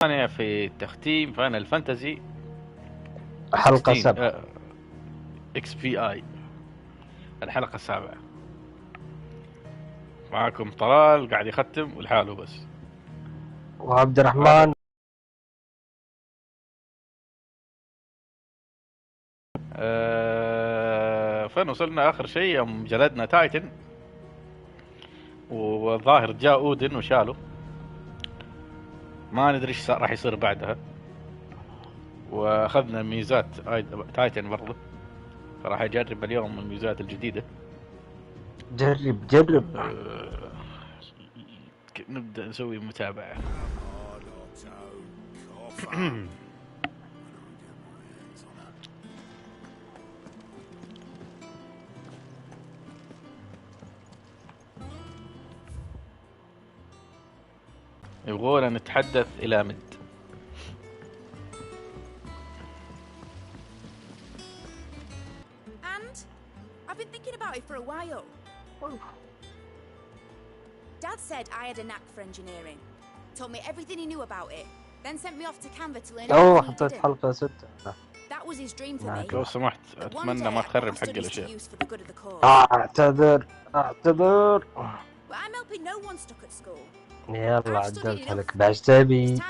الثانية في تختيم فاينل فانتسي حلقة 7 اكس بي اي، الحلقة السابعة. معاكم طلال قاعد يختم والحاله بس، وعبد الرحمن. فين وصلنا اخر شيء؟ يوم جلدنا تايتن والظاهر جاء اودن وشاله، ما ندري ايش راح يصير بعدها. واخذنا ميزات تايتن برضه، فراح اجرب اليوم الميزات الجديدة. جرب نبدأ نسوي متابعة. يبغونا نتحدث إلى مد. And I've been thinking about it for a while. Dad said I had a knack for engineering. Told me everything he knew about it. Then sent me off to Canva to learn everything he حطيت didn't. حلقة 6. That was his dream for me. لو سمحت أتمنى ما تخرب حق الأشياء. اعتذر. But I'm helping no one stuck at school. يلا عدلتها لك بعشتبي. I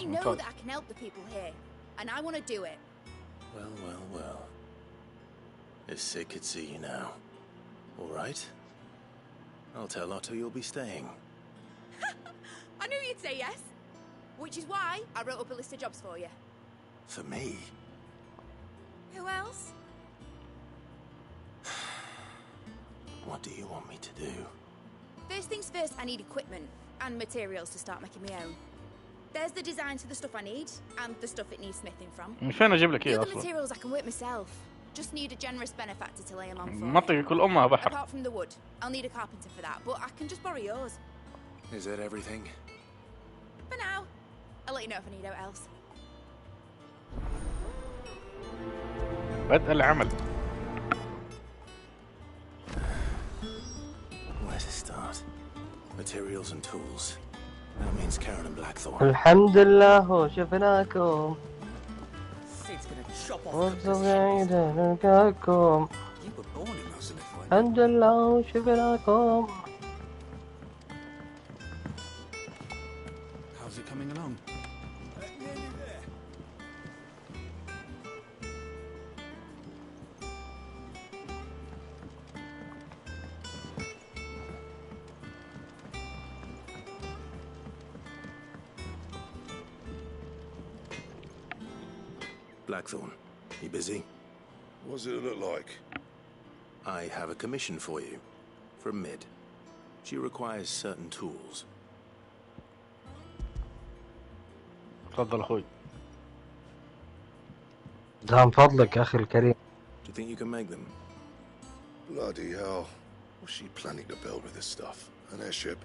know that I can help the people here, and I want to do it. Well. If Sid could see you now. All right. I'll tell Otto you'll be staying. I knew you'd say yes. Which is why I wrote up a list of jobs for you. For me? Who else? What do you want me to do? First things first, I need equipment and materials to start making my own. There's the designs for the stuff I need and the stuff it needs smithing from. من فين أجيب لك إيه The أصلاً؟ materials I can work myself. Just need a generous benefactor to lay them on for. منطقة كل أمها بحر. Apart from the wood, I'll need a carpenter for that, but I can just borrow yours. Is that everything? For now, I'll let you know if I need out else. بدء العمل. Where to start? Materials and tools. That means Karen and Blackthorn. الحمد لله شفناكم. Sid's gonna chop off. وبصغيركم. You were born in those little. الحمد لله شفناكم. How's it coming along? Blackthorn, you busy? What does it look like? I have a commission for you. From Mid. She requires certain tools. تفضل أخوي. ده من فضلك أخي الكريم. Do you think you can make them? Bloody hell. What's she planning to build with this stuff? An airship?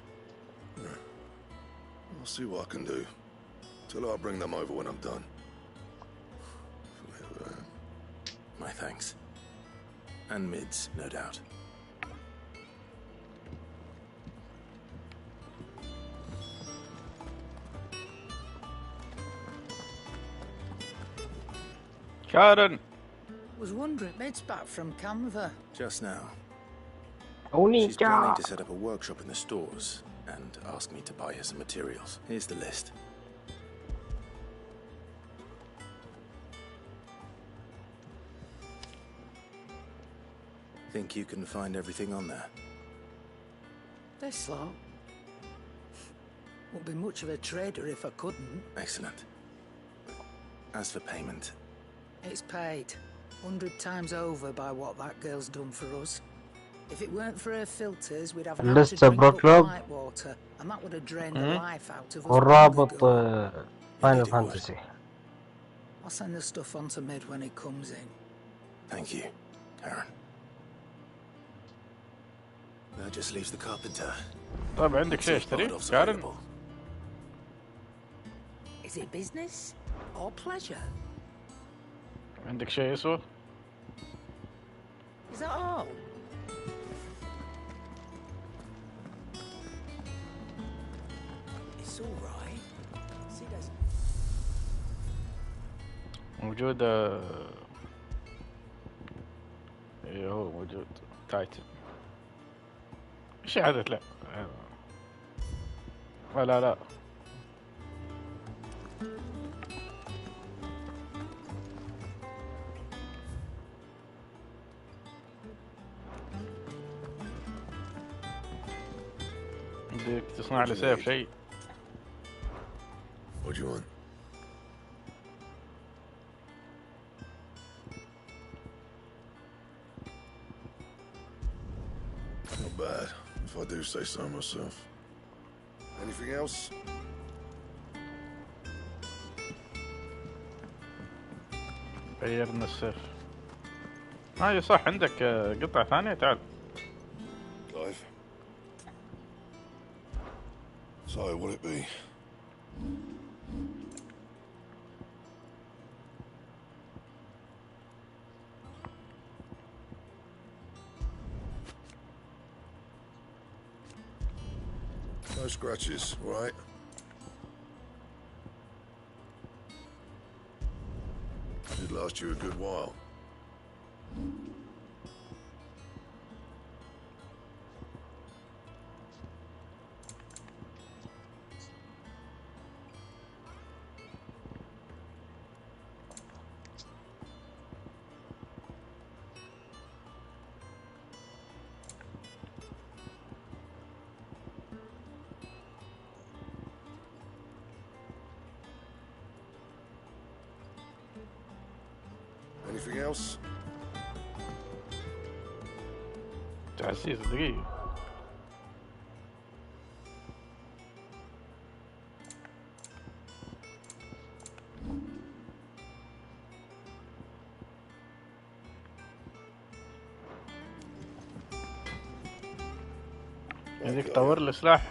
I'll see what I can do. Till I'll bring them over when I'm done. My thanks. And Mid's, no doubt. كارن. Was wondering, Mid's back from Canva. Just now. Only She's planning to set up a workshop in the stores and asked me to buy her some materials. Here's the list. Think you can find everything on there? This lot. Wouldn't be much of a trader if I couldn't. Excellent. As for payment? It's paid 100 times over by what that girl's done for us. If it weren't for her filters, we'd have had to drink up white water, and that would have drained the life out of us. والرابط Final Fantasy. I'll send the stuff on to Mid when it comes in. Thank you, Karen. That just leaves the carpenter. طيب عندك شيء اشتري كارن؟ Is it business or pleasure? عندك شيء يسوى؟ Is that all? It's all right. موجود ايه هو موجود تايتن. ايش عادة؟ لا لا بدك تصنع لي سيف شيء. What do you want? Not bad, if I do say so myself. Anything else? غيرنا السيف. هاي صح، عندك قطعة ثانية؟ تعال. Clive. So, will it be? No scratches, right? Should last you a good while. Anything else? تعسيس دقيقة. بدك تطور لي سلاح.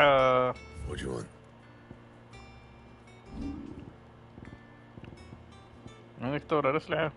What do you want? بدك تطور الأسلحة.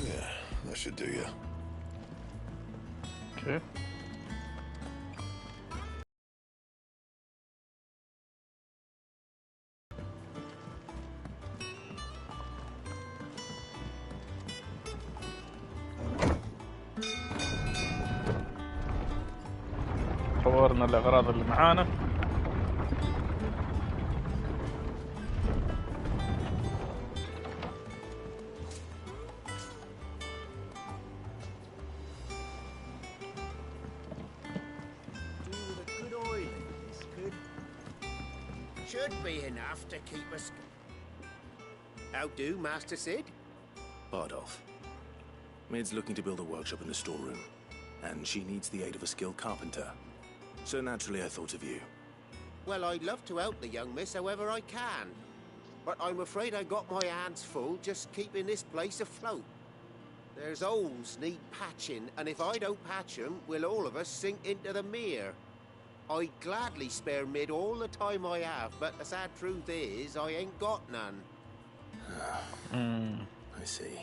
Yeah, that should do you. Okay. طورنا الأغراض اللي معانا. Should be enough to keep us. How do, Master Sid? Bardolph. Mid's looking to build a workshop in the storeroom, and she needs the aid of a skilled carpenter. So naturally I thought of you. Well, I'd love to help the young miss however I can. But I'm afraid I got my hands full just keeping this place afloat. There's holes need patching, and if I don't patch them, will all of us sink into the mere. I'd gladly spare Mid all the time I have, but the sad truth is, I ain't got none. I see.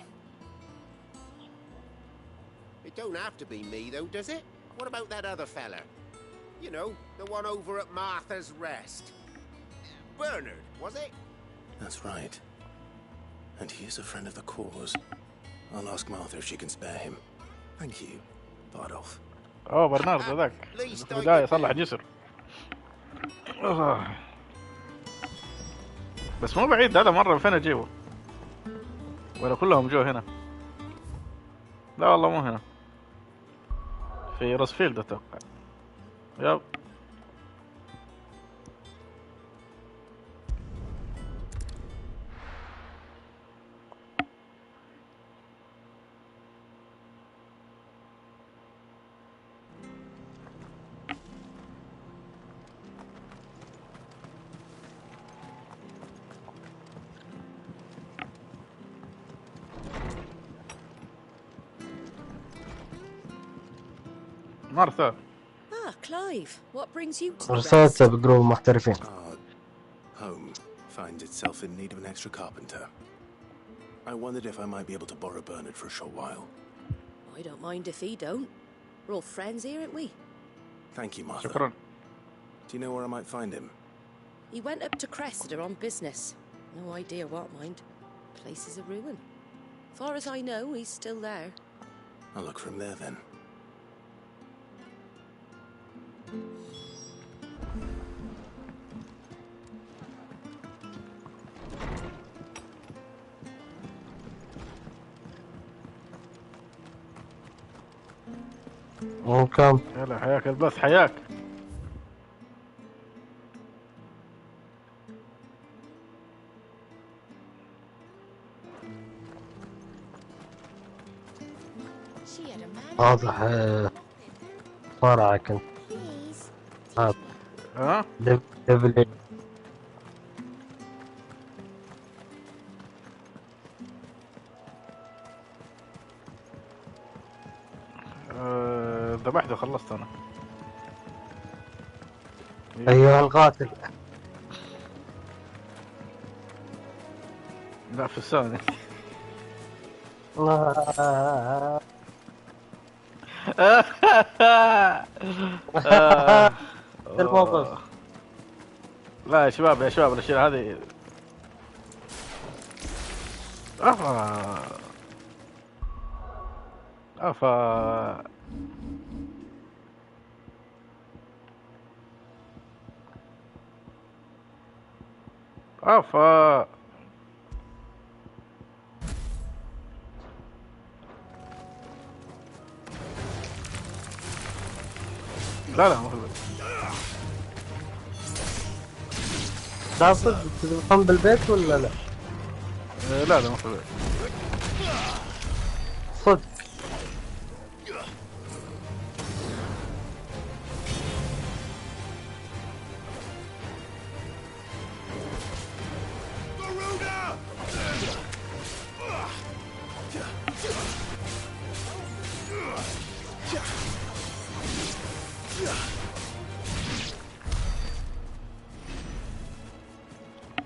It don't have to be me, though, does it? What about that other fella? You know, the one over at Martha's Rest. Bernard, was it? That's right. And he is a friend of the cause. I'll ask Martha if she can spare him. Thank you, Bardolph. اوه برنارد هذاك في البداية صلح جسر. بس مو بعيد هذا مرة. من فين اجيبه؟ ولا كلهم جو هنا؟ لا والله مو هنا، في روسفيلد اتوقع. يب مارثا. Ah, Clive, what brings you to the رسالته rest? بجروب محترفين. Our home finds itself in need of an extra carpenter. I wondered if I might be able to borrow Bernard for a short while. I don't mind if he don't. We're all friends here, aren't we? Thank you, Martha. شكرا. Do you know where I might find him? He went up to Cressida on business. No idea what, mind. Place is a ruin. Far as I know, he's still there. I'll look for him there then. وكم هلا حياك البث حياك. واضح صارعة كنت. ها دبل ذبحته خلصت انا. ايها القاتل. لا في الثاني. الموقف. لا يا شباب يا شباب الاشياء هذه افا افا لا لا مو لا صدق تذبحون بالبيت ولا لا؟ لا لا مو في صدق.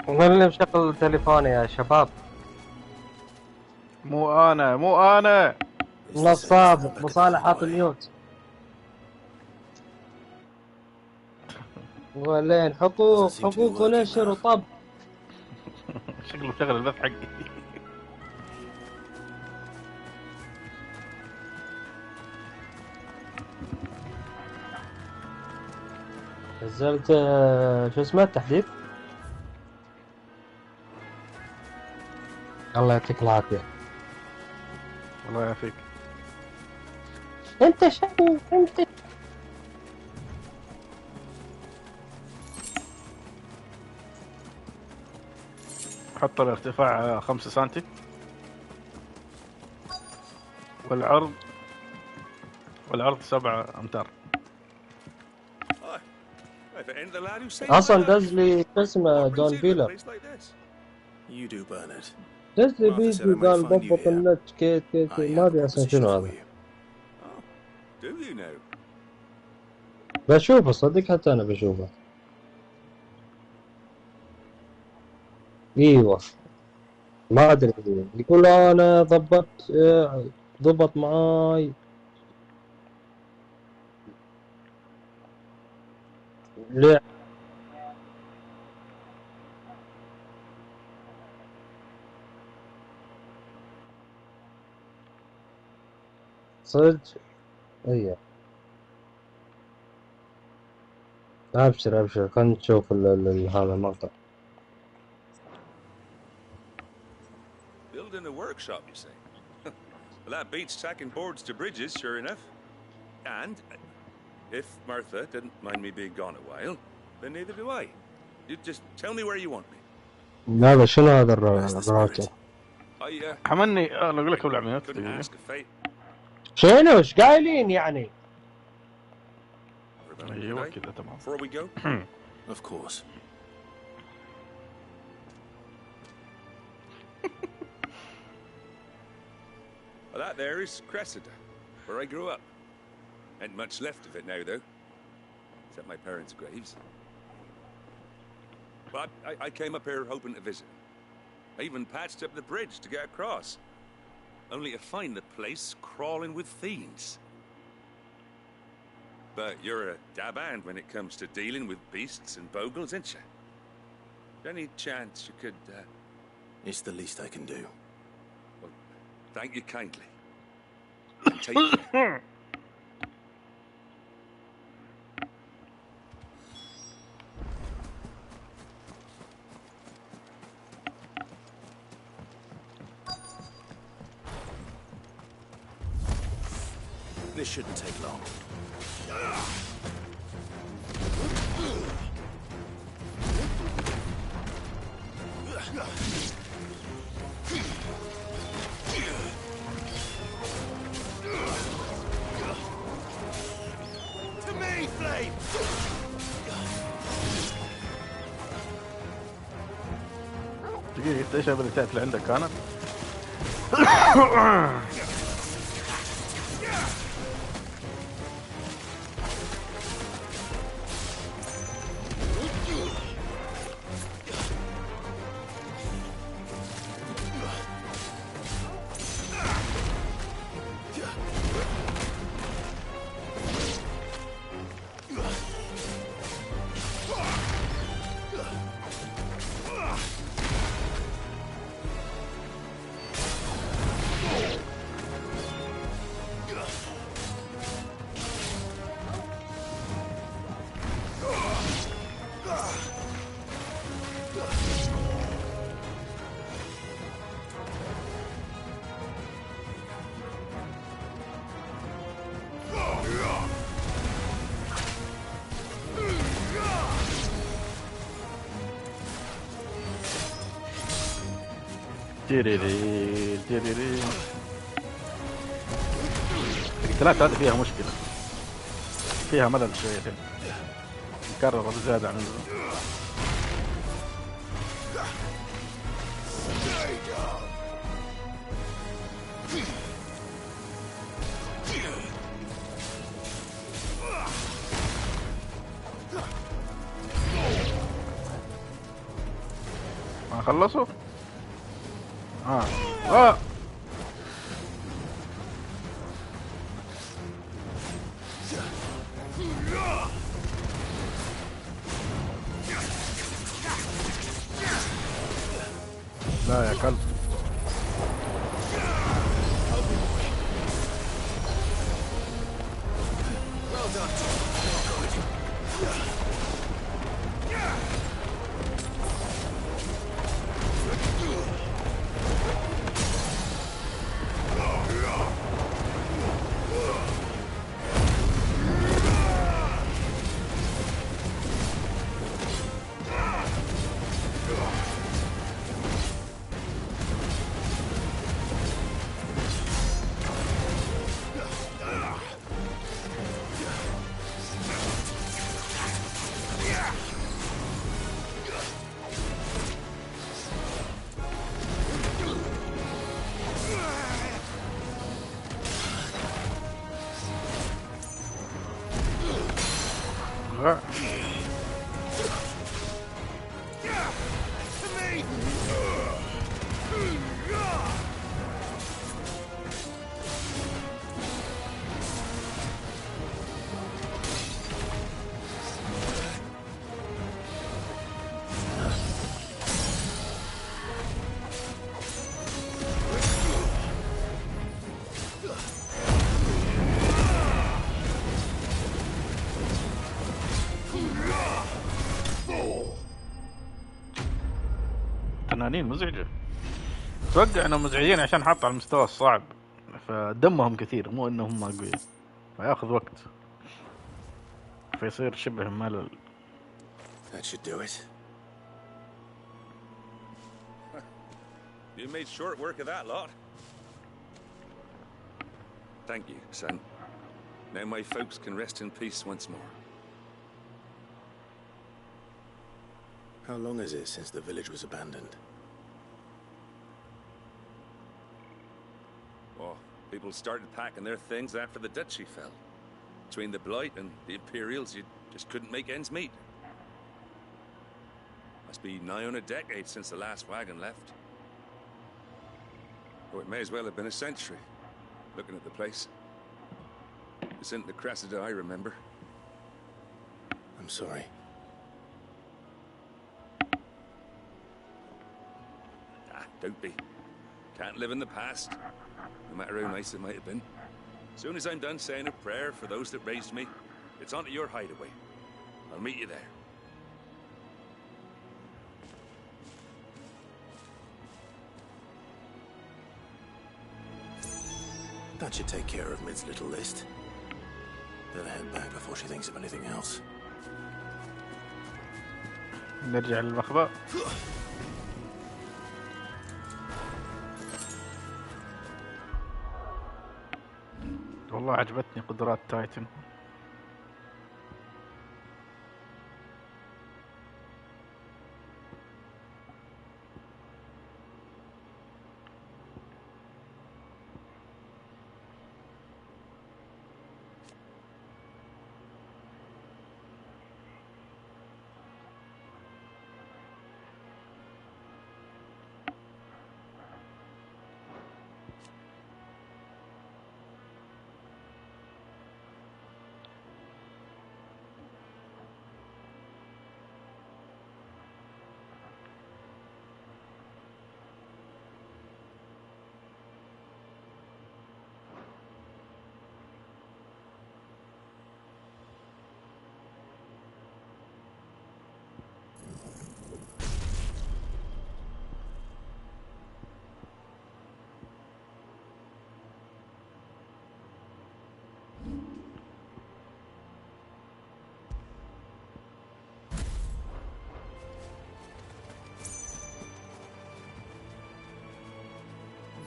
من اللي مشغل تليفوني يا شباب؟ مو انا نصاب مصالحات ميوت. ولين حقوق ونشر وطب. شكله شغل البث حقي. نزلت شو اسمه التحديث. الله يعطيك العافية. الله يعافيك. انت شو انت؟ حط الارتفاع 5 سنتي والعرض 7 أمتار. اصلا دز لي اسمه دون بيلر. You do, Bernard. دز لي فيديو قال ضبط النت كيت ما ادري اصلا شنو هذا. Do you know? بشوفه صدق حتى انا بشوفه. ايوه ما ادري يقول انا ضبط معاي. لا صدق. ايوه ابشر خلينا نشوف هذا المقطع. Building a workshop, you say? Well, that beats tacking boards to bridges, sure enough. And if Martha didn't mind me being gone a while, then neither do I. You just tell me where you want me. هذا شنو هذا الراتب؟ حمني انا اقول لك بالعمليات. شنو ايش قايلين يعني؟ ايوه كذا تمام. Before we go? Of course. Well, that there is Cressida, where I grew up. Ain't much left of it now, though. Except my parents' graves. But I came up here hoping to visit. I even patched up the bridge to get across. Only to find the place crawling with fiends. But you're a dab hand when it comes to dealing with beasts and bogles, ain't you? Any chance you could, It's the least I can do. Well, thank you kindly. And take care. This shouldn't take long. To me, Flame! دقيقة ايش الابيليتيات اللي عندك كانت؟ تيريري تيريري. القتالات هذه فيها مشكلة، فيها ملل شويتين، مكررة بزيادة عن اللزوم. ما خلصوا؟ لا يا كلب. فنانين مزعجة. اتوقع انهم مزعجين عشان حطوا على المستوى الصعب، فدمهم كثير، مو انهم قويين، فياخذ وقت، فيصير شبه ملل. That should do it. You made short work of that lot. Thank you, son. Now my folks can rest in peace once more. How long is it since the village was abandoned? Oh, people started packing their things after the duchy fell. Between the Blight and the Imperials, you just couldn't make ends meet. Must be nigh on a decade since the last wagon left. Or it may as well have been a century, looking at the place. This isn't the Cressida I remember. I'm sorry. Don't be. Can't live in the past, no matter how nice it might have been. As soon as I'm done saying a prayer for those that raised me, it's on to your hideaway. I'll meet you there. That should take care of Mid's little list. Better head back before she thinks of anything else. نرجع للمخبأ. والله عجبتني قدرات تايتن.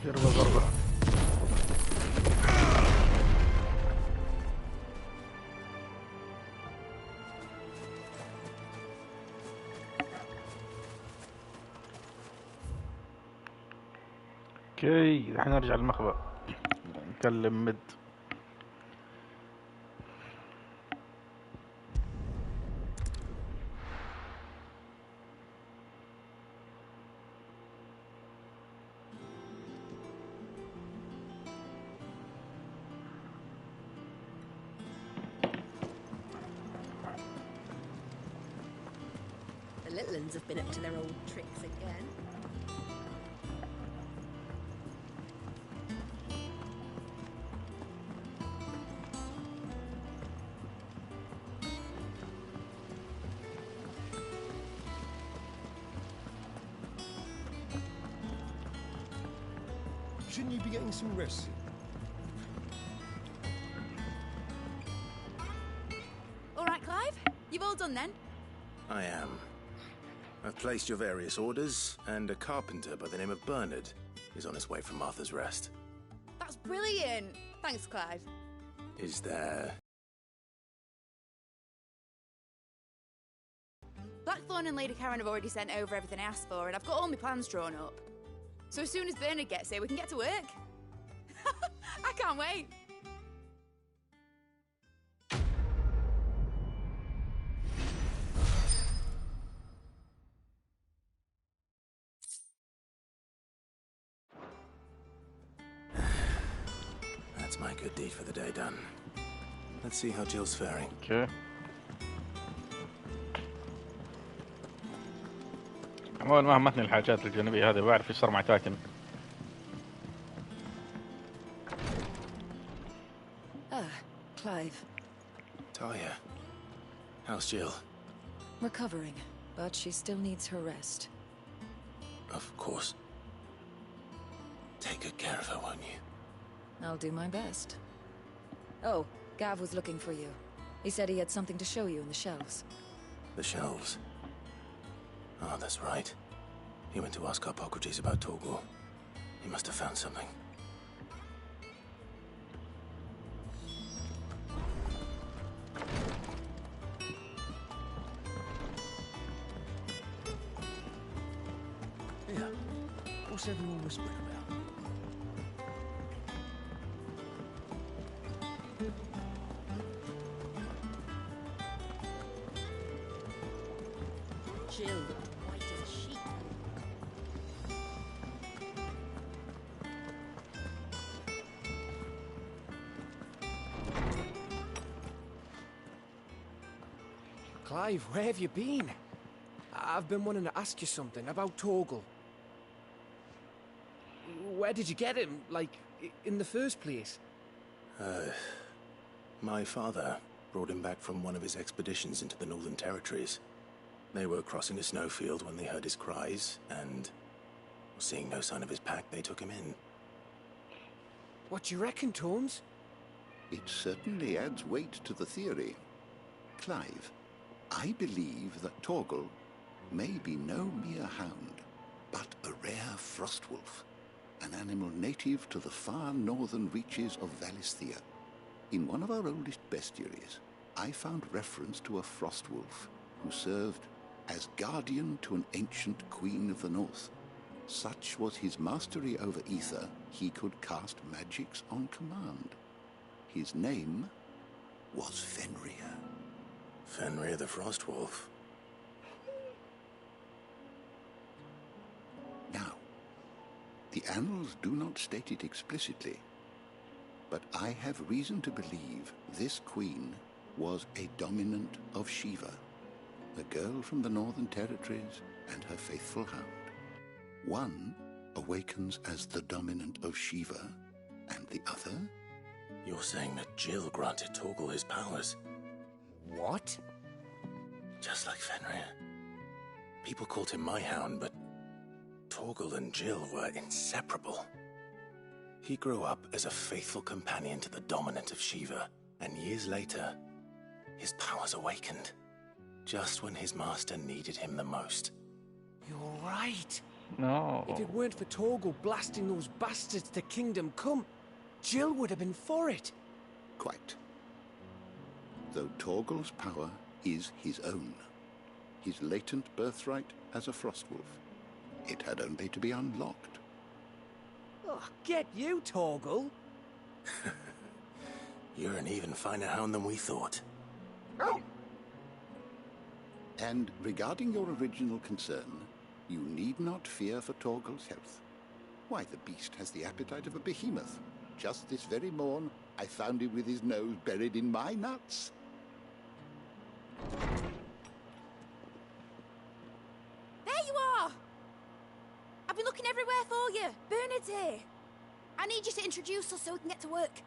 ضربة. اوكي الحين نرجع للمخبأ نكلم مد. The little ones have been up to their old tricks again. Shouldn't you be getting some rest? All right, Clive. You've all done then? I am. I've placed your various orders, and a carpenter by the name of Bernard is on his way from Martha's Rest. That's brilliant. Thanks, Clive. Is there... Blackthorn and Lady Karen have already sent over everything I asked for, and I've got all my plans drawn up. So as soon as Bernard gets here, we can get to work. I can't wait. That's my good deed for the day done. Let's see how Jill's faring. اوكي. عموما ما همتني الحاجات الجانبية هذه، بعرف ايش صار مع تايتن. Clive. Talia, how's Jill? Recovering, but she still needs her rest. Of course. Take good care of her, won't you? I'll do my best. Oh, Gav was looking for you. He said he had something to show you in the shelves. The shelves? Oh, that's right. He went to ask Hippocrates about Torgor. He must have found something. Yeah. What's everyone whispering about? Jill, white as a sheet. Clive, where have you been? I've been wanting to ask you something about Torgal. Where did you get him, like, in the first place? My father brought him back from one of his expeditions into the Northern Territories. They were crossing a snowfield when they heard his cries, and seeing no sign of his pack, they took him in. What do you reckon, Tomes? It certainly adds weight to the theory. Clive, I believe that Torgal may be no mere hound, but a rare frostwolf, an animal native to the far northern reaches of Valisthea. In one of our oldest bestiaries, I found reference to a frostwolf who served as guardian to an ancient queen of the north. Such was his mastery over ether, he could cast magics on command. His name was Fenrir. Fenrir the Frostwolf. Now, the annals do not state it explicitly, but I have reason to believe this queen was a dominant of Shiva, a girl from the Northern Territories and her faithful hound. One awakens as the dominant of Shiva, and the other? You're saying that Jill granted Torgal his powers? What? Just like Fenrir. People called him my hound, but Torgal and Jill were inseparable. He grew up as a faithful companion to the dominant of Shiva, and years later, his powers awakened, just when his master needed him the most. You're right. No. If it weren't for Torgal blasting those bastards to Kingdom Come, Jill would have been for it. Quite. Though Torgal's power is his own, his latent birthright as a frostwolf, it had only to be unlocked. Oh, get you, Torgal! You're an even finer hound than we thought. And regarding your original concern, you need not fear for Torgal's health. Why, the beast has the appetite of a behemoth. Just this very morn, I found him with his nose buried in my nuts. There you are! I've been looking everywhere for you. Bernard's here. I need you to introduce us so we can get to work.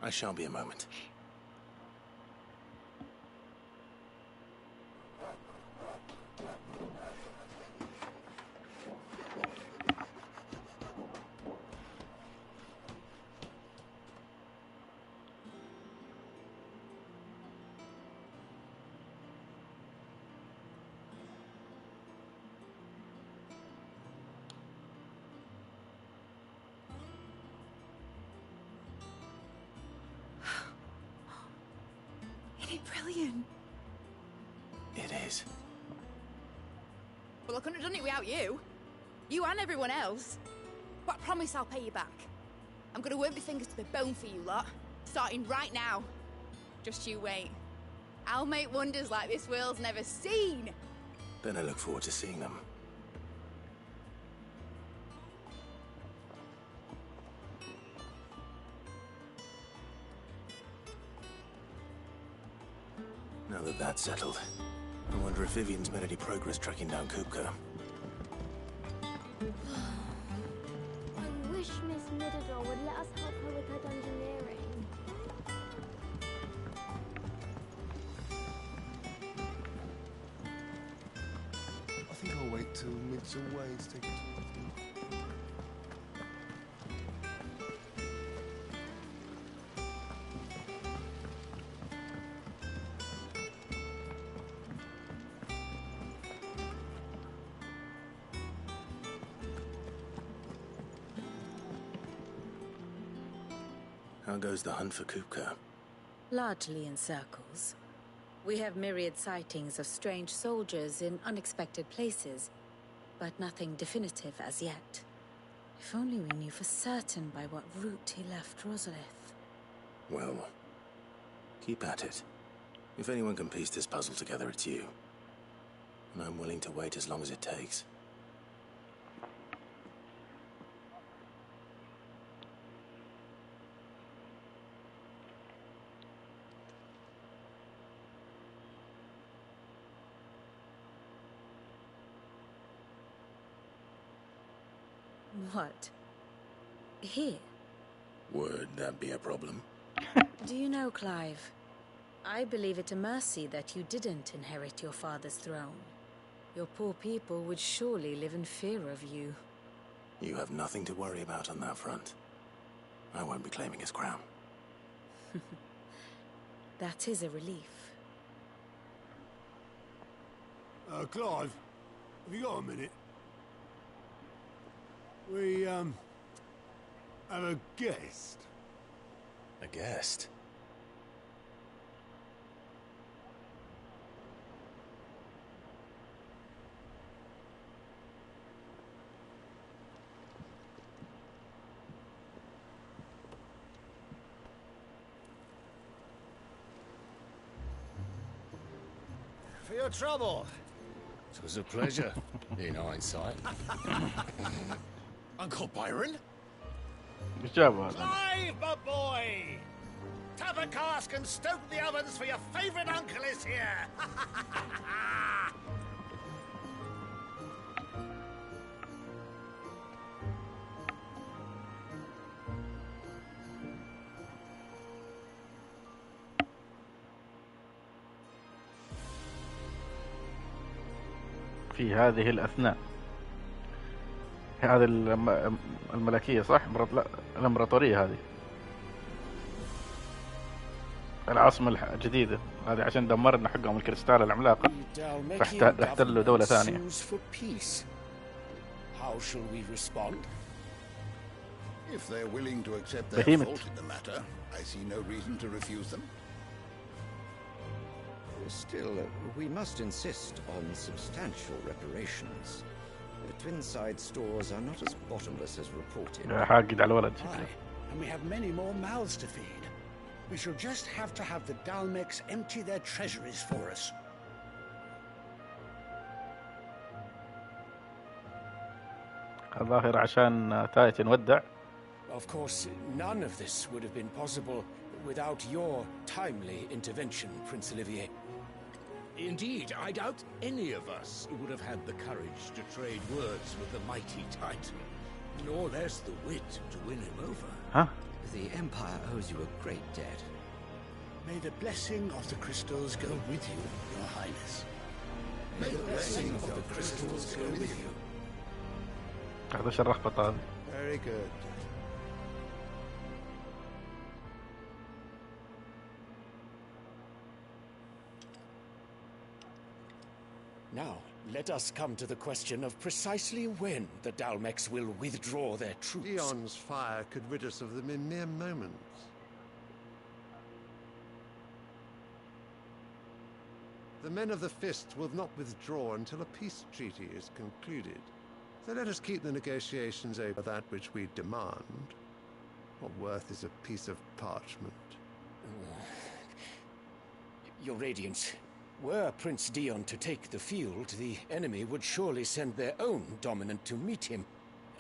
I shan't be a moment. Brilliant. It is. Well, I couldn't have done it without you. You and everyone else. But I promise I'll pay you back. I'm gonna work my fingers to the bone for you lot. Starting right now. Just you wait. I'll make wonders like this world's never seen. Then I look forward to seeing them. Now that that's settled, I wonder if Vivian's made any progress tracking down Kupka. I wish Miss Midador would let us help her with her dungeoneering. I think I'll wait till mid's away to take it to How goes the hunt for Kupka? Largely in circles. We have myriad sightings of strange soldiers in unexpected places, but nothing definitive as yet. If only we knew for certain by what route he left Rosalith. Well, keep at it. If anyone can piece this puzzle together, it's you. and I'm willing to wait as long as it takes. What? Here? Would that be a problem? Do you know, Clive? I believe it a mercy that you didn't inherit your father's throne. Your poor people would surely live in fear of you. You have nothing to worry about on that front. I won't be claiming his crown. That is a relief. Clive, have you got a minute? We, have a guest. A guest? For your trouble. It was a pleasure, in hindsight. Uncle Byron? Good job, man. Clive, my boy! Tap a cask and stoke the ovens for your favourite uncle is here! في هذه الأثناء هذه الملكية صح؟ لا الإمبراطورية هذه العاصمة الجديدة هذه عشان دمرنا حقهم الكريستال العملاقة فاحتلوا دولة ثانية. How shall we respond? If they're willing to accept their fault in the matter, I see no reason to refuse them. Still, we must insist on substantial reparations. The twin-side stores are not as bottomless as reported. حاقد على الولد. And we have many more mouths to feed. We shall just have to have the Dalmex empty their treasuries for us. الظاهر عشان تايتن ودع. Of course, none of this would have been possible without your timely intervention, Prince Olivier. Indeed, I doubt any of us would have had the courage to trade words with the mighty Titan, nor less the wit to win him over. Huh? The Empire owes you a great debt. May the blessing of the crystals go with you, Your Highness. May the blessing of the crystals go with you. هذا شرح بطال. Very good. Now, let us come to the question of precisely when the Dalmex will withdraw their troops. Dion's fire could rid us of them in mere moments. The men of the Fist will not withdraw until a peace treaty is concluded. So let us keep the negotiations over that which we demand. What worth is a piece of parchment? Your Radiance, were Prince Dion to take the field, the enemy would surely send their own dominant to meet him.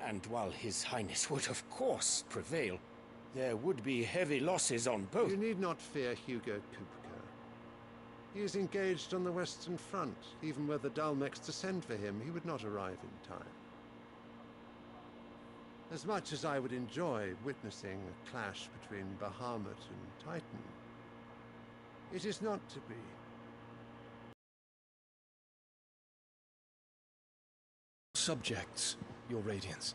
And while His Highness would of course prevail, there would be heavy losses on both. You need not fear Hugo Kupka. He is engaged on the Western Front. Even were the Dalmex to send for him, he would not arrive in time. As much as I would enjoy witnessing a clash between Bahamut and Titan, it is not to be. Subjects, Your Radiance.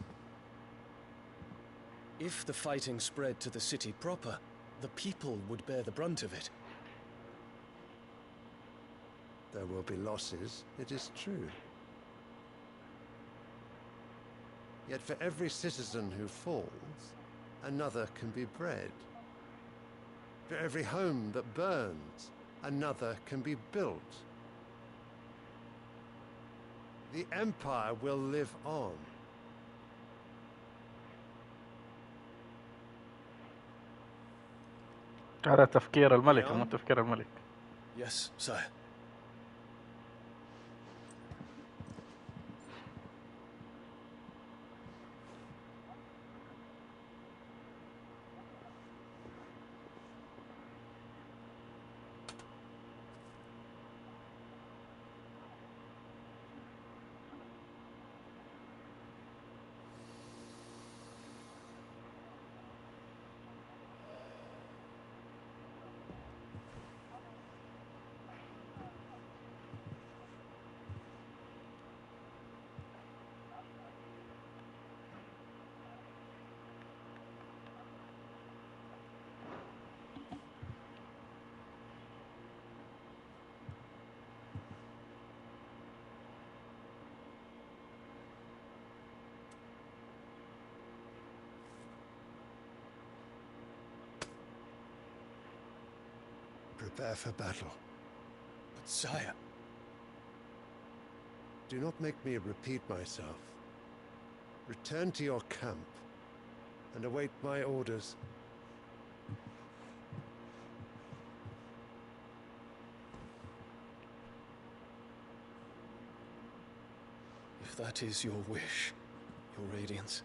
If the fighting spread to the city proper, the people would bear the brunt of it. There will be losses, it is true. Yet for every citizen who falls, another can be bred. For every home that burns, another can be built. The Empire will live on. هذا تفكير الملك مو تفكير الملك. Yes, sire. Prepare for battle. But sire... Do not make me repeat myself. Return to your camp and await my orders. If that is your wish, your radiance,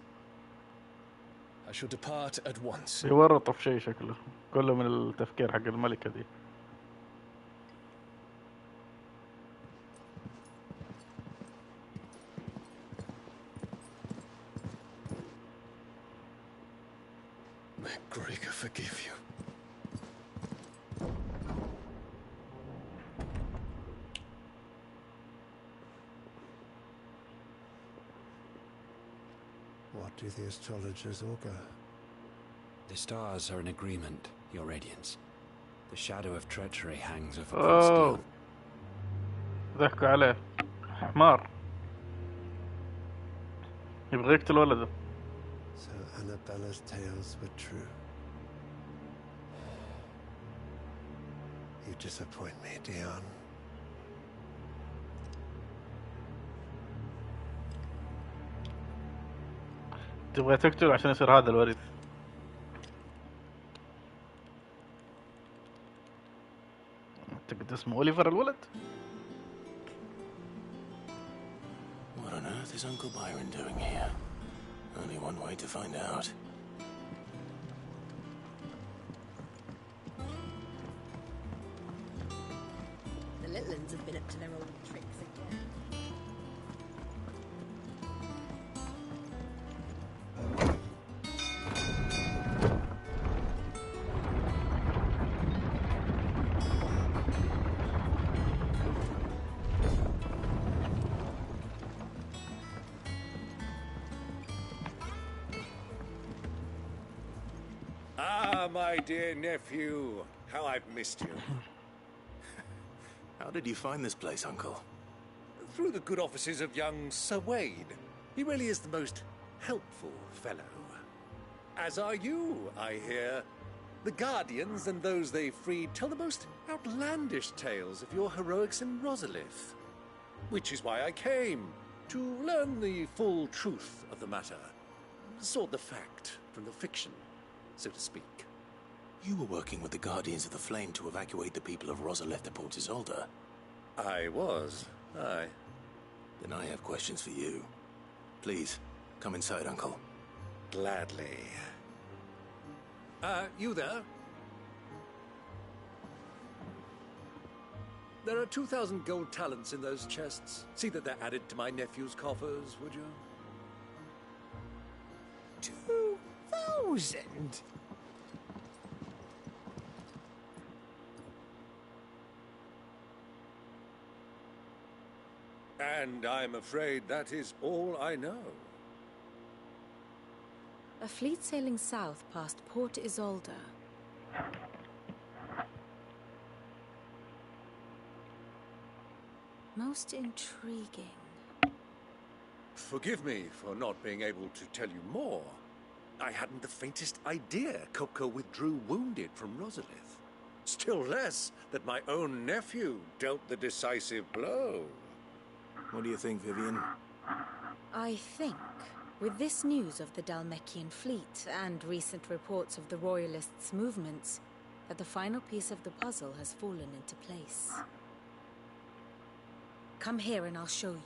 I shall depart at once. يورط في شيء شكله كله من التفكير حق الملكة دي. May Gregor forgive you. What do the astrologers augur? The stars are in agreement, Your Radiance. The shadow of treachery hangs over Prince Dion. ضحكوا عليه حمار يبغى يقتل ولده. So Annabella's tales were true. You disappoint me, Dion. تبغى تقتل عشان يصير هذا الوريث. اعتقد اسمه اوليفر الولد. What on earth is Uncle Byron doing here? Only one way to find out. The little ones have been up to their old tricks again. Ah, my dear nephew, how I've missed you. How did you find this place, Uncle? Through the good offices of young Sir Wayne. He really is the most helpful fellow. As are you, I hear. The Guardians and those they freed tell the most outlandish tales of your heroics in Rosalith. Which is why I came, to learn the full truth of the matter. Sort the fact from the fiction, so to speak. You were working with the Guardians of the Flame to evacuate the people of Rosalith to Port Isolde. I was, aye. Then I have questions for you. Please, come inside, Uncle. Gladly. You there? There are 2,000 gold talents in those chests. See that they're added to my nephew's coffers, would you? 2,000? And I'm afraid that is all I know. A fleet sailing south past Port Isolde. Most intriguing. Forgive me for not being able to tell you more. I hadn't the faintest idea Kupka withdrew wounded from Rosalith. Still less that my own nephew dealt the decisive blow. What do you think, Vivian? I think, with this news of the Dhalmekian fleet and recent reports of the Royalists' movements, that the final piece of the puzzle has fallen into place. Come here and I'll show you.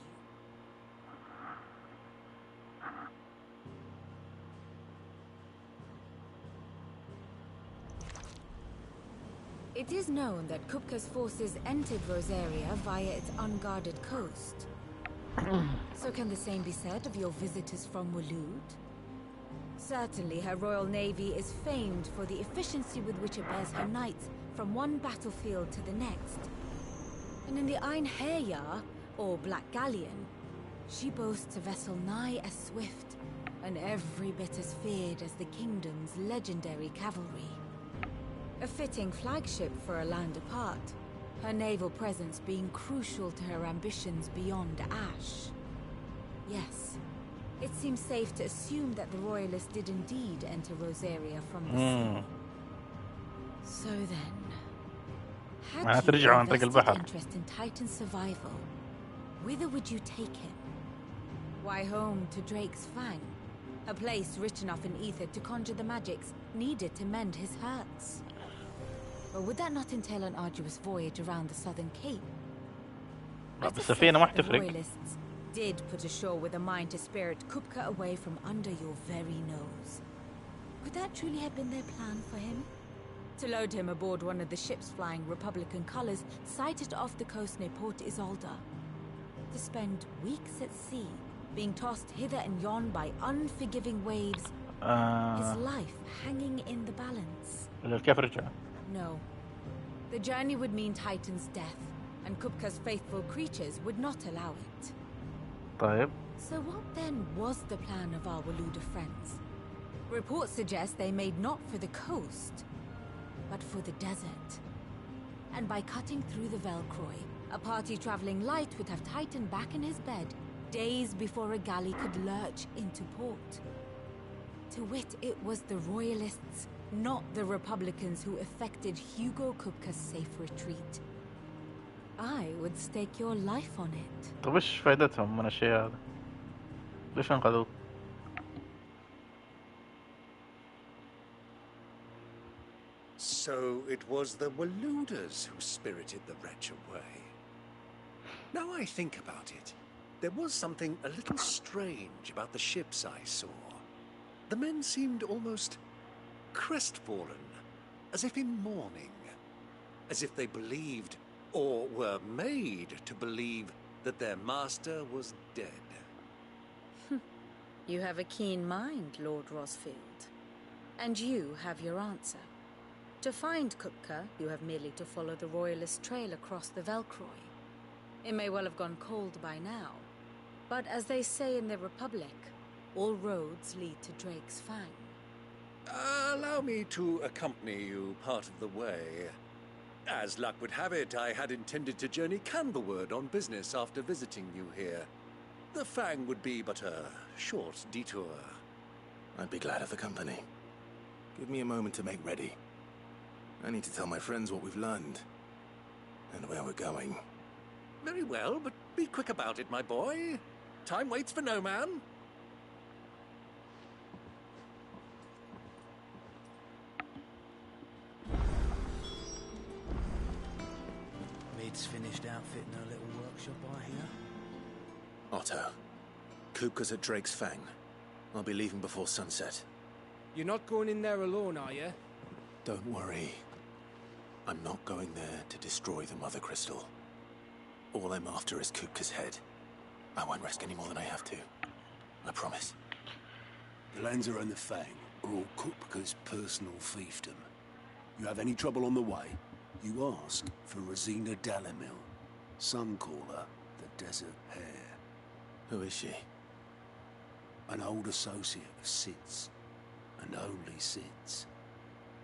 It is known that Kupka's forces entered Rosaria via its unguarded coast. So can the same be said of your visitors from Waloed? Certainly her royal navy is famed for the efficiency with which it bears her knights from one battlefield to the next. And in the Einherjar, or Black Galleon, she boasts a vessel nigh as swift, and every bit as feared as the kingdom's legendary cavalry. A fitting flagship for a land apart, her naval presence being crucial to her ambitions beyond Ash. Yes, it seems safe to assume that the Royalists did indeed enter Rosaria from the sea. So then, معناها ترجعوا عن طريق البحر. interest in Titan's survival, whither would you take him? Why, home to Drake's Fang, a place rich enough in ether to conjure the magics needed to mend his hurts. But would that not entail an arduous voyage around the southern cape? بالسفينة ما حتفرق. Royalists did put ashore with a mind to spirit Kupka away from under your very nose. Could that truly have been their plan for him? To load him aboard one of the ships flying Republican colors sighted off the coast near Port Isolde. To spend weeks at sea, being tossed hither and yon by unforgiving waves, his life hanging in the balance. No. The journey would mean Titan's death, and Kupka's faithful creatures would not allow it. طيب. So what then was the plan of our Waluda friends? Reports suggest they made not for the coast, but for the desert. And by cutting through the Velcroy, a party traveling light would have Titan back in his bed days before a galley could lurch into port. To wit, it was the Royalists, not the Republicans, who effected Hugo Kupka's safe retreat. I would stake your life on it. طب ايش فائدتهم من الشيء هذا؟ ليش انقذوه؟ So it was the Waludas who spirited the wretch away. Now I think about it, there was something a little strange about the ships I saw. The men seemed almost crestfallen, as if in mourning, as if they believed, or were made to believe, that their master was dead. You have a keen mind, Lord Rosfield. And you have your answer. To find Kupka, you have merely to follow the Royalist trail across the Velcroy. It may well have gone cold by now, but as they say in the Republic, all roads lead to Drake's Fang. Allow me to accompany you part of the way. As luck would have it, I had intended to journey Canberward on business after visiting you here. The Fang would be but a short detour. I'd be glad of the company. Give me a moment to make ready. I need to tell my friends what we've learned and where we're going. Very well, but be quick about it, my boy. Time waits for no man. Mid's finished outfitting her little workshop, I hear. Otto, Kupka's at Drake's Fang. I'll be leaving before sunset. You're not going in there alone, are you? Don't worry. I'm not going there to destroy the Mother Crystal. All I'm after is Kupka's head. I won't risk any more than I have to. I promise. The Lancer and the Fang are all Kupka's personal fiefdom. You have any trouble on the way, you ask for Rosina Dalamil. Some call her the Desert Hare. Who is she? An old associate of Sid's, and only Sid's.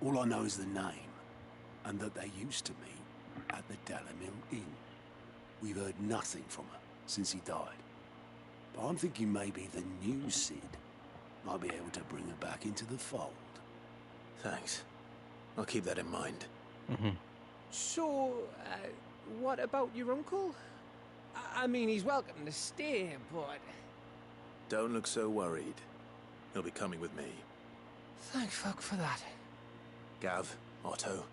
All I know is the name, and that they used to meet at the Dalamil Inn. We've heard nothing from her since he died. But I'm thinking maybe the new Sid might be able to bring her back into the fold. Thanks. I'll keep that in mind. So, what about your uncle? I mean, he's welcome to stay, but... Don't look so worried. He'll be coming with me. Thank fuck for that. Gav, Otto,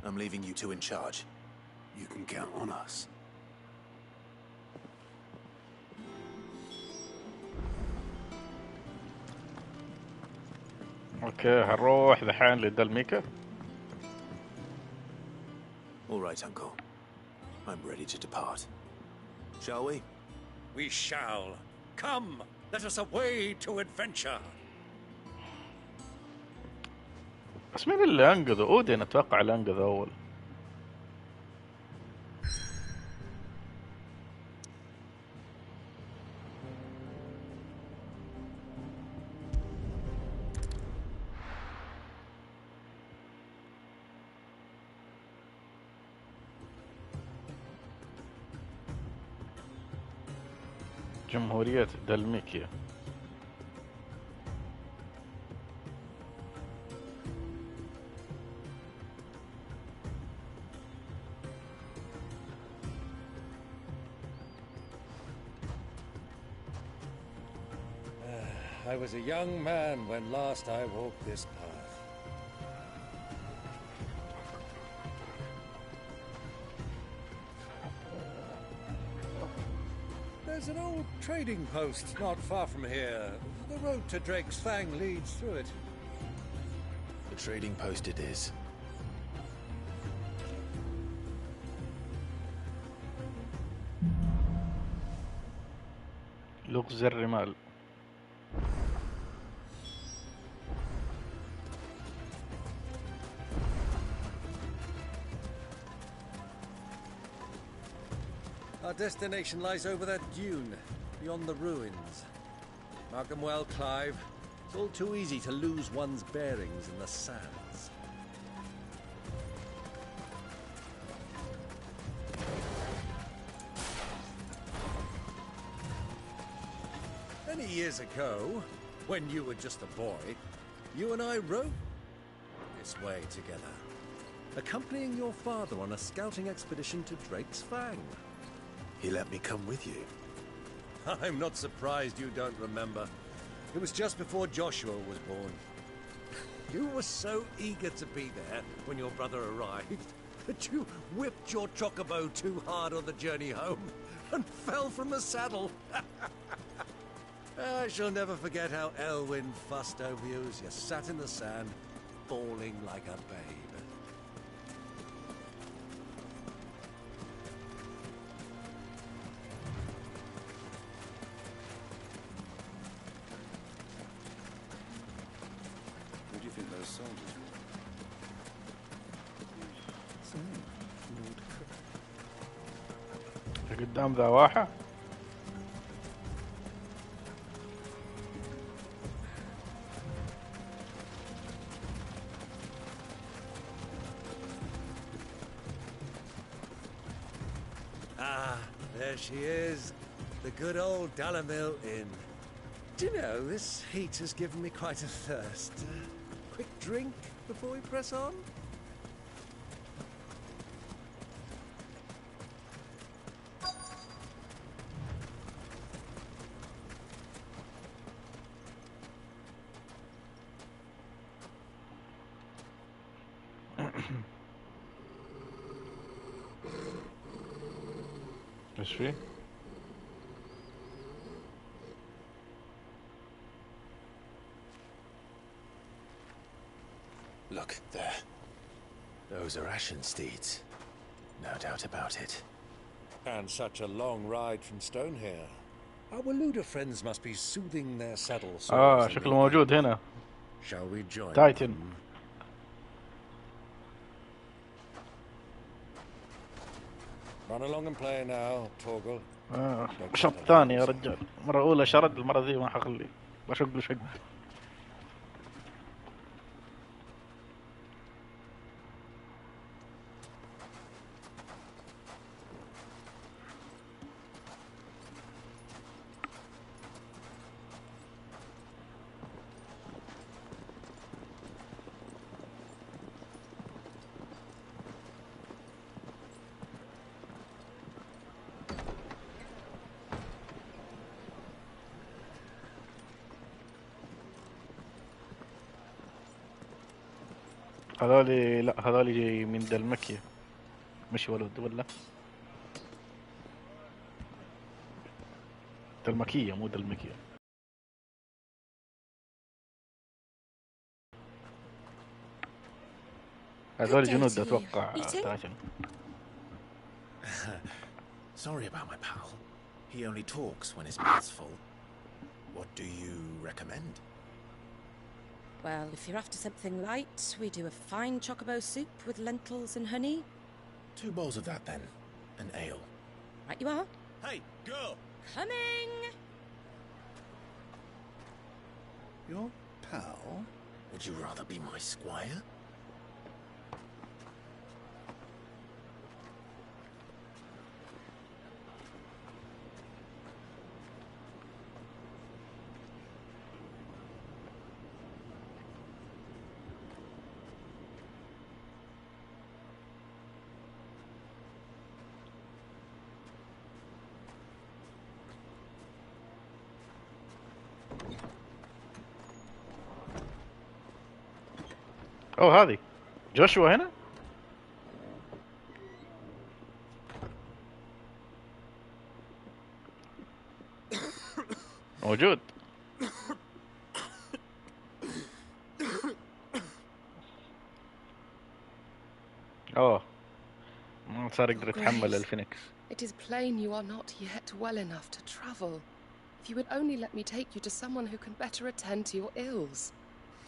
I'm leaving you two in charge. You can count on us. اوكي هنروح دحين للدلميكا. All right, Uncle. I'm ready to depart. Shall we? We shall. Come, let us away to adventure. بس مين اللي انقذه؟ اودين اتوقع اللي انقذه اول. جمهورية دلميكيا. I was a young man when last I walked this path. There's an old trading post not far from here. The road to Drake's Fang leads through it. The trading post it is. لغز الرمال. Our destination lies over that dune, beyond the ruins. Mark 'em well, Clive. It's all too easy to lose one's bearings in the sands. Many years ago, when you were just a boy, you and I rode this way together, accompanying your father on a scouting expedition to Drake's Fang. He let me come with you. I'm not surprised you don't remember. It was just before Joshua was born. You were so eager to be there when your brother arrived that you whipped your chocobo too hard on the journey home and fell from the saddle. I shall never forget how Elwyn fussed over you as you sat in the sand, bawling like a babe. Who do you think those soldiers were? قدام ذا واحد. There she is, the good old Dalamil Inn. Do you know, this heat has given me quite a thirst. Quick drink before we press on? ايش فيه؟ Look, there. Those are ashen steeds. No doubt about it. And such a long ride from Stone here. Our Waluda friends must be soothing their saddle sores. شكله موجود هنا. Shall we join تايتن. Run along and play now, Torgal. شط ثاني يا رجال. مرة أولى شرد، المرة ذي ما حخليه. بشق له شق. هذولي لا، هذولي من دلمكية، مش ولد ولا دلمكية مو دلمكية. هذول جنود اتوقع تايتن. Sorry about my pal. He only talks when his mouth's full. What do you recommend? Well, if you're after something light, we do a fine chocobo soup with lentils and honey. 2 bowls of that then. An ale. Right you are. Hey, girl! Coming! Your pal? Would you rather be my squire? اوه هذه جوشوا هنا موجود. اوه ما صار يقدر يتحمل الفينيكس. It is plain you are not yet well enough to travel. If you would only let me take you to someone who can better attend to your ills.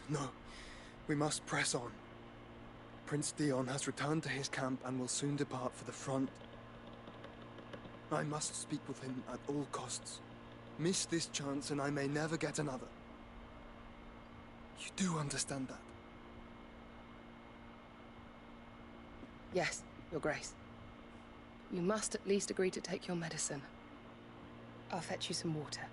No, we must press on. Prince Dion has returned to his camp and will soon depart for the front. I must speak with him at all costs. Miss this chance and I may never get another. You do understand that? Yes, Your Grace. You must at least agree to take your medicine. I'll fetch you some water.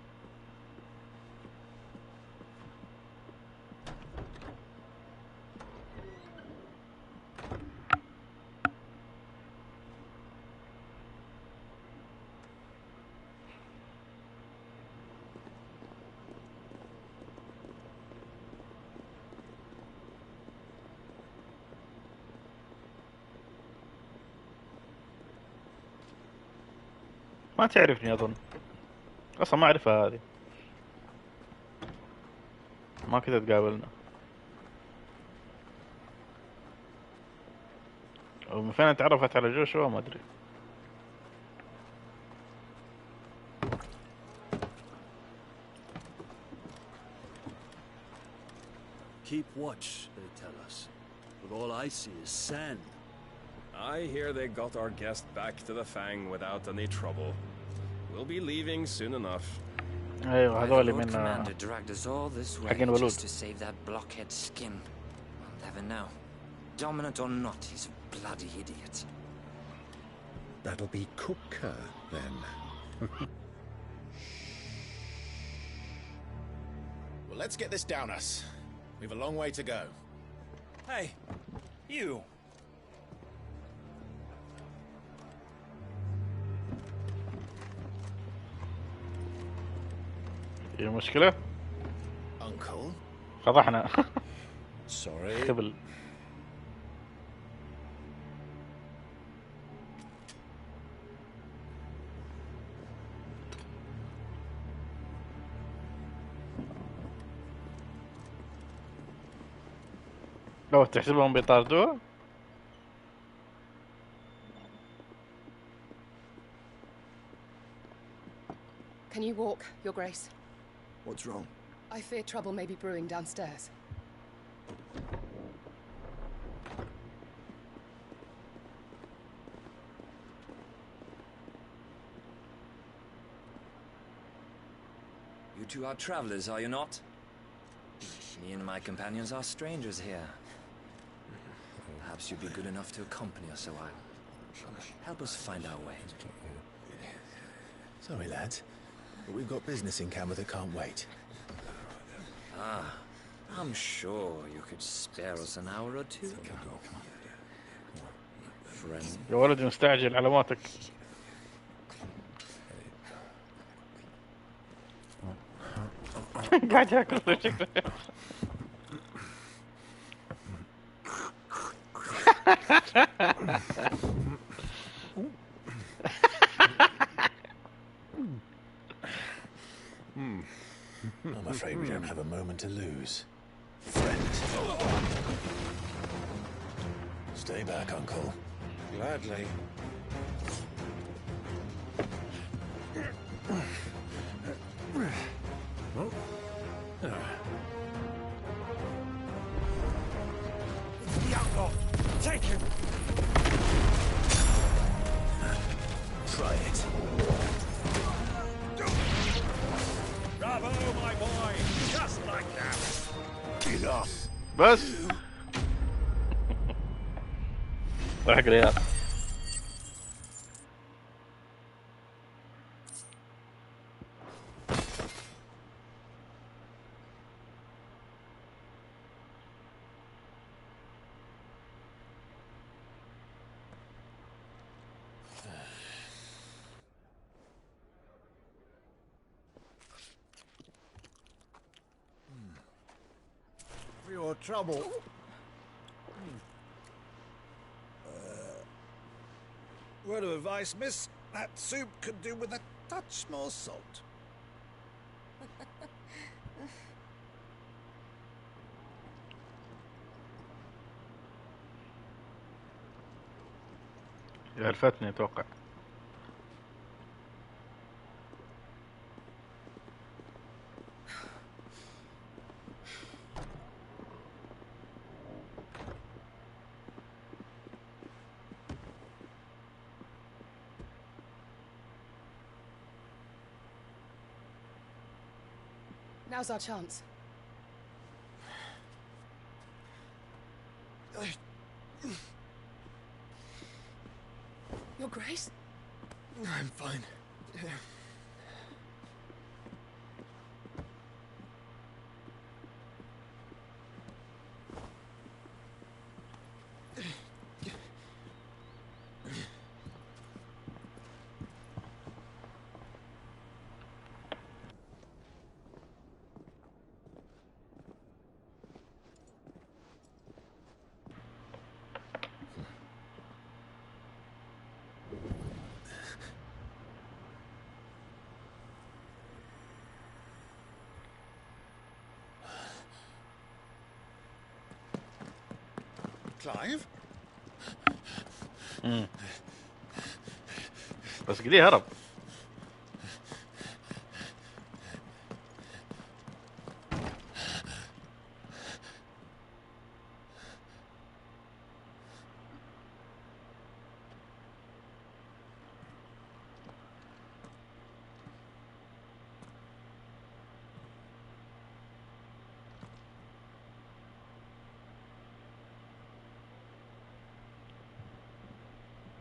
ما تعرفني أظن أصلا ما أعرفها هذه ما كذا تقابلنا ومن فين تعرفت على جوشوا ما أدري. Keep watch, they tell us. But all I see is sand. I hear they got our guest back to the Fang without any trouble. We'll be leaving soon enough. أيوة هذول من Commander dragged us all this way حقين ولود. just to save that blockhead skin. We'll never know. Dominant or not, he's a bloody idiot. That'll be Cooker, then. Well, let's get this down us. We've a long way to go. Hey, you! هي مشكلة؟ Uncle. فضحنا. Sorry. قبل. لو تحسبهم بيطاردوه؟ Can you walk, Your Grace? What's wrong? I fear trouble may be brewing downstairs. You two are travelers, are you not? Me and my companions are strangers here. Perhaps you'd be good enough to accompany us a while. Help us find our way. Sorry, lads, but we've got business in camera that can't wait. Ah, I'm sure you could spare us an hour or two. Friend. يا ولد مستعجل علاماتك. قاعد ياكل شكله. I'm afraid we don't have a moment to lose. Friend. Stay back, Uncle. Gladly. Diablo! Take him! Try it. Bravo, my boy! Just like that! Get up! بس راح قريات. For your trouble. Word of advice, miss. That soup could do with a touch more salt. عرفتني اتوقع. Now's our chance. Your Grace? I'm fine. Clive? بس قليه هرب.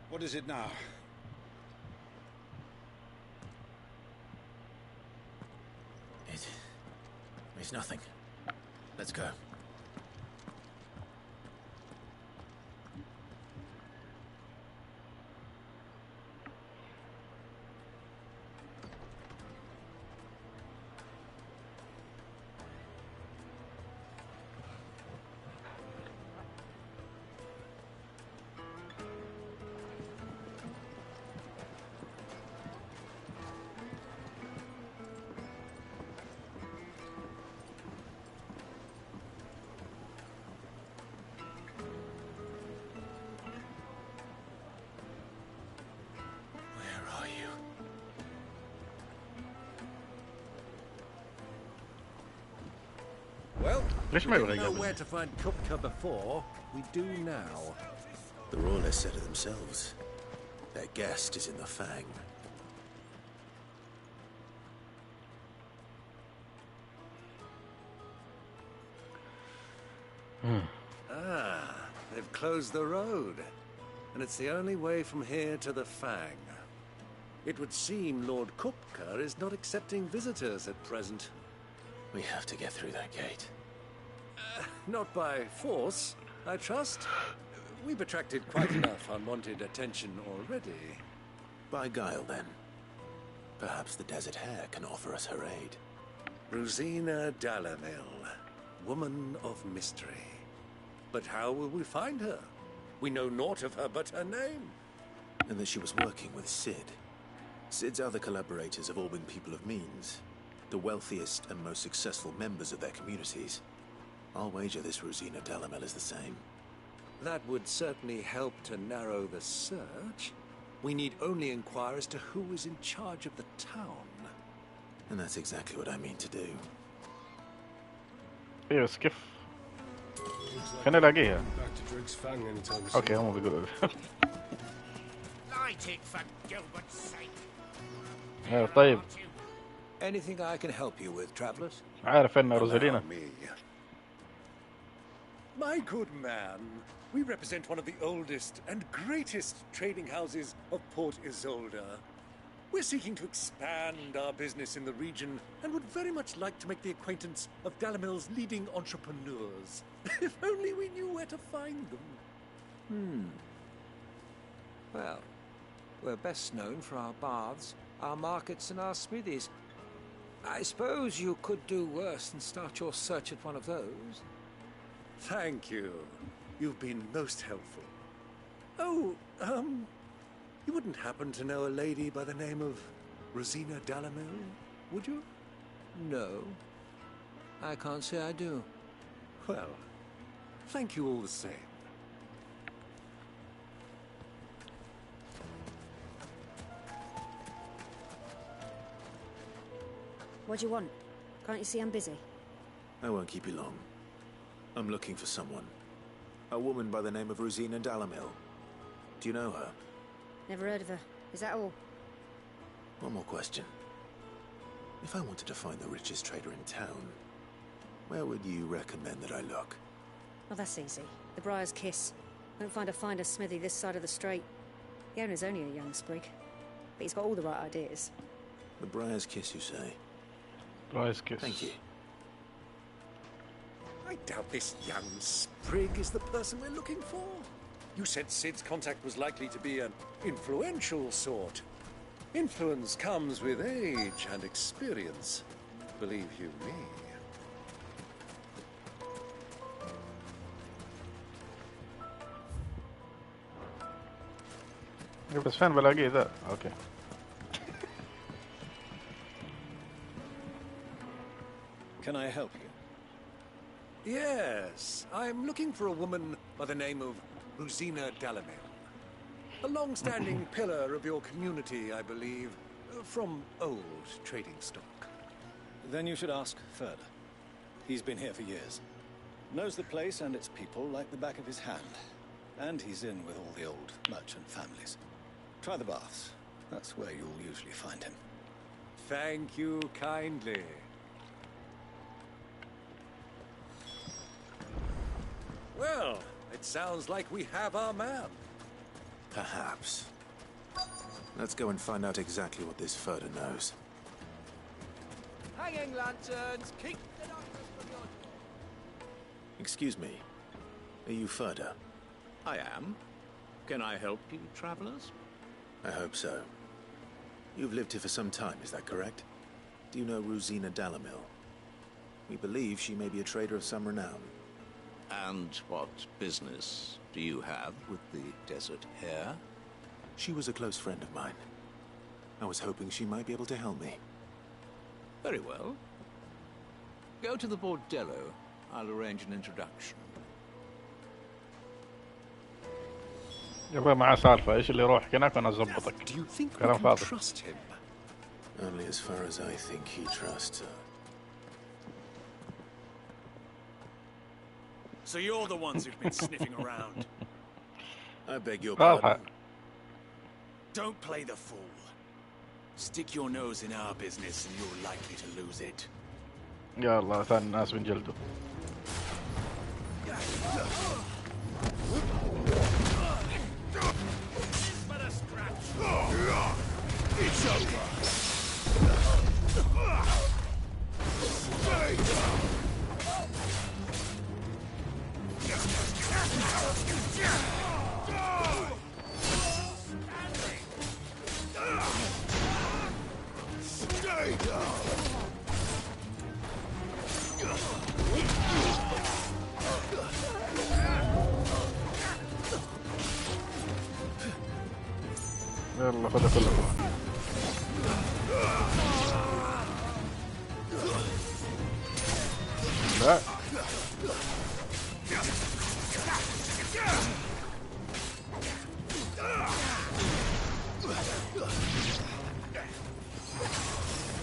What is it now? It's nothing. Let's go. Well, ليش we ما didn't يبغى know يقابل؟ where to find Kupka before. We do now. The Royalists said it themselves. Their guest is in the Fang. They've closed the road. And it's the only way from here to the Fang. It would seem Lord Kupka is not accepting visitors at present. We have to get through that gate. Not by force, I trust. We've attracted quite enough unwanted attention already. By guile, then. Perhaps the Desert Hare can offer us her aid. Rosina Dalamil, woman of mystery. But how will we find her? We know naught of her but her name. And that she was working with Sid. Sid's other collaborators have all been people of means. The wealthiest and most successful members of their communities. I'll wager this Rosina Dalamel is the same. That would certainly help to narrow the search. We need only inquire as to who is in charge of the town. And that's exactly what I mean to do. ايه بس كيف؟ خلينا نلاقيها. Back to Drig's Fang anytime soon. اوكي هم بيقولوا. Light it for Gilbert's sake. طيب. Anything I can help you with, travelers? عارف ان روزالينا. My good man, we represent one of the oldest and greatest trading houses of Port Isolde. We're seeking to expand our business in the region and would very much like to make the acquaintance of Dalamil's leading entrepreneurs. If only we knew where to find them. Well, we're best known for our baths, our markets and our smithies. I suppose you could do worse than start your search at one of those. Thank you. You've been most helpful. Oh, You wouldn't happen to know a lady by the name of Rosina Dalamil, would you? No. I can't say I do. Well, thank you all the same. What do you want? Can't you see I'm busy? I won't keep you long. I'm looking for someone. A woman by the name of Rosina Dalamil. Do you know her? Never heard of her. Is that all? One more question. If I wanted to find the richest trader in town, where would you recommend that I look? Oh, that's easy. The Briar's Kiss. Won't find a finer smithy this side of the strait. The owner's only a young sprig, but he's got all the right ideas. The Briar's Kiss, you say? Briar's Kiss. Thank you. I doubt this young sprig is the person we're looking for. You said Sid's contact was likely to be an influential sort. Influence comes with age and experience, believe you me. بس فين بلاقيه ذا؟ اوكي. Can I help you? Yes, I'm looking for a woman by the name of Rosina Dalamil. A long-standing pillar of your community, I believe, from old trading stock. Then you should ask further. He's been here for years. Knows the place and its people like the back of his hand. And he's in with all the old merchant families. Try the baths. That's where you'll usually find him. Thank you kindly. Well, it sounds like we have our man. Perhaps. Let's go and find out exactly what this Furter knows. Hanging lanterns, keep the darkness from your... Excuse me. Are you Furter? I am. Can I help you, travelers? I hope so. You've lived here for some time, is that correct? Do you know Rosina Dalamil? We believe she may be a trader of some renown. And what business do you have with the desert hare? She was a close friend of mine. I was hoping she might be able to help me. Very well. Go to the bordello. I'll arrange an introduction. يبقى معاه سالفة ايش اللي يروح هناك وانا اضبطك. كلام فاضي. Trust him. Only as far as I think he trusts her. So you're the ones who've been sniffing around. I beg your pardon. Don't play the fool. Stick your nose in our business and you're likely to lose it. يا الله ثاني الناس من جلده. It's over. Stay down. يلا خذها كلها. لا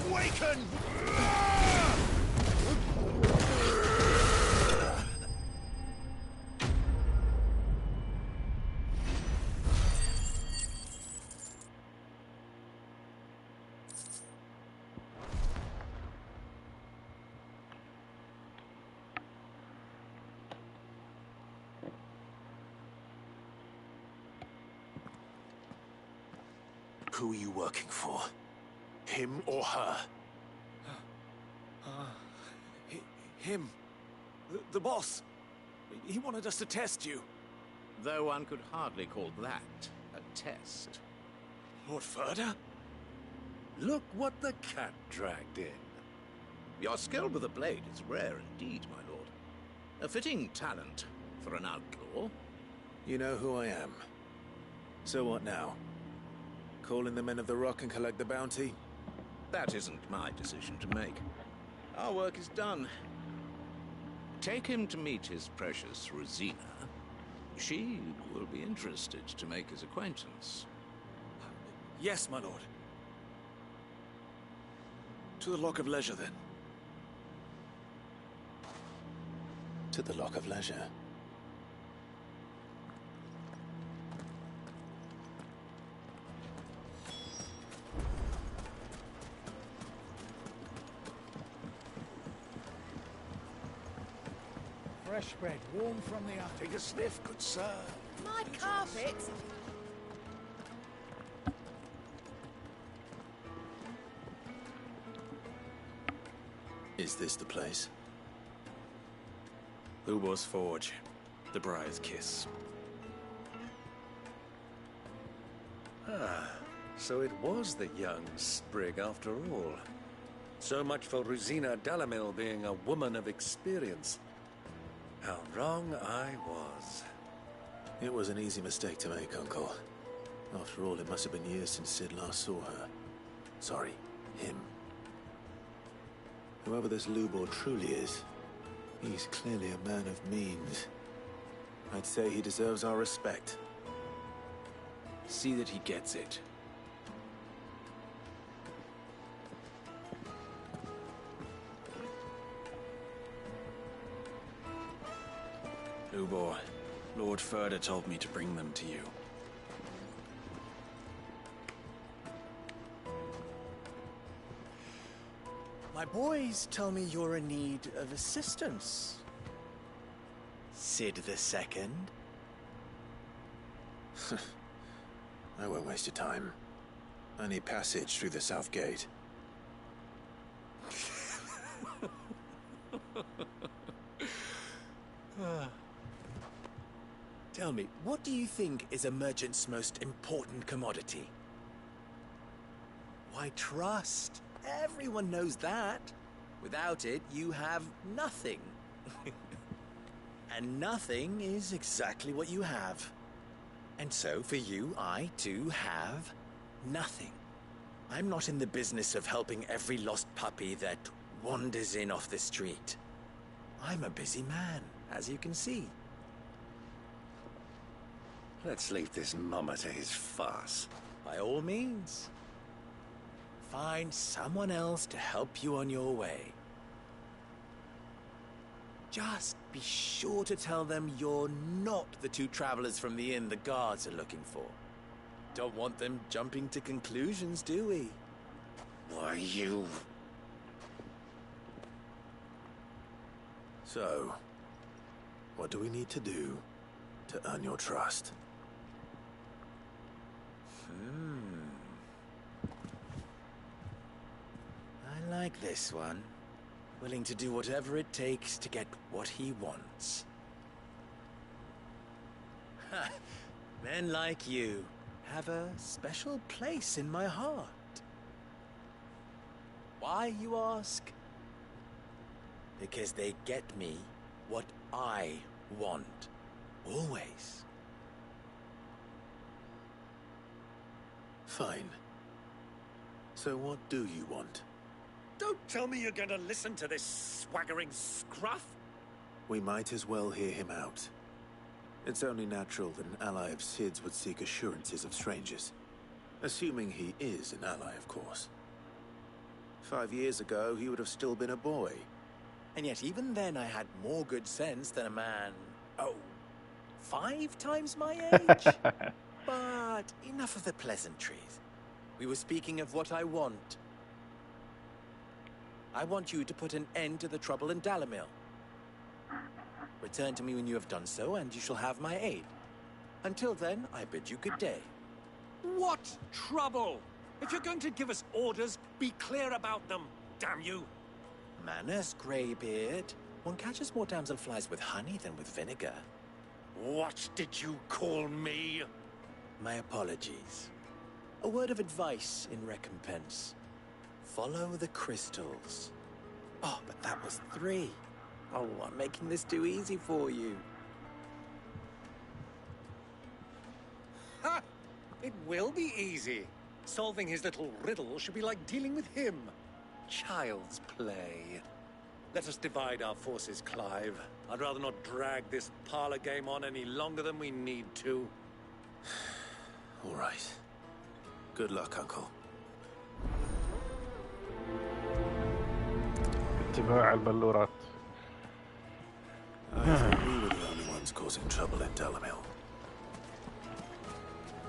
Awaken! Who are you working for? Him or her? Him. The boss. He wanted us to test you. Though one could hardly call that a test. Lord Furter? Look what the cat dragged in. Your skill with a blade is rare indeed, my lord. A fitting talent for an outlaw. You know who I am. So what now? Call in the men of the Rock and collect the bounty? That isn't my decision to make. Our work is done. Take him to meet his precious Rosina. She will be interested to make his acquaintance. Yes, my lord. To the Lock of Leisure, then. To the Lock of Leisure. Fresh bread, warm from the oven. Take a sniff, good sir. My carpets! Is this the place? Lubor's Forge. The Briar's Kiss. Ah, so it was the young sprig after all. So much for Rosina Dalamil being a woman of experience. How wrong I was. It was an easy mistake to make, Uncle. After all, it must have been years since Sid last saw her. Sorry, him. Whoever this Lubor truly is, he's clearly a man of means. I'd say he deserves our respect. See that he gets it. Lubor, Lord Furder told me to bring them to you. My boys tell me you're in need of assistance. Sid the Second. I won't waste your time. I need passage through the south gate. Tell me, what do you think is a merchant's most important commodity? Why, trust. Everyone knows that. Without it, you have nothing. And nothing is exactly what you have. And so, for you, I, too, have nothing. I'm not in the business of helping every lost puppy that wanders in off the street. I'm a busy man, as you can see. Let's leave this mummer to his farce. By all means. Find someone else to help you on your way. Just be sure to tell them you're not the two travelers from the inn the guards are looking for. Don't want them jumping to conclusions, do we? Why, you... So, what do we need to do to earn your trust? I like this one. Willing to do whatever it takes to get what he wants. Ha! Men like you have a special place in my heart. Why, you ask? Because they get me what I want. Always. Fine. So what do you want? Don't tell me you're going to listen to this swaggering scruff. We might as well hear him out. It's only natural that an ally of Sid's would seek assurances of strangers. Assuming he is an ally, of course. 5 years ago, he would have still been a boy. And yet even then I had more good sense than a man, 5 times my age? But enough of the pleasantries. We were speaking of what I want. I want you to put an end to the trouble in Dalamil. Return to me when you have done so, and you shall have my aid. Until then, I bid you good day. What trouble? If you're going to give us orders, be clear about them, damn you. Manners, Greybeard. One catches more damselflies with honey than with vinegar. What did you call me? My apologies. A word of advice in recompense. Follow the crystals. Oh, but that was 3. Oh, I'm making this too easy for you. Ha! It will be easy. Solving his little riddle should be like dealing with him. Child's play. Let us divide our forces, Clive. I'd rather not drag this parlor game on any longer than we need to. All right. Good luck, Uncle. اتباع البلورات. I thought we were the only ones causing trouble in Dalamil.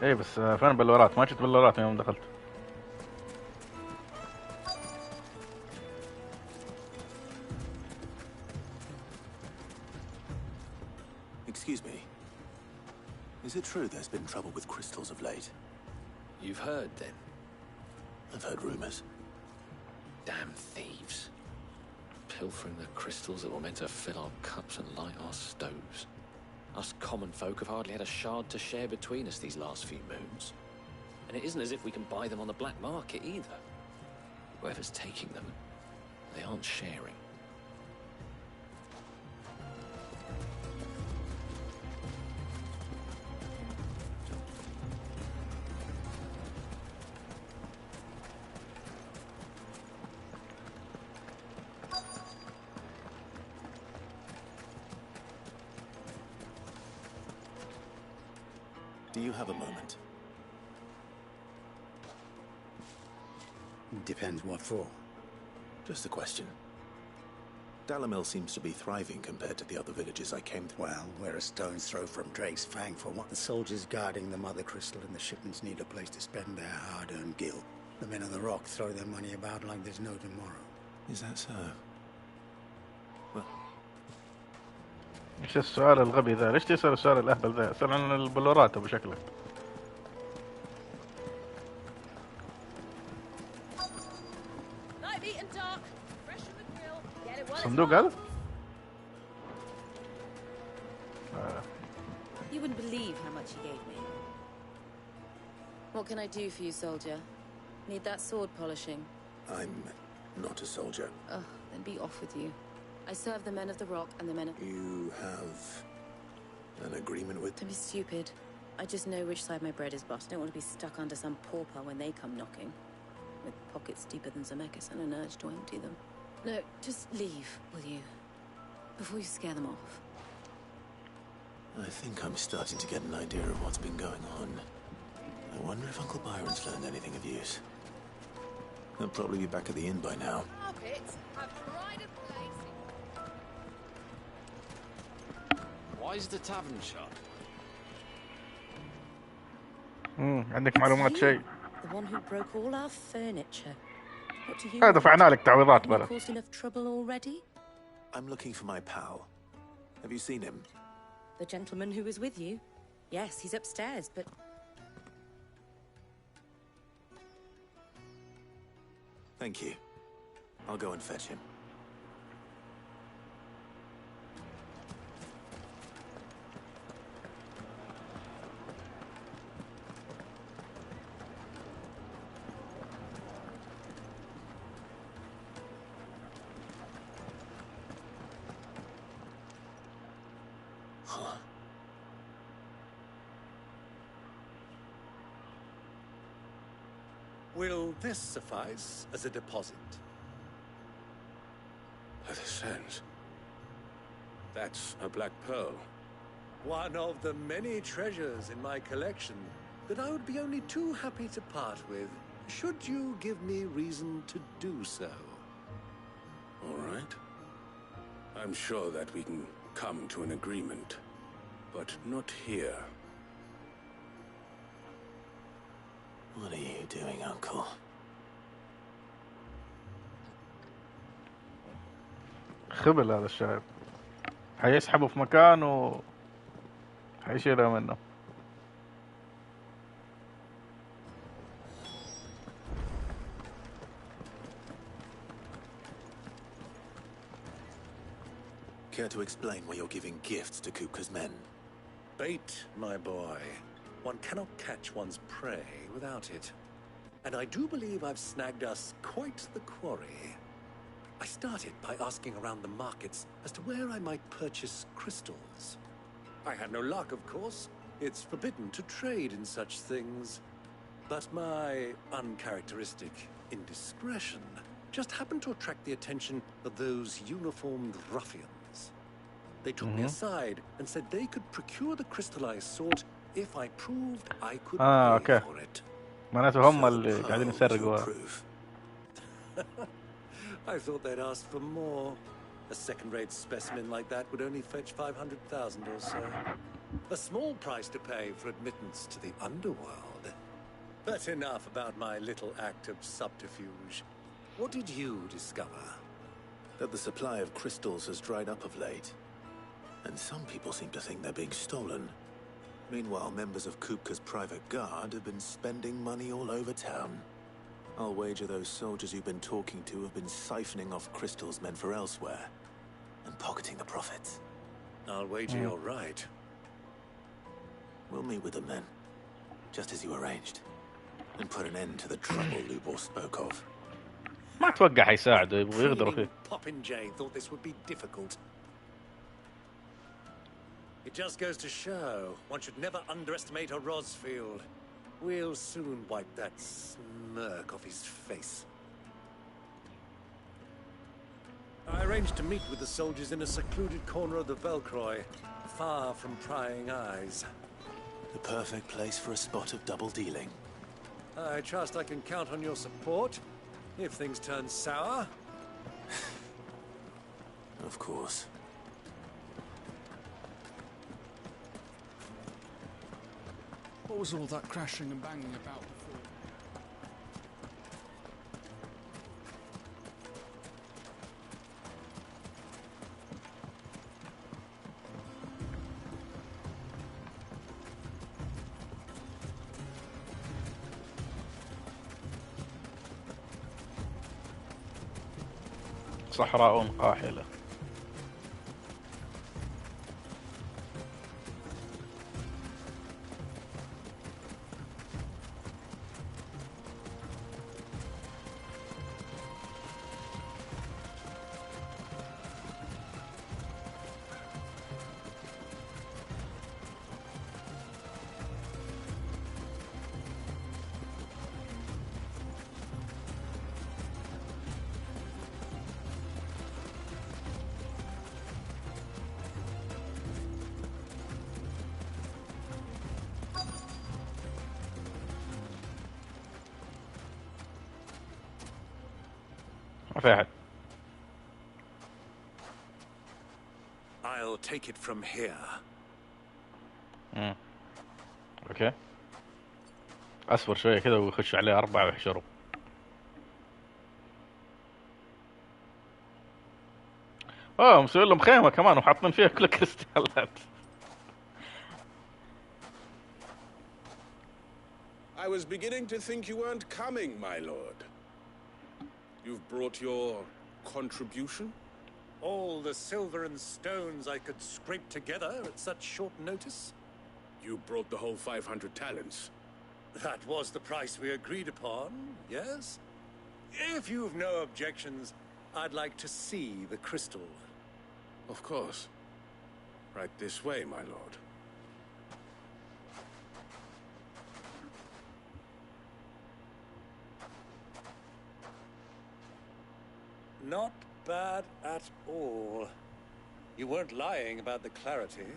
ايه بس فين البلورات؟ ما شفت بلورات يوم دخلت. Excuse me. Is it true there's been trouble with crystals of late? You've heard, then? I've heard rumors. Damn thieves. Pilfering the crystals that were meant to fill our cups and light our stoves. Us common folk have hardly had a shard to share between us these last few moons. And it isn't as if we can buy them on the black market either. Whoever's taking them, they aren't sharing. Do you have a moment? Depends what for. Just a question. Dalamil seems to be thriving compared to the other villages I came to. Well, we're a stone's throw from Drake's Fang for what the soldiers guarding the mother crystal and the shipments need a place to spend their hard-earned gil. The men of the rock throw their money about like there's no tomorrow. Is that so? Well... ايش السؤال الغبي ذا؟ ليش تسأل السؤال الأهبل ذا؟ اسأل عن البلورات أبو شكلك. صندوق هذا؟ You wouldn't believe how much he gave me. What can I do for you, soldier? Need that sword polishing? I'm not a soldier. Oh, then be off with you. I serve the men of the rock and the men of... You have an agreement with... Don't be stupid. I just know which side my bread is buttered. I don't want to be stuck under some pauper when they come knocking. With pockets deeper than Zemeckis and an urge to empty them. No, just leave, will you? Before you scare them off. I think I'm starting to get an idea of what's been going on. I wonder if Uncle Byron's learned anything of use. He'll probably be back at the inn by now. Why is the tavern shut? عندك معلومات شيء؟ The one who broke all our furniture. What do you? دفعنا لك تعويضات بلا. Caused enough trouble already? I'm looking for my pal. Have you seen him? The gentleman who was with you? Yes, he's upstairs, but... Thank you. I'll go and fetch him. Will this suffice as a deposit? By the sands. That's a black pearl. One of the many treasures in my collection that I would be only too happy to part with, should you give me reason to do so. All right. I'm sure that we can come to an agreement, but not here. What are you doing, Uncle? خبل هذا الشايب. حيسحبه في مكان و حيشيله منه. Care to explain why you're giving gifts to Kupka's men? Bait, my boy. One cannot catch one's prey without it. And I do believe I've snagged us quite the quarry. I started by asking around the markets as to where I might purchase crystals. I had no luck, of course. It's forbidden to trade in such things. But my uncharacteristic indiscretion just happened to attract the attention of those uniformed ruffians. They took me aside and said they could procure the crystallized salt if I proved I could pay for it. معناته هم اللي قاعدين يسرقوا. I thought they'd ask for more. A second-rate specimen like that would only fetch 500,000 or so. A small price to pay for admittance to the underworld. But enough about my little act of subterfuge. What did you discover? That the supply of crystals has dried up of late. And some people seem to think they're being stolen. Meanwhile, members of Kupka's private guard have been spending money all over town. I'll wager those soldiers you've been talking to have been siphoning off crystals meant for elsewhere and pocketing the profits. I'll wager you're right. We'll meet with them then, just as you arranged, and put an end to the trouble Lubor spoke of. ما أتوقع حيساعده يبغوا يغدروا فيه. Popinjay thought this would be difficult. It just goes to show one should never underestimate a Rosfield. We'll soon wipe that smirk off his face. I arranged to meet with the soldiers in a secluded corner of the Velcroy, far from prying eyes. The perfect place for a spot of double dealing. I trust I can count on your support if things turn sour. Of course. What was all that crashing and banging about before? صحراء قاحلة. I'll take it from here. اوكي. اصبر شوية كذا ويخش عليه 4 ويحشروا. مسوي لهم خيمة كمان وحاطين فيها كل كريستالات. I was beginning to think you weren't coming, my lord. You've brought your contribution? All the silver and stones I could scrape together at such short notice? You brought the whole 500 talents. That was the price we agreed upon, yes? If you've no objections, I'd like to see the crystal. Of course. Right this way, my lord. Not bad at all. You weren't lying about the clarity.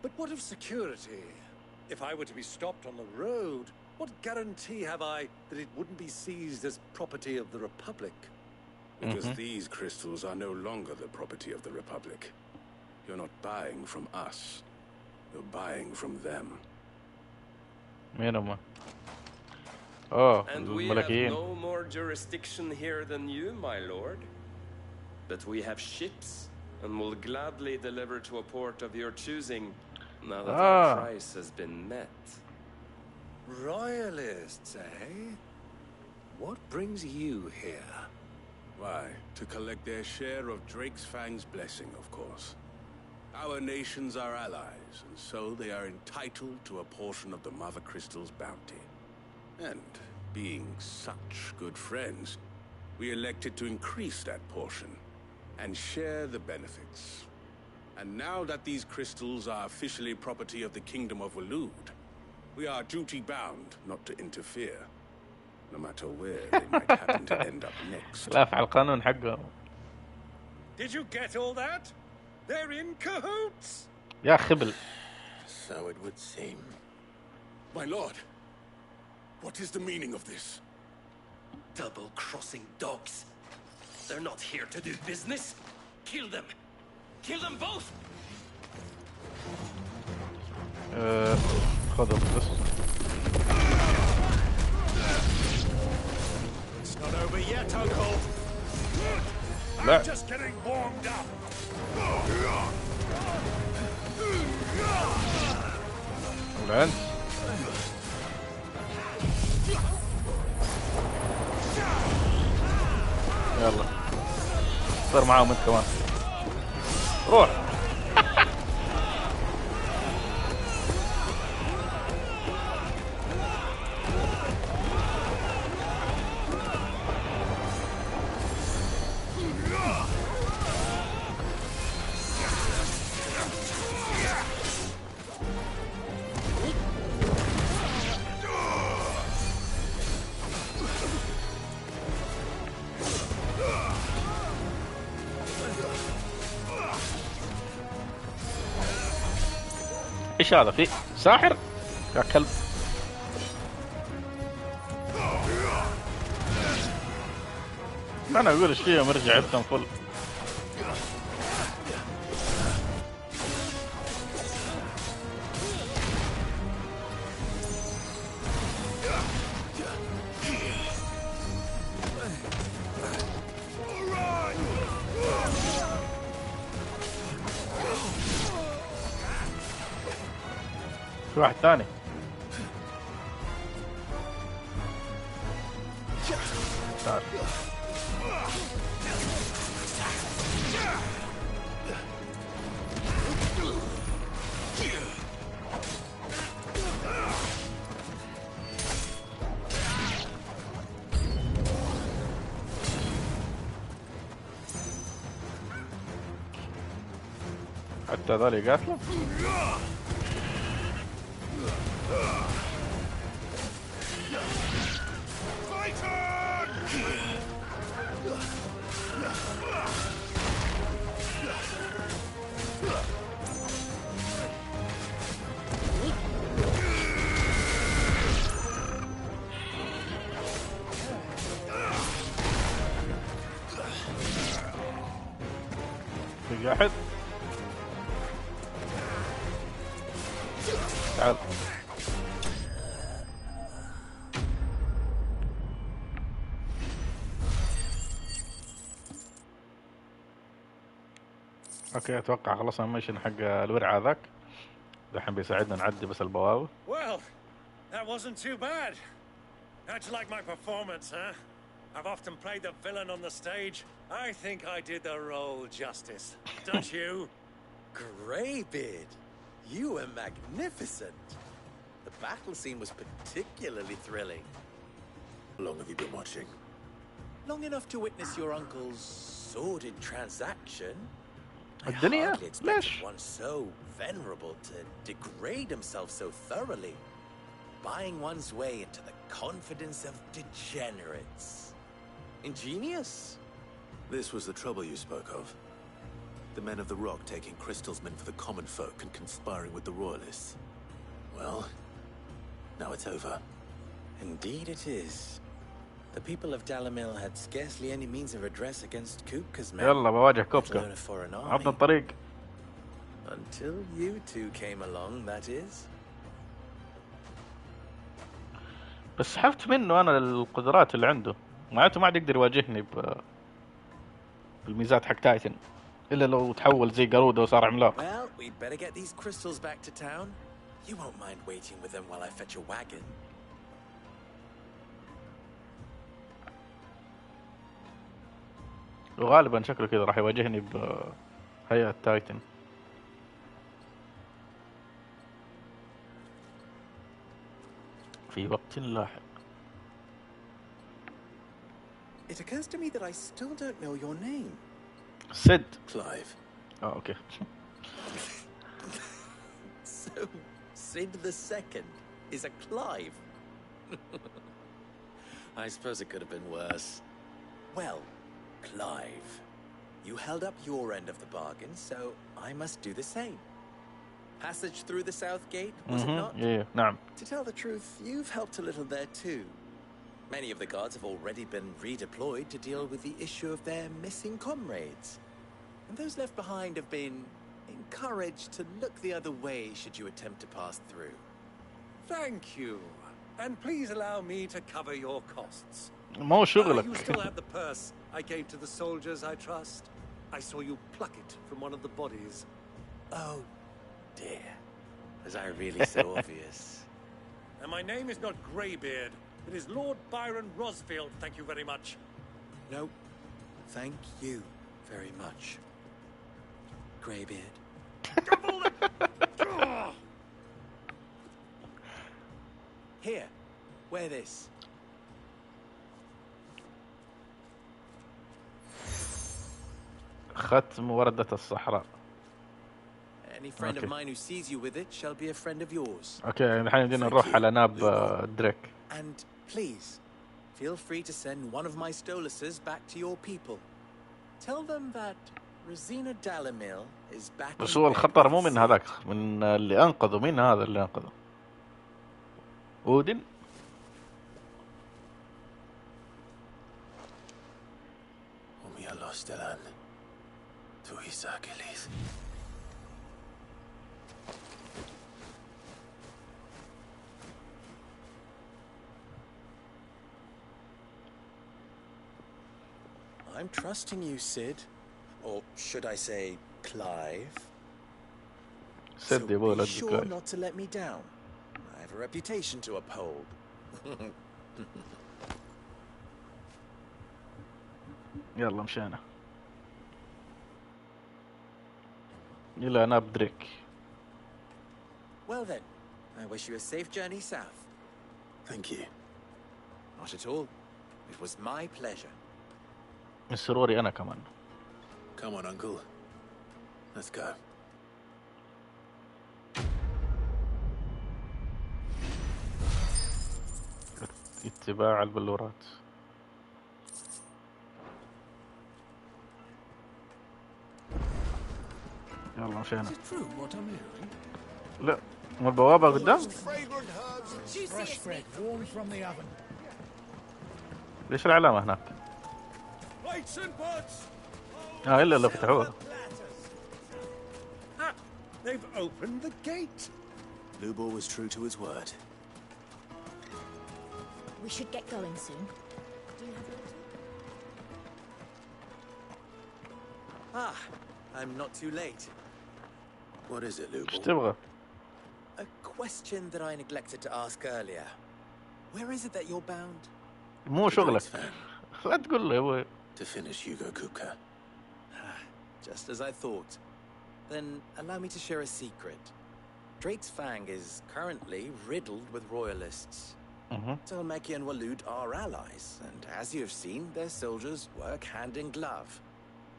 But what of security? If I were to be stopped on the road, what guarantee have I that it wouldn't be seized as property of the Republic? Because these crystals are no longer the property of the Republic. You're not buying from us. You're buying from them. مهمه. And we have no more jurisdiction here than you, my lord. But we have ships, and will gladly deliver to a port of your choosing, now that our price has been met. Royalists, eh? What brings you here? Why, to collect their share of Drake's Fang's blessing, of course. Our nations are allies, and so they are entitled to a portion of the Mother Crystal's bounty. And being such good friends, we elected to increase that portion and share the benefits. And now that these crystals are officially property of the Kingdom of Waloed, We are duty-bound not to interfere, no matter where they might happen to end up next. لا على القانون حقه. Did you get all that? They're in cahoots. يا خبل. So it would seem. My lord, what is the meaning of this? Double-crossing dogs. They're not here to do business. Kill them. Kill them both. خذهم بس. It's not over yet, Uncle. لا. I'm just getting warmed up. العنز. يلا صار معاهم انت كمان. روح. ايش هذا في ساحر يا كلب. ما انا اقول ايش فيهم ارجع ابتم فل. في واحد ثاني. تعال. حتى هذول يقاتلوا. في واحد. تعال. اوكي اتوقع خلصنا الميشن حق الورع هذاك. الحين بيساعدنا نعدي بس البوابة. Well, that wasn't too bad. How'd you like my performance, huh? I've often played the villain on the stage. I think I did the role justice. Don't you? Greybeard, you were magnificent. The battle scene was particularly thrilling. How long have you been watching? Long enough to witness your uncle's sordid transaction. I الدنيا hardly expected ليش؟ one so venerable to degrade himself so thoroughly, buying one's way into the confidence of degenerates. Ingenious. This was the trouble you spoke of. The men of the Rock taking crystalsmen for the common folk and conspiring with the royalists. Well, now it's over. Indeed it is. The people of Dalamil had scarcely any means of redress against Kupka's men. يلا بواجه let كوبكا. alone a foreign army. عطنا الطريق. Until you two came along, that is. بس حفت منه انا القدرات اللي عنده. معناته ما عاد يقدر يواجهني بالميزات حق تايتن الا لو تحول زي قرودة وصار عملاق. Well, we'd better get these crystals back to town. You won't mind waiting with them while I fetch a wagon. وغالبا شكله كذا راح يواجهني بهيئة تايتن. في وقت لاحق. It occurs to me that I still don't know your name. Sid. Clive. Oh, okay. So, Sid the Second. is a Clive. I suppose it could have been worse. Well, Clive, you held up your end of the bargain, so I must do the same. Passage through the south gate, was it not? Yeah, نعم. To tell the truth, you've helped a little there too. Many of the guards have already been redeployed to deal with the issue of their missing comrades. And those left behind have been encouraged to look the other way should you attempt to pass through. Thank you. And please allow me to cover your costs. مو شغلك. You still have the purse I gave to the soldiers, I trust. I saw you pluck it from one of the bodies. Oh, dear. Was I really so obvious? And my name is not Greybeard. It is Lord Byron Rosfield, thank you very much. No, thank you very much, Greybeard. Here, wear this. ختم وردة الصحراء. Any friend of mine who sees you with it shall be a friend of yours. اوكي الحين بدنا نروح على ناب دريك. And please, feel free to send one of my Stoluses back to your people. Tell them that Rosina Dalamil is back. بس هو الخطر مو من هذاك، من اللي انقذه. مين هذا اللي انقذه؟ اودن. I'm trusting you, Sid. Or should I say, Clive? So be sure not to let me down. I have a reputation to uphold. يلا مشينا إلى ناب دريك. Well then, I wish you a safe journey south. Thank you. Not at all. It was my pleasure. من سروري أنا كمان. Come on, Uncle. Let's go. اتباع البلورات. يلا مشينا. لا مو البوابة قدام؟ ليش العلامة هناك؟ إلا لو فتحوها. They've opened the gate. Lubor was true to his word. We should get going soon. Do you have a Ah, I'm not too late. What is it, Lubor? إيش تبغى؟ A question that I neglected to ask earlier. Where is it that you're bound? مو شغلك. لا تقول له هو. To finish Hugo Kupka. Just as I thought. Then allow me to share a secret. Drake's Fang is currently riddled with royalists. Tolmeki and Walud are allies, and as you have seen, their soldiers work hand in glove.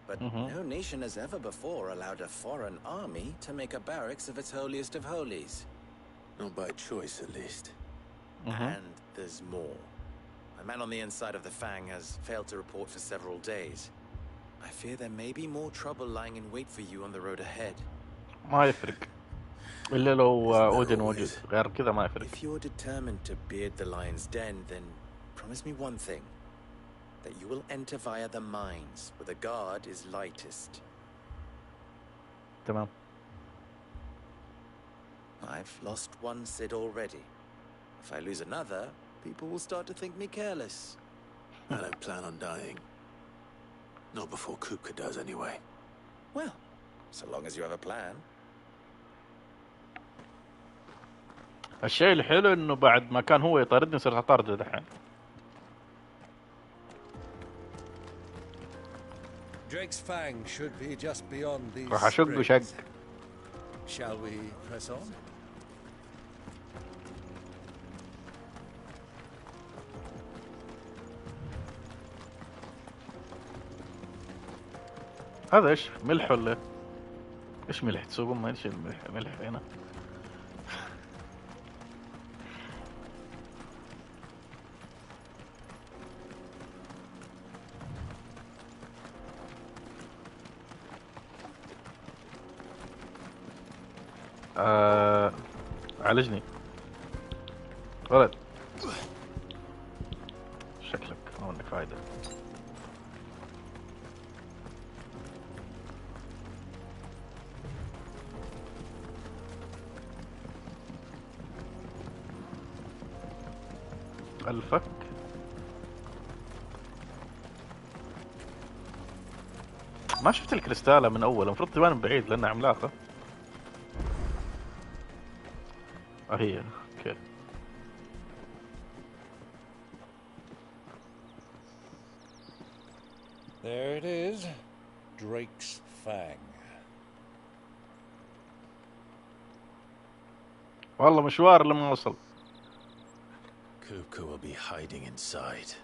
But no nation has ever before allowed a foreign army to make a barracks of its holiest of holies. Not by choice, at least. And there's more. A man on the inside of the Fang has failed to report for several days. I fear there may be more trouble lying in wait for you on the road ahead. ما يفرق. إلا لو أودن موجود. غير كذا ما يفرق. If you're determined to beard the lion's den, then promise me one thing. That you will enter via the mines, where the guard is lightest. تمام. I've lost one Sid already. If I lose another, people will start to think me careless. I don't plan on dying. Not before Kupka does, anyway. Well, so long as you have a plan. الشيء الحلو إنه بعد ما كان هو يطاردني صرت أطارده دحين. Drake's Fang should be just beyond these. راح أشق وشق. Shall we press on? هذا إيش ملح ولا إيش ملح تسوقون؟ ما إيش الملح هنا. عالجني ولد. شكلك ما عندك فايدة. الفك ما شفت الكريستالة من اول، المفروض تبان من بعيد لانها عملاقة. هي اوكي. There it is, Drake's Fang. والله مشوار لما وصل. Kupka will be hiding inside.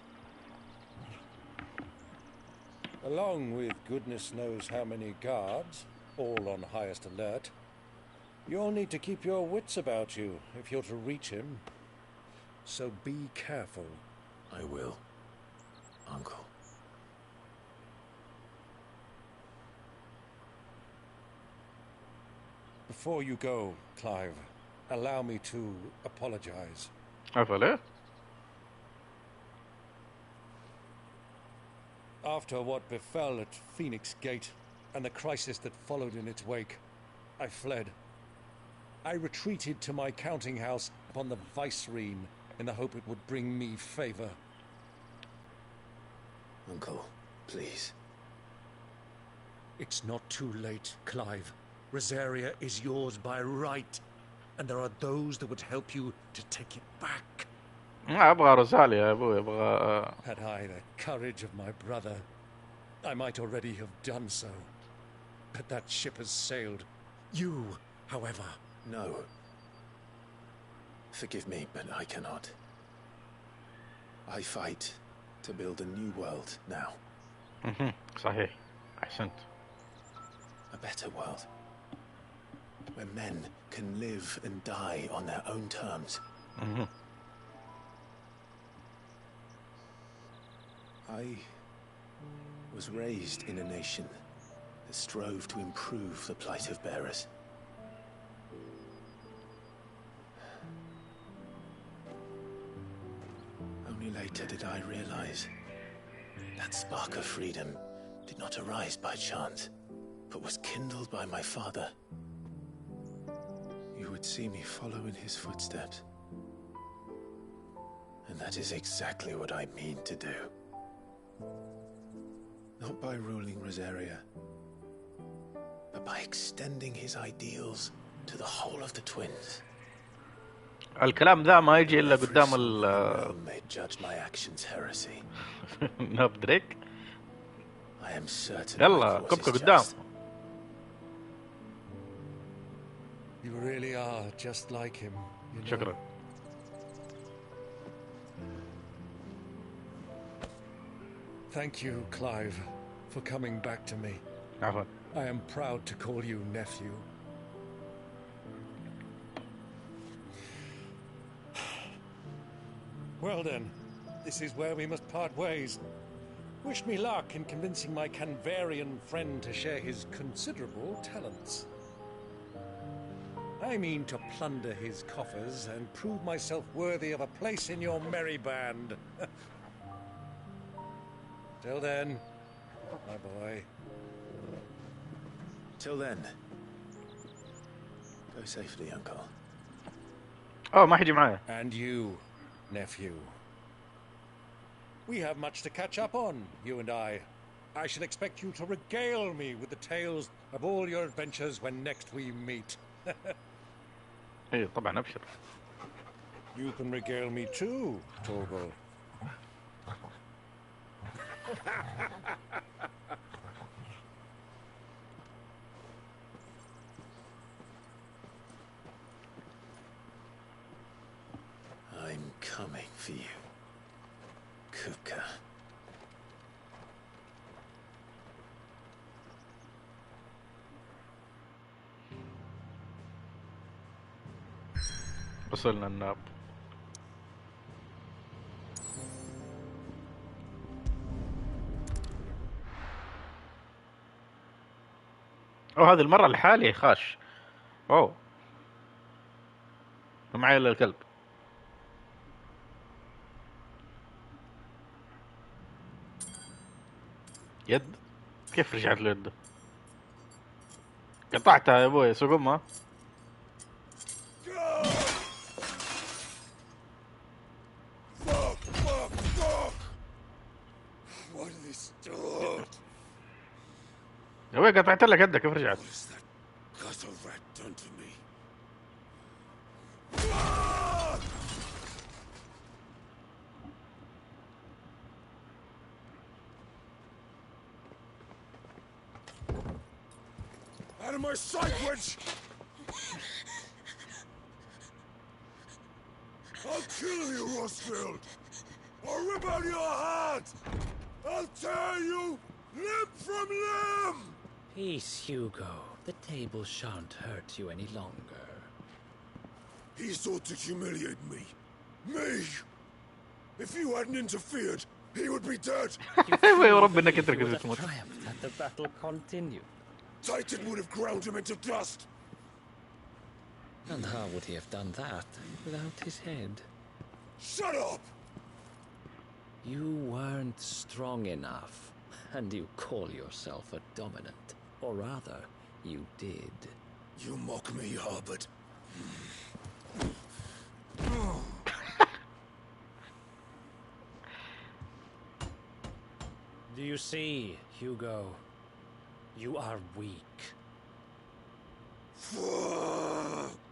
Along with goodness knows how many guards, all on highest alert, you'll need to keep your wits about you if you're to reach him. So be careful. I will, Uncle. Before you go, Clive, allow me to apologize. عفوا. After what befell at Phoenix Gate and the crisis that followed in its wake, I fled. I retreated to my counting house upon the Vicereine in the hope it would bring me favor. Uncle, please. It's not too late, Clive. Rosaria is yours by right, and there are those that would help you to take it back. أبغى روزاليا يا أبوي أبغى. Had I the courage of my brother, I might already have done so. But that ship has sailed. You, however... No. Forgive me, but I cannot. I fight to build a new world now. صحيح. أحسنت. A better world. Where men can live and die on their own terms. I was raised in a nation that strove to improve the plight of bearers. Only later did I realize that spark of freedom did not arise by chance, but was kindled by my father. You would see me follow in his footsteps. And that is exactly what I mean to do. Not by ruling Rosaria, but by extending his ideals to the whole of the twins. الكلام ذا ما يجي إلا قدام ال. May judge my actions heresy. ناب دريك. I am certain. يلا كبكة قدام. You really are just like him. You know? شكرا. Thank you, Clive, for coming back to me. عفوا. I am proud to call you nephew. Well then, this is where we must part ways. Wish me luck in convincing my Canvarian friend to share his considerable talents. I mean to plunder his coffers and prove myself worthy of a place in your merry band. Till then, my boy. Till then. Go safely, Uncle. Oh, ما حيجي معايا. And you, nephew. We have much to catch up on, you and I. I shall expect you to regale me with the tales of all your adventures when next we meet. إيه طبعا أبشر. You can regale me too, Torgal. I'm coming for you, Kupka. وصلنا الناب. هذه المرة لحالي خاش. أوه ما معي الا الكلب. يد كيف رجعت له يده؟ قطعتها يا ابوي سوق امها. يا ابوي قطعت لك يدك كيف رجعت؟ Out of my sight, witch! I'll kill you, Rosfield! I'll rip out your heart! I'll tear you limb from limb! Peace, Hugo. The table shan't hurt you any longer. He sought to humiliate me. Me! If you hadn't interfered, he would be dead! يا رب انك انت اللي تموت. That the battle continued. Titan would have ground him into dust! And how would he have done that without his head? Shut up! You weren't strong enough, and you call yourself a dominant. Or rather, you did. You mock me, Harbert. Do you see, Hugo? You are weak. Fuck!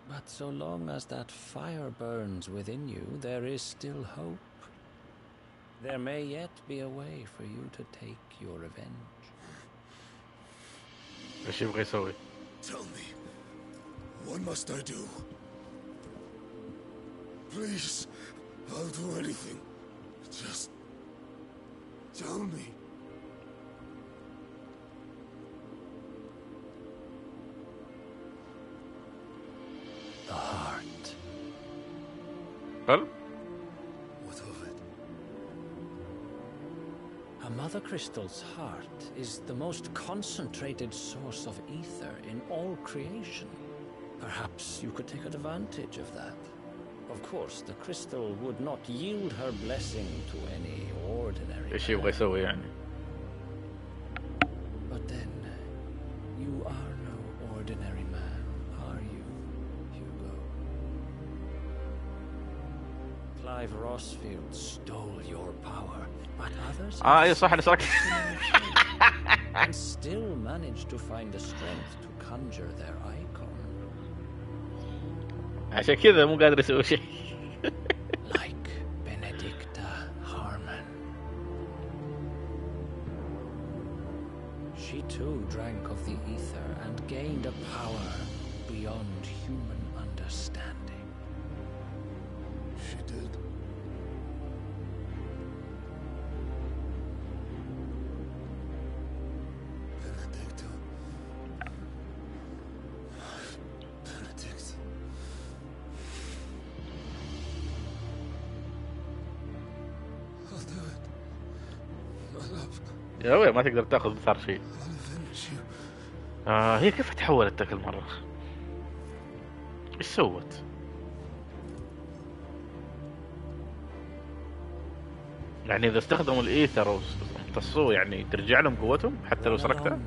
But so long as that fire burns within you, there is still hope. There may yet be a way for you to take your revenge. ايش يبغى يسوي؟ Tell me, what must I do? Please, I'll do anything. Just tell me. The heart. Well? What of it? A mother crystal's heart is the most concentrated source of ether in all creation. Perhaps you could take advantage of that. Of course, the crystal would not yield her blessing to any ordinary ايش يبغى يسوي يعني؟ But then, you are no ordinary man, are you, Hugo? Clive Rosfield stole your power, but others اي صح نسرك. and still managed to find the strength to conjure their icon. عشان كذا مو قادر يسوي شيء. Like Benedicta Harmon. She too drank of the ether and gained a power beyond human understanding. She did. Benedicta. Benedict. I'll do it. My love. يا ابوي ما تقدر تاخذ صار شيء. هي كيف تحولت ذاك المرة؟ ايش سوت؟ يعني اذا استخدموا الايثر وامتصوه يعني ترجع لهم قوتهم حتى لو سرقتها؟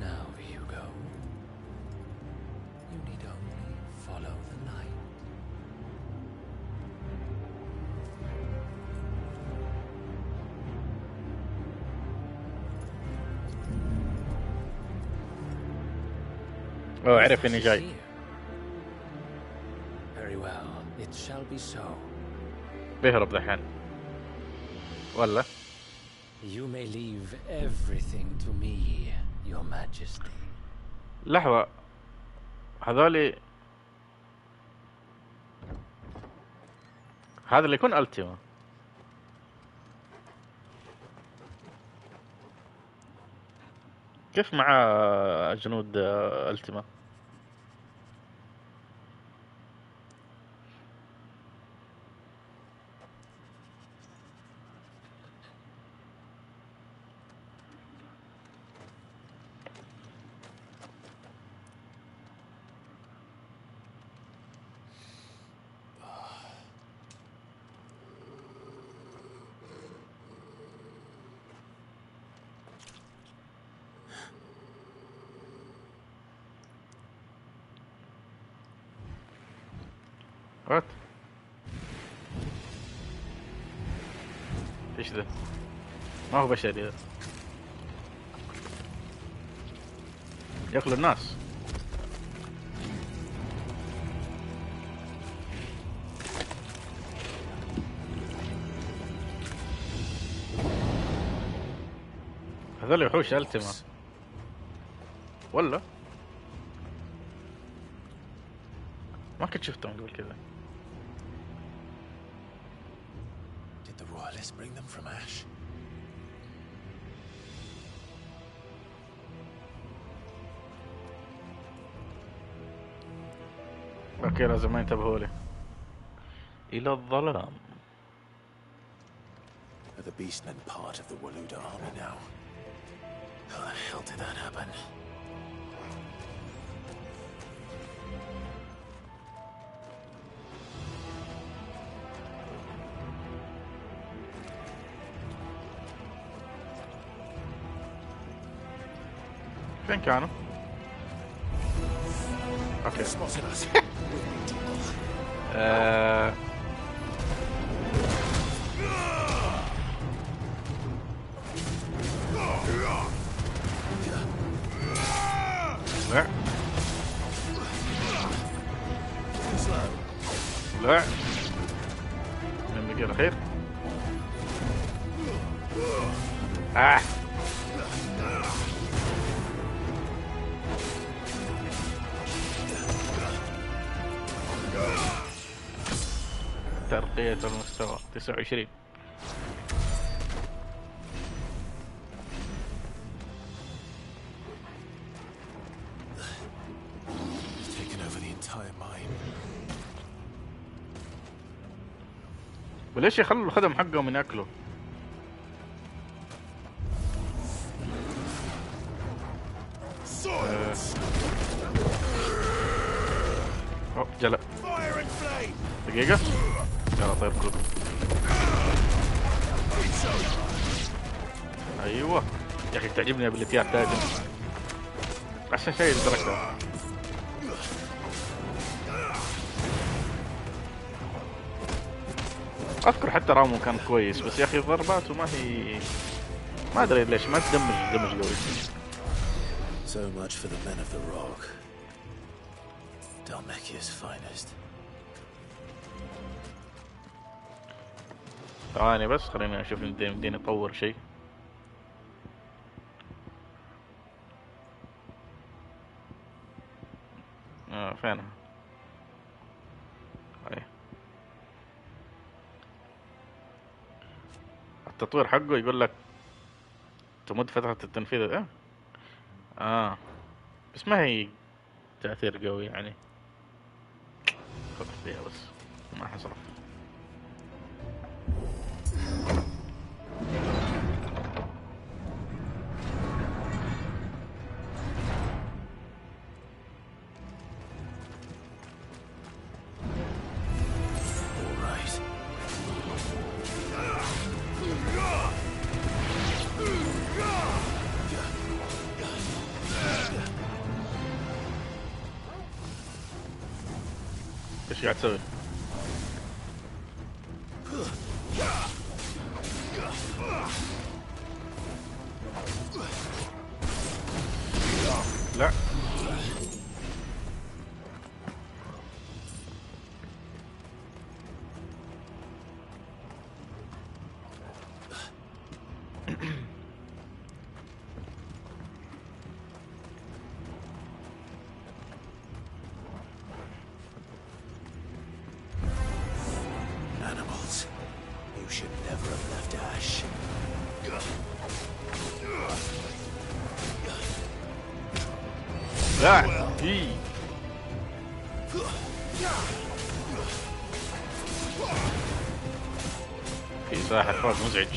اوه عرف اني جاي. Very well, it shall be so. بيهرب دحين ولا؟ You may leave everything to me, your majesty. لحظة هذا اللي يكون التيما. كيف مع جنود التيما؟ وات ايش ذا؟ ما هو بشري ذا، ياكل الناس. هذول وحوش التما ولا ما كنت شفتهم قبل كذا. Did the royalists bring them from Ash? اوكي لازم ما ينتبهوا لي. الى الظلام. Are the beastmen part of the Waluda army now? How the hell did that happen? فين كانوا؟ اوكي لا لا من بقي الخير. ترقية المستوى 29. وليش يخلوا الخدم حقهم من ياكلوا؟ جلا دقيقة. يلا طير كلكم. ايوه يا اخي تعجبني ابيليتيات دايما عشان شيء الدركتر. اذكر حتى رامو كان كويس بس يا اخي ضرباته ما هي ما ادري ليش ما تدمج قوي. So much for the men of the rock. Dalmekia's finest. ثواني بس خليني اشوف يمديني اطور شيء. فينها؟ التطوير حقه يقول لك تمد فترة التنفيذ. بس ما هي تأثير قوي يعني. خذ فيها بس ما حصرف. ايش قاعد تسوي؟ لا في ساحر فوق مزعج.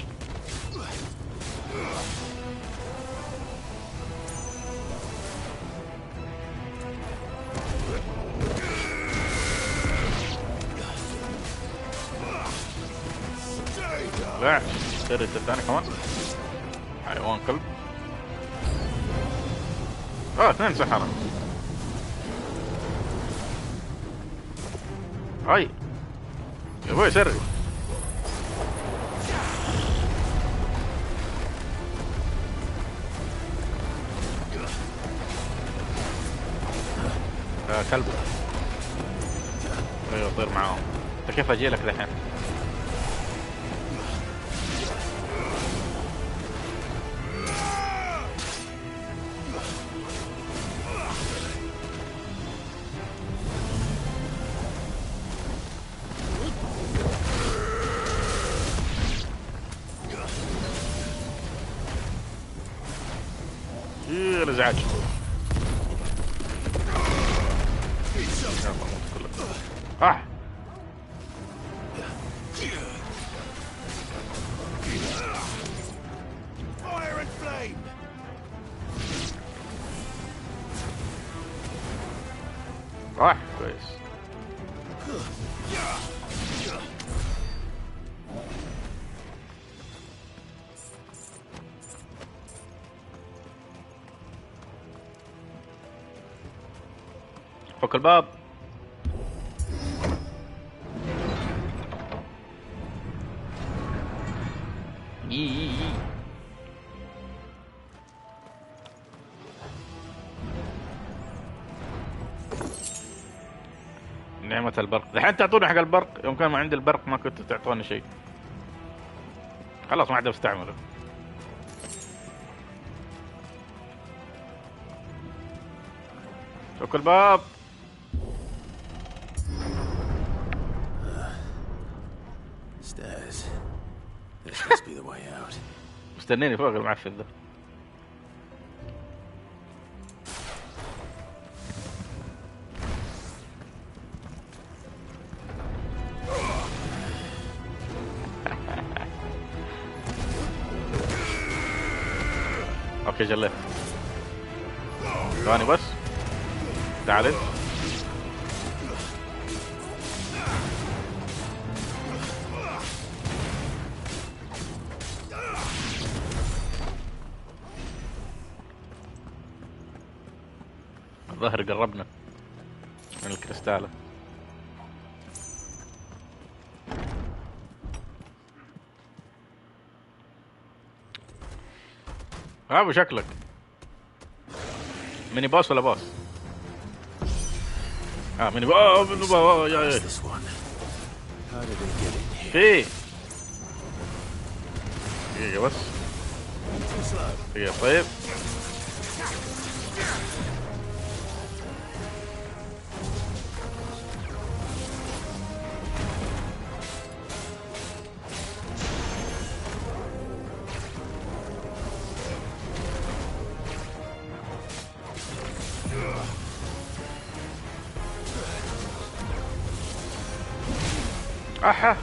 لا اشتري الثاني كمان حيوان كلب. اثنين سحرة. هاي ابوي يسرق. يا كلب. ايوه طير معاهم. انت كيف اجي لك الحين؟ ايه الازعاج. كويس. فك الباب. نعمة البرق. الحين تعطوني حق البرق. يوم كان ما عندي البرق ما كنتوا تعطوني شيء. خلاص ما عاد بستعمله. فك الباب. مستنيني فوق المعفن ذا. اوكي جليت. ثواني بس. تعال انت. الظهر قربنا من الكريستالة. ابو شكلك ميني باص ولا باص؟ ميني باص. يا في دقيقة بس. دقيقة طيب. احا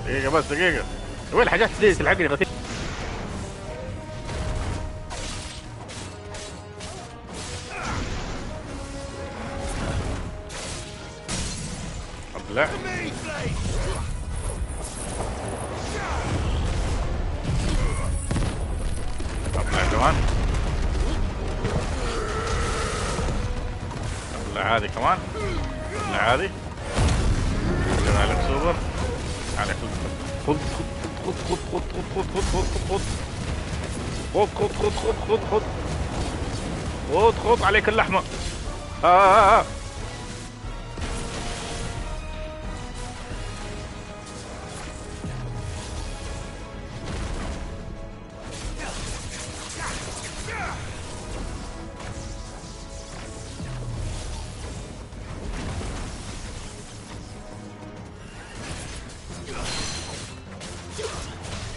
دقيقة بس دقيقة. وين الحاجات دي تلحقني غثيث؟ لا اطلع كمان. اطلع هذه كمان. اطلع هذه. اطلع لك سوبر. على خذ خذ خذ خذ خذ خذ خذ خذ خذ خذ خذ خذ خذ خذ عليك اللحمة.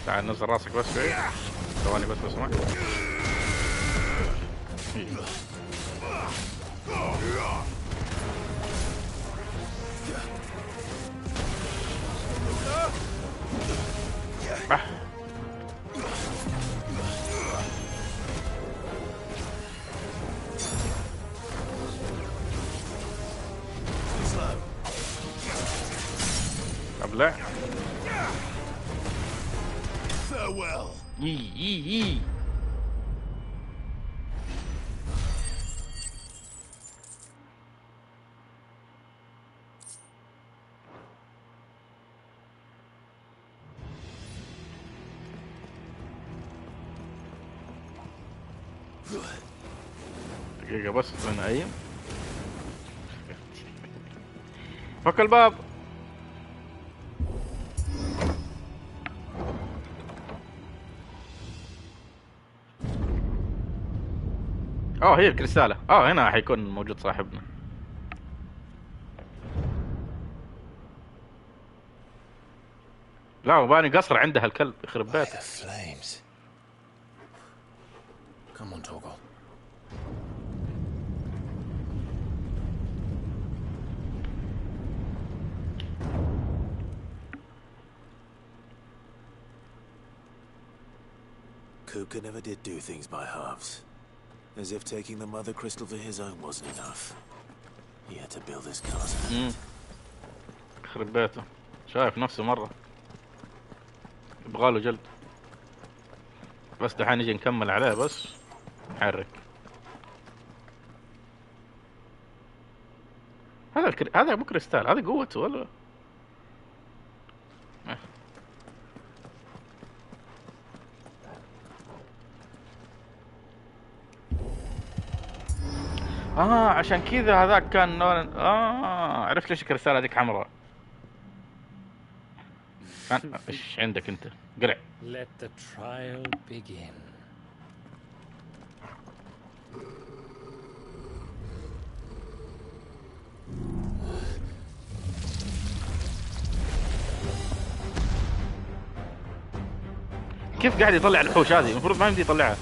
تعال نزل راسك بس شوي. ثواني بس اسمع. ابلع. Farewell. يي دقيقة بس انا قايم. فك الباب. هي الكريستالة. هنا حيكون موجود صاحبنا. لا وباني قصر عندها الكلب يخرب بيته. Come on, Torgal. Kupka never did do things by halves. As if taking the mother crystal for his own wasn't enough. He had to build his castle. يخرب بيته شايف نفسه مرة يبغاله جلد. بس دحين نجي نكمل عليه بس نحرك. هذا مو كريستال، هذا قوته ولا عشان كذا هذاك كان لون. عرفت ليش الكريستال هذيك حمراء. ايش عندك انت؟ قرع. Let the trial begin. كيف قاعد يطلع الوحوش هذه؟ المفروض ما يمدي يطلعها.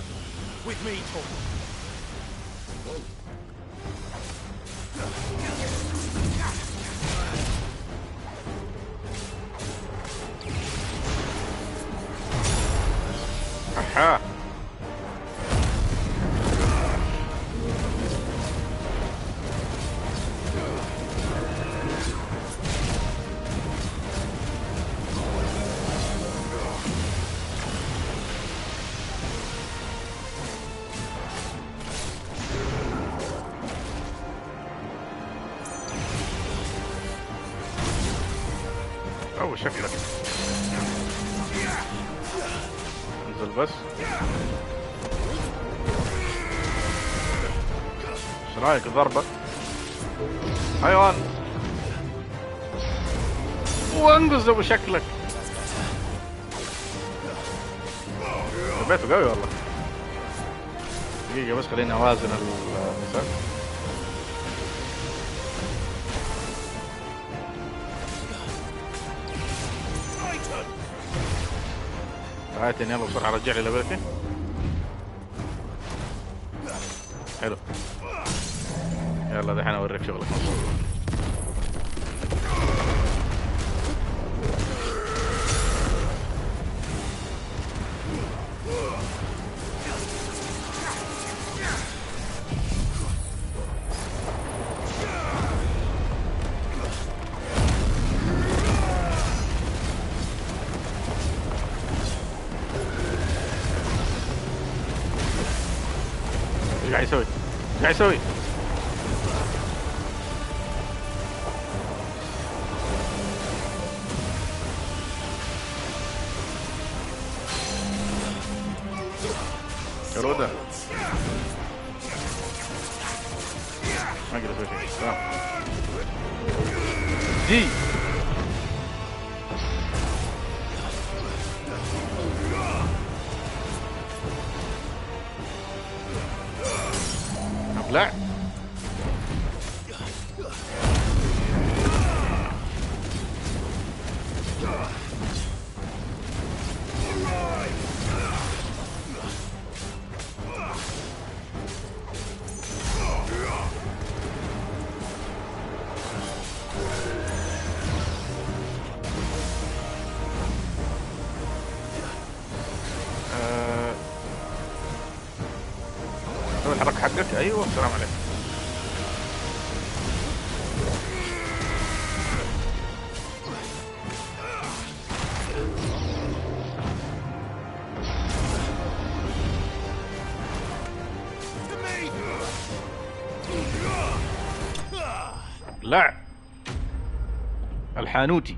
احا شكلك انزل بس. ايش رايك ضربة حيوان وانقذ ابو شكلك. بيته قوي والله. دقيقة بس خليني اوازن المسار. هاتني يلا بسرعة رجع لي لبيتي. حلو يلا دحين اوريك شغلك. قاعد يسوي قاعد يسوي كروده ما اقدر اسوي شيء. دي لا الحركة حقك. ايوه السلام عليكم. لا الحانوتي.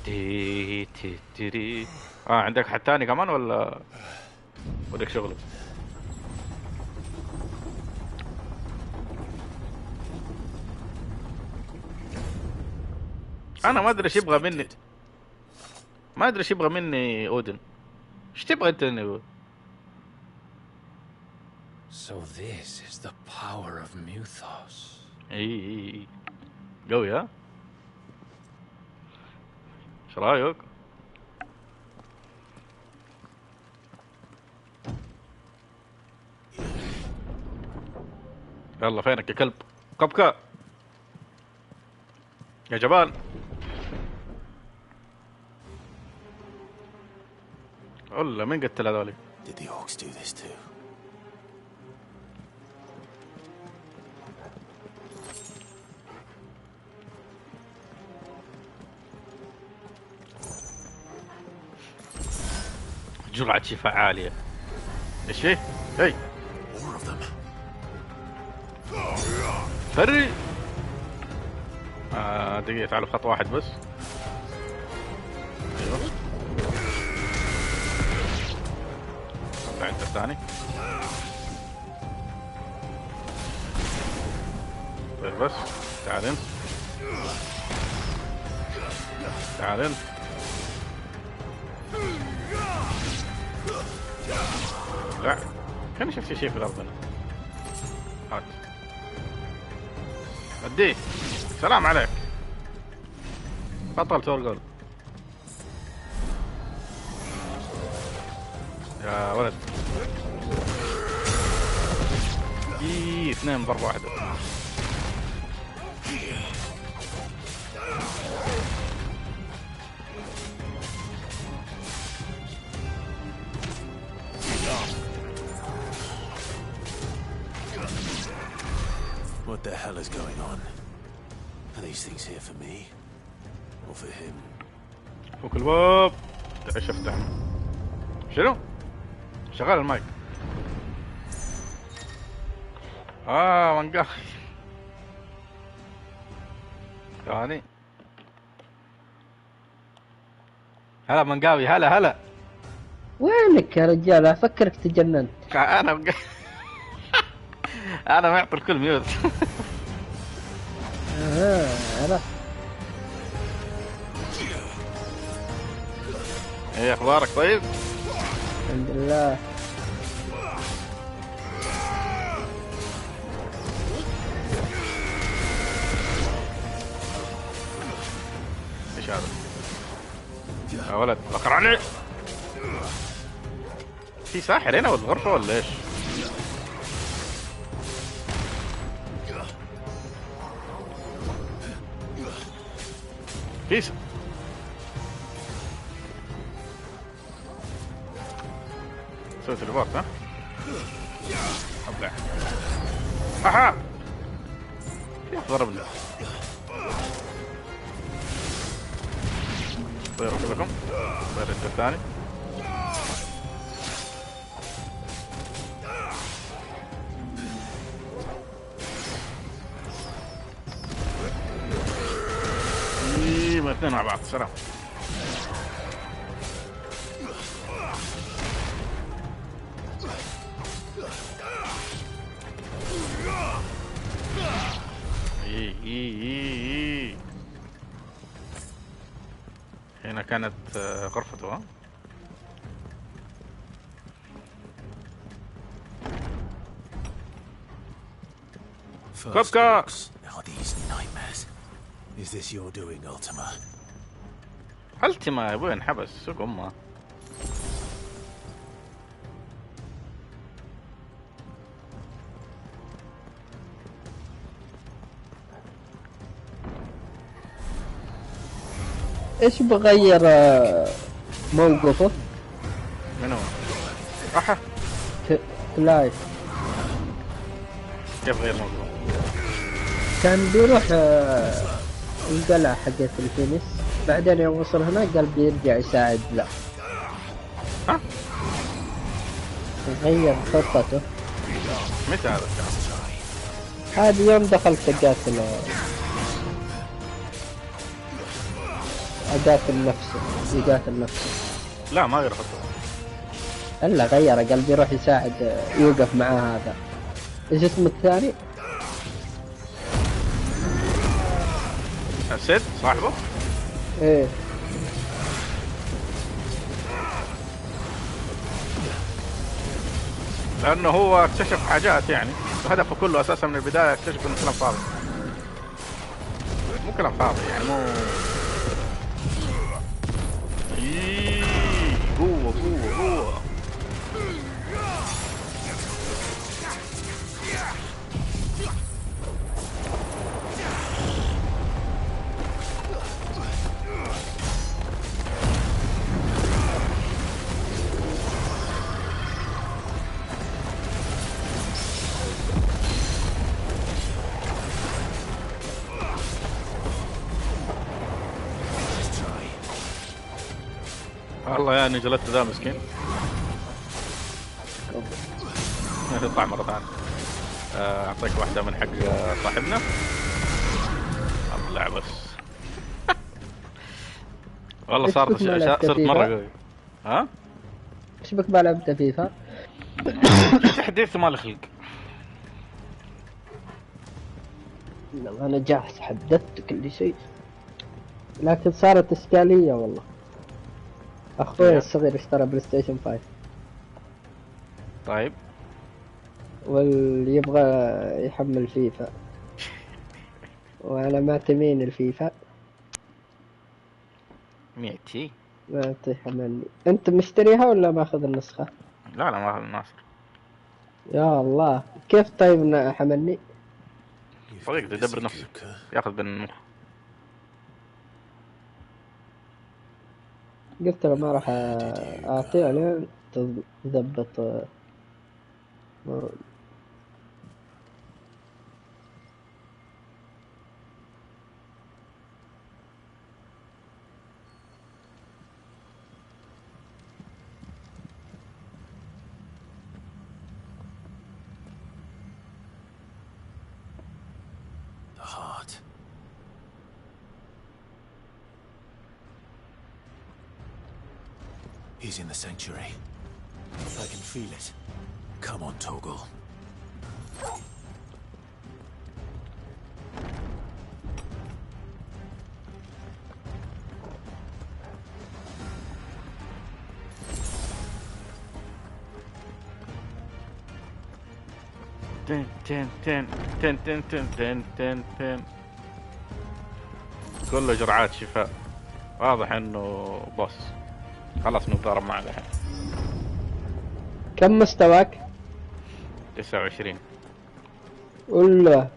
تي تي تي. عندك حد تاني كمان ولا ودك شغلك؟ انا ما ادري ايش يبغى مني، ما ادري ايش يبغى مني اودن. ايش تبغى انت مني؟ So this is the power of Mythos. اي قوي ها؟ ايش رايك؟ يلا فينك يا كلب؟ كبكة يا جبان. والله مين قتل هذولي؟ Did the orcs do this too? جرعة شفاء عالية. ايش فيه؟ هي فري. دقيقة تعالوا خط واحد بس. ايوه طلع انت الثاني. طيب بس تعال انت، تعال انت. لا كان شفت شيء في الارض هنا. هات اديه. سلام عليك بطل تورغل يا ولد. اثنين ضربة واحدة. What the hell is going on? Are these things here for me? Or for him? فوق الباب. ايش افتح؟ شنو؟ شغال المايك. منقاوي ثاني. هلا منقاوي. هلا وينك يا رجال؟ افكرك تجننت. انا معطي الكل ميوت. عرفت. ايه اخبارك؟ طيب الحمد لله. ايش هذا يا ولد؟ بقر علي. في ساحر هنا ولا غرفة ولا ايش؟ في سوي تليبورت ها؟ ابلع. اها كيف ضربني؟ طيروا كلكم. طير انت الثاني. ما اثنين مع بعض. سلام. هنا كانت غرفته ها؟ كبكة. Are these nightmares? Is this your doing, Ultima? Ultima يا ابوي انحبس سوق امه. ايش بغير موقفه؟ من هو؟ راحة لايف. كيف غير موقفه؟ كان بيروح القلعة حقت الفينيس، بعدين يوم وصل هناك قال بيرجع يساعد. لا غير خطته. متى هذا؟ هذا يوم دخلت تقاتل أقاتل نفسه، يقاتل نفسه. لا ما غير خطته. الا غير، قال بيروح يساعد يوقف معاه هذا ايش اسمه الثاني؟ سيد صاحبه؟ ايه لانه هو اكتشف حاجات يعني، هدفه كله اساسا من البدايه اكتشف انه كلام فاضي. مو كلام فاضي يعني، مو قوه. والله يعني جلدت ذا مسكين. يطلع مرة ثانية. اعطيك واحدة من حق صاحبنا. اطلع بس. والله صرت مرة قوي. ها؟ ايش بك ما لعبت فيفا؟ تحديث ما له خلق. انا جاهز، حددت كل شيء، لكن صارت اشكالية والله. اخوي الصغير اشترى بلاي ستيشن 5. طيب واللي يبغى يحمل فيفا وانا ما تمين الفيفا ميتي ما تحملني. انت مشتريها ولا ماخذ النسخة؟ لا ما اخذ الناصر. يا الله كيف طيب حملني؟ طريق تدبر نفسك، ياخذ بالنمو. قلت له ما راح اعطيه لين تضبط. He's in the sanctuary. I can feel it. Come on, Toggle. تن تن تن تن تن تن تن تن تن. كله جرعات شفاء. واضح انه بوس. خلاص نتضارب معه الحين. كم مستواك؟ 29. ولا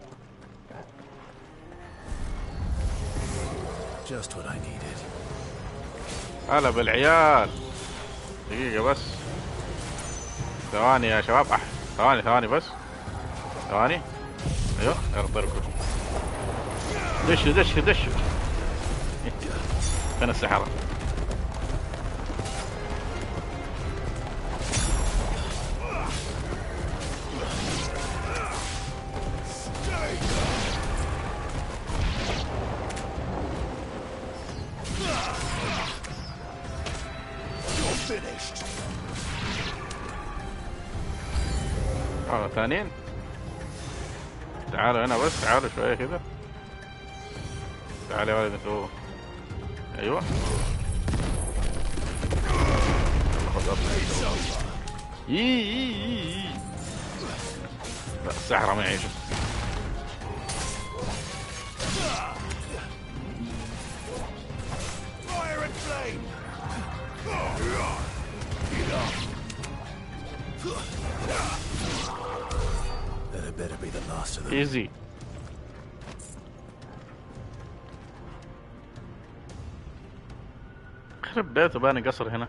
Just what I needed. هلا بالعيال. دقيقة بس. ثواني يا شباب. ثواني بس. ثواني. ايوه يلا طيركم. دشوا. فين السحرة؟ ثانيين. تعالوا هنا بس، تعالوا شوية كذا. تعالوا يا ولد انتوا. ايوه لا السحرة ما يعيشوا. ايزي. خرب بيته باني قصر هنا.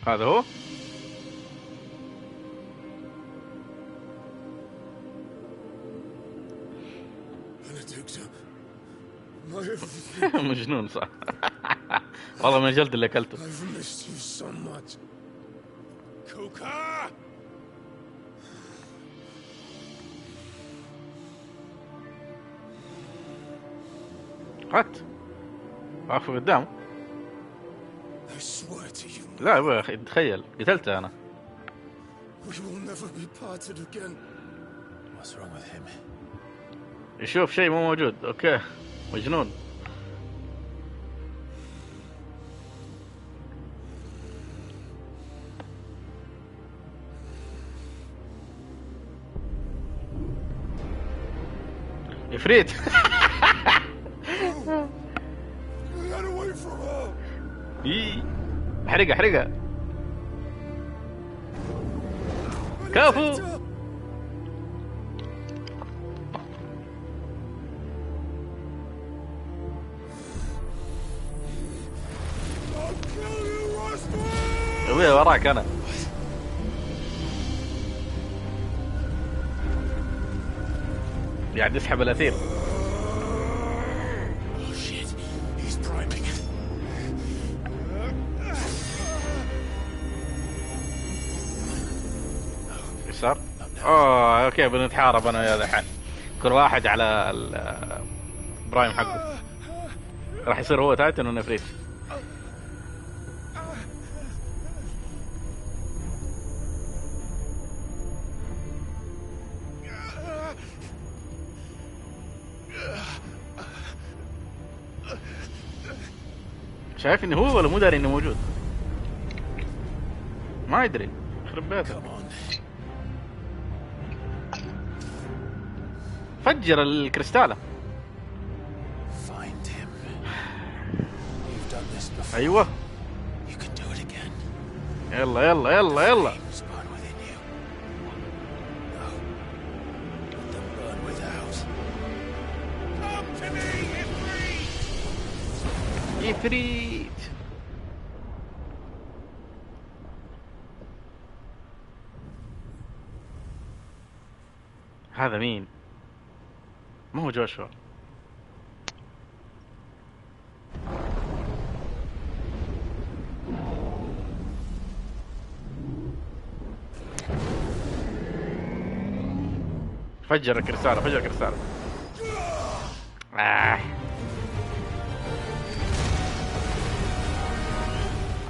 هذا هو. مجنون صح. والله من الجلد اللي اكلته. هات واقف قدامه. لا يا اخي تخيل قتلته انا. يشوف شيء مو موجود. اوكي مجنون. عفريت. احرقها احرقها. كفو. ابوي وراك انا. قاعد يسحب الأثير. يسار. اوكي بنتحارب انا وياه الحين. كل واحد على البرايم حقه. راح يصير هو تايتن ونفريت. شايف انه هو ولا مو داري انه موجود؟ ما يدري. يخرب بيته. فجر الكريستالة. ايوه يلا يلا يلا يلا. عفريت. هذا مين؟ ما هو جوشوا. فجر الكريستالة فجر الكريستالة.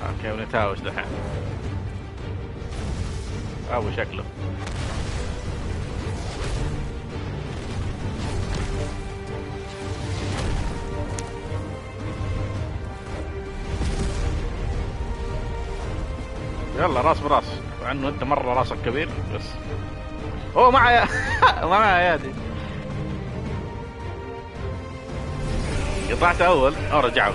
اوكي ونتهاوش دحين. ابو شكله. يلا راس براس. مع انه انت مره راسك كبير بس. اوه معي. معي ايادي. قطعت اول او رجعوا.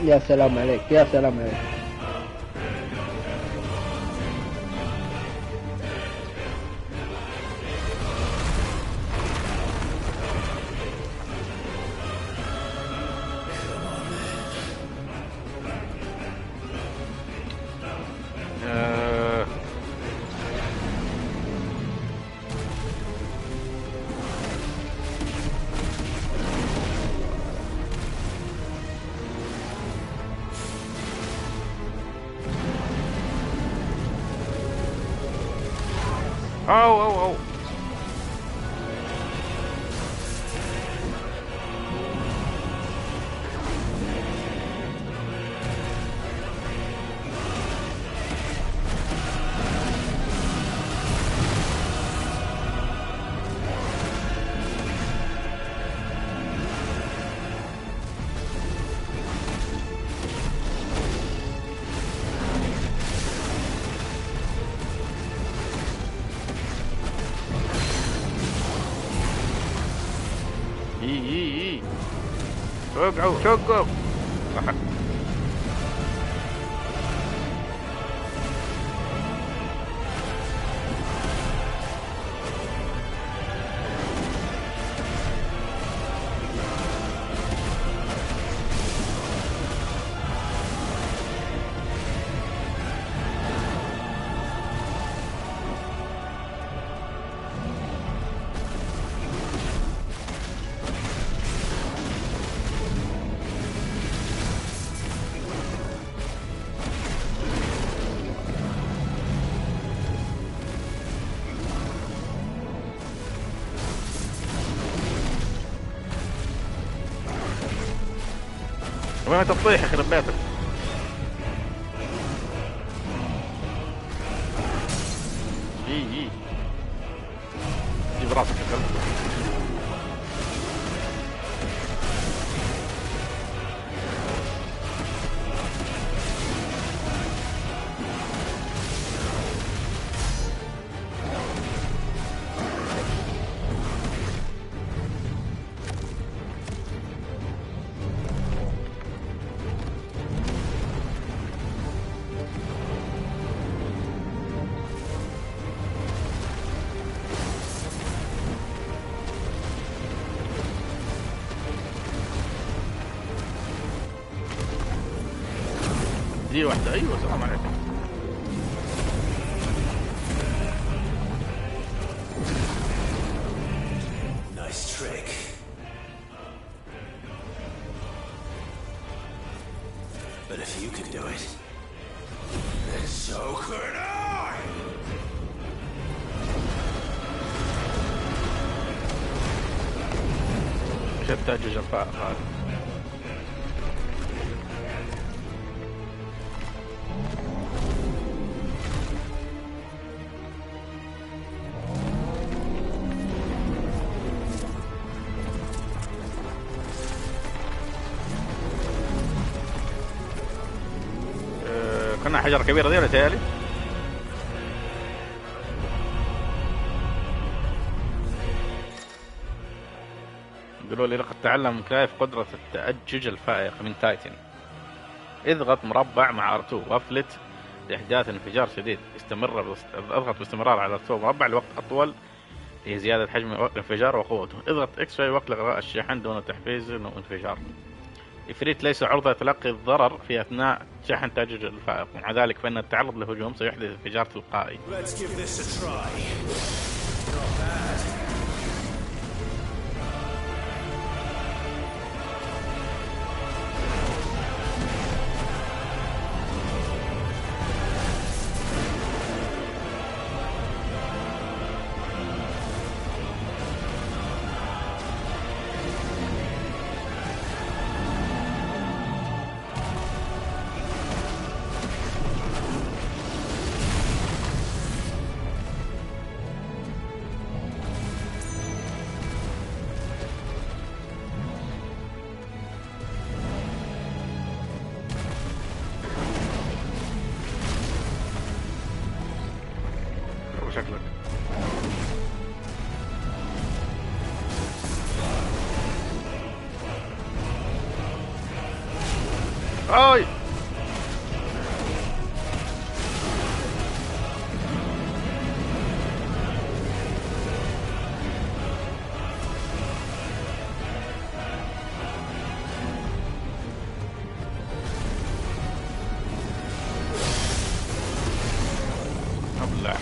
يا سلام عليك يا سلام عليك. أو وقعوا شقوا. صح. وين تطيح يخرب بيتك؟ جي جيب راسك يا كلب. دي واحدة. أيوة سلام عليكم. Nice trick. But if you can do it, then so could I! شتى جفاء هذا. كنا حجرة كبيرة دي ولا تهيألي؟ يقولوا لي لقد تعلم كيف قدرة التأجج الفائقة من تايتن. اضغط مربع مع R2 وافلت لإحداث انفجار شديد. اضغط باستمرار على R2 مربع لوقت أطول لزيادة حجم الانفجار وقوته. اضغط X في وقت إلغاء الشحن دون تحفيز وانفجار. إفريت ليس عرضة لتلقي الضرر في أثناء شحن تأجج الفائق، ومع ذلك فإن التعرض لهجوم سيحدث انفجار تلقائي. شكلك اي ابلع.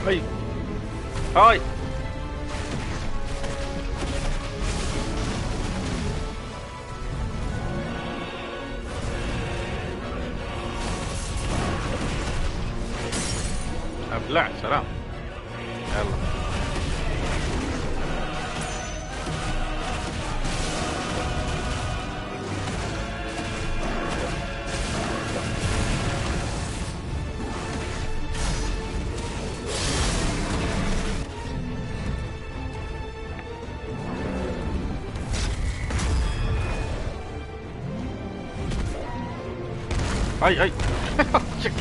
هاي هاي ابلع. سلام. يلا هاي هاي. شكلك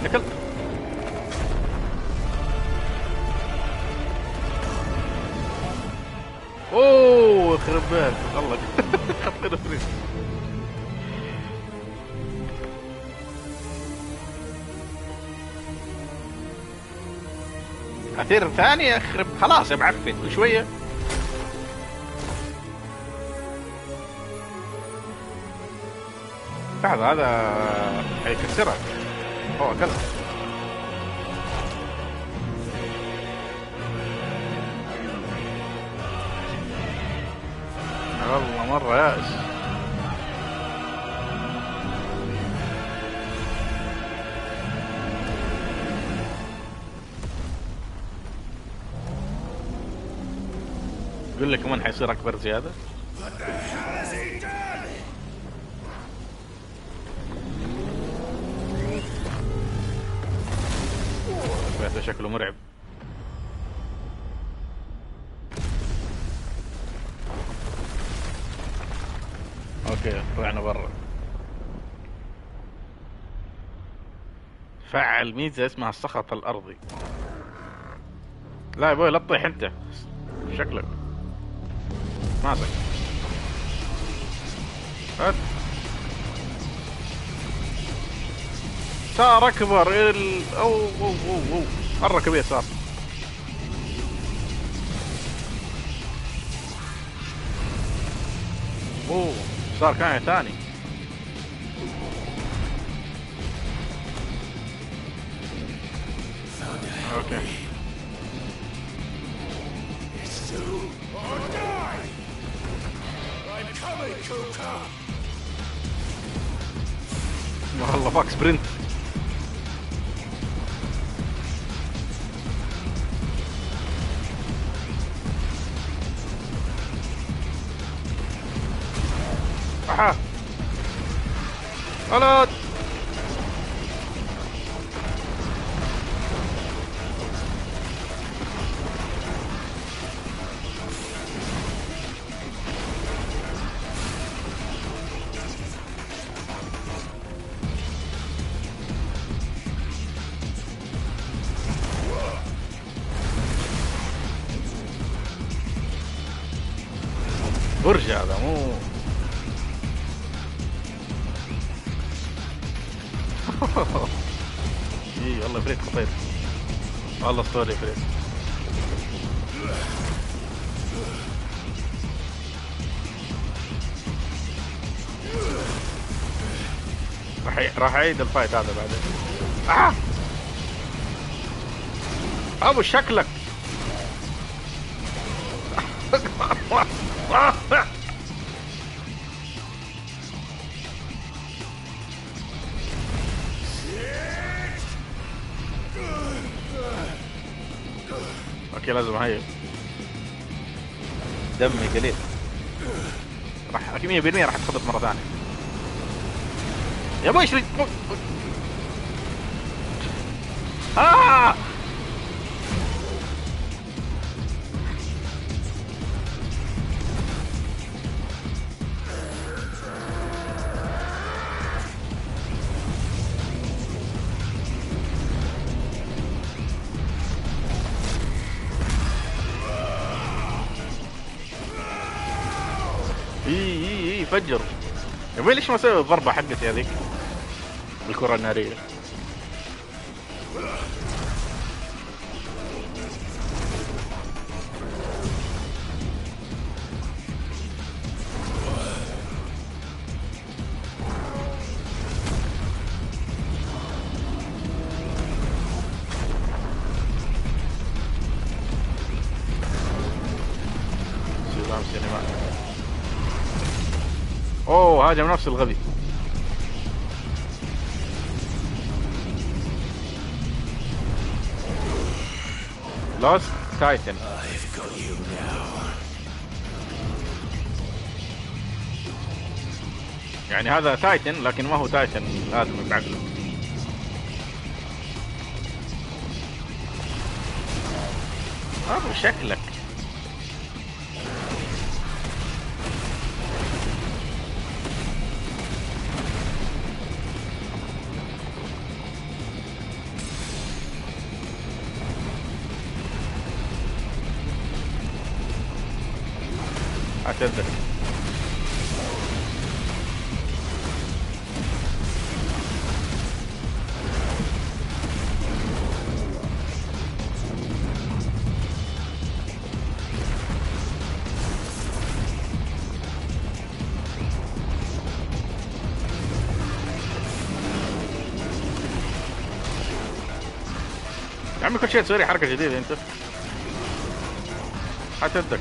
نكلت. اوه يخرب بيت الله حطينا فريز. عثير ثاني يخرب خلاص يا معفن شويه. لحظة هذا حيكسرها. اوه اكلها. والله مرة يائس. يقول لك كمان حيصير اكبر زيادة. هذا شكله مرعب. اوكي طلعنا برا. فعل ميزة اسمها السخط الارضي. لا يا بوي لا تطيح انت شكلك ماسك. هات صار اكبر او حرك يسار. اوه صار كائن ثاني. اوكي والله فاك سبرنت. احا غلط. برج هذا مو اي والله فريد خطير والله اسطوري فريد. راح اعيد الفايت هذا بعدين. ابو شكلك اوكي لازم هاي دمي قليل. راح 100% راح تخبط مرة ثانية يا ابوي. ايش فجر يا ابوي. ليش ما اسوي الضربة حقتي هذيك بالكرة النارية؟ اوه هاجم نفس الغبي. لوست تايتن. يعني هذا تايتن لكن ما هو تايتن آدمي بعقله. شكلك هات يدك. يا عمي كل شيء تسوي حركة جديدة انت. هات يدك.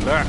لا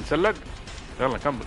نسلق. يلا كمل.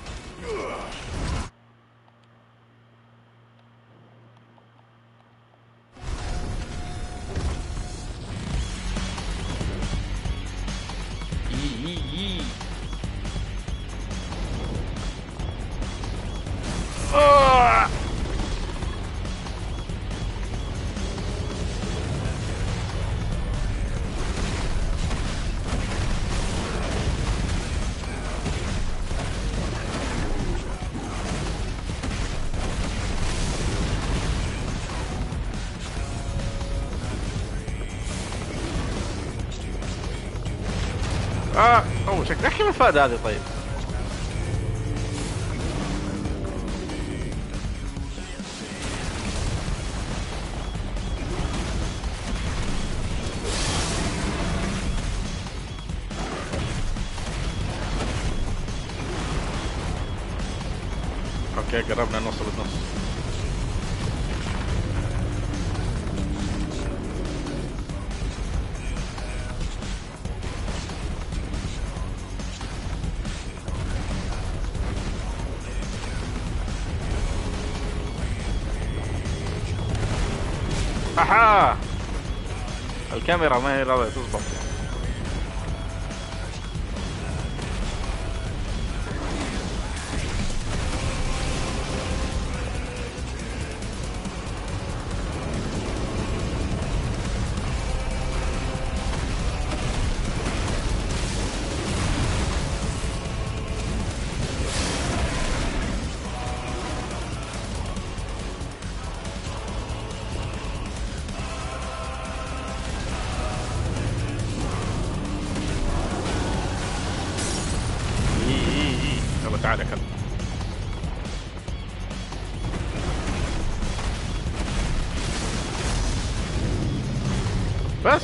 اوه شكلها كيف الفائدة هذه طيب. اوكي قربنا نوصل النص. احا الكاميرا ما هي راضية تظبط. تعال كمل. بس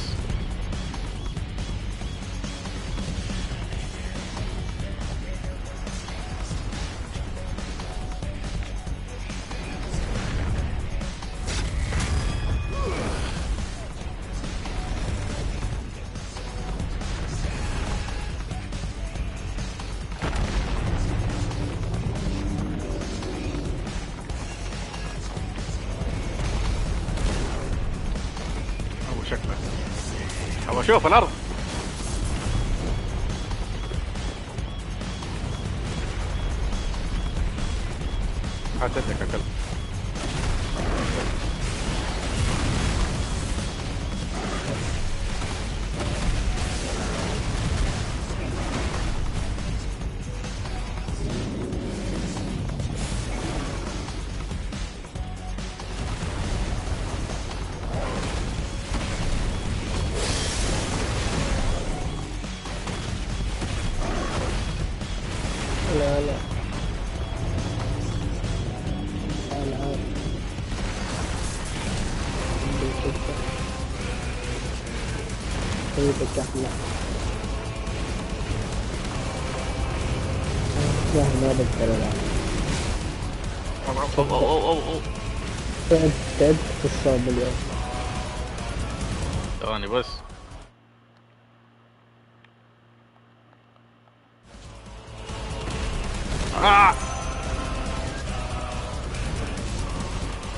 شوف الارض. هات يدك يا كلب. كاملة. ما بقدر العب. تعبت في الصوب اليوم. ثواني بس.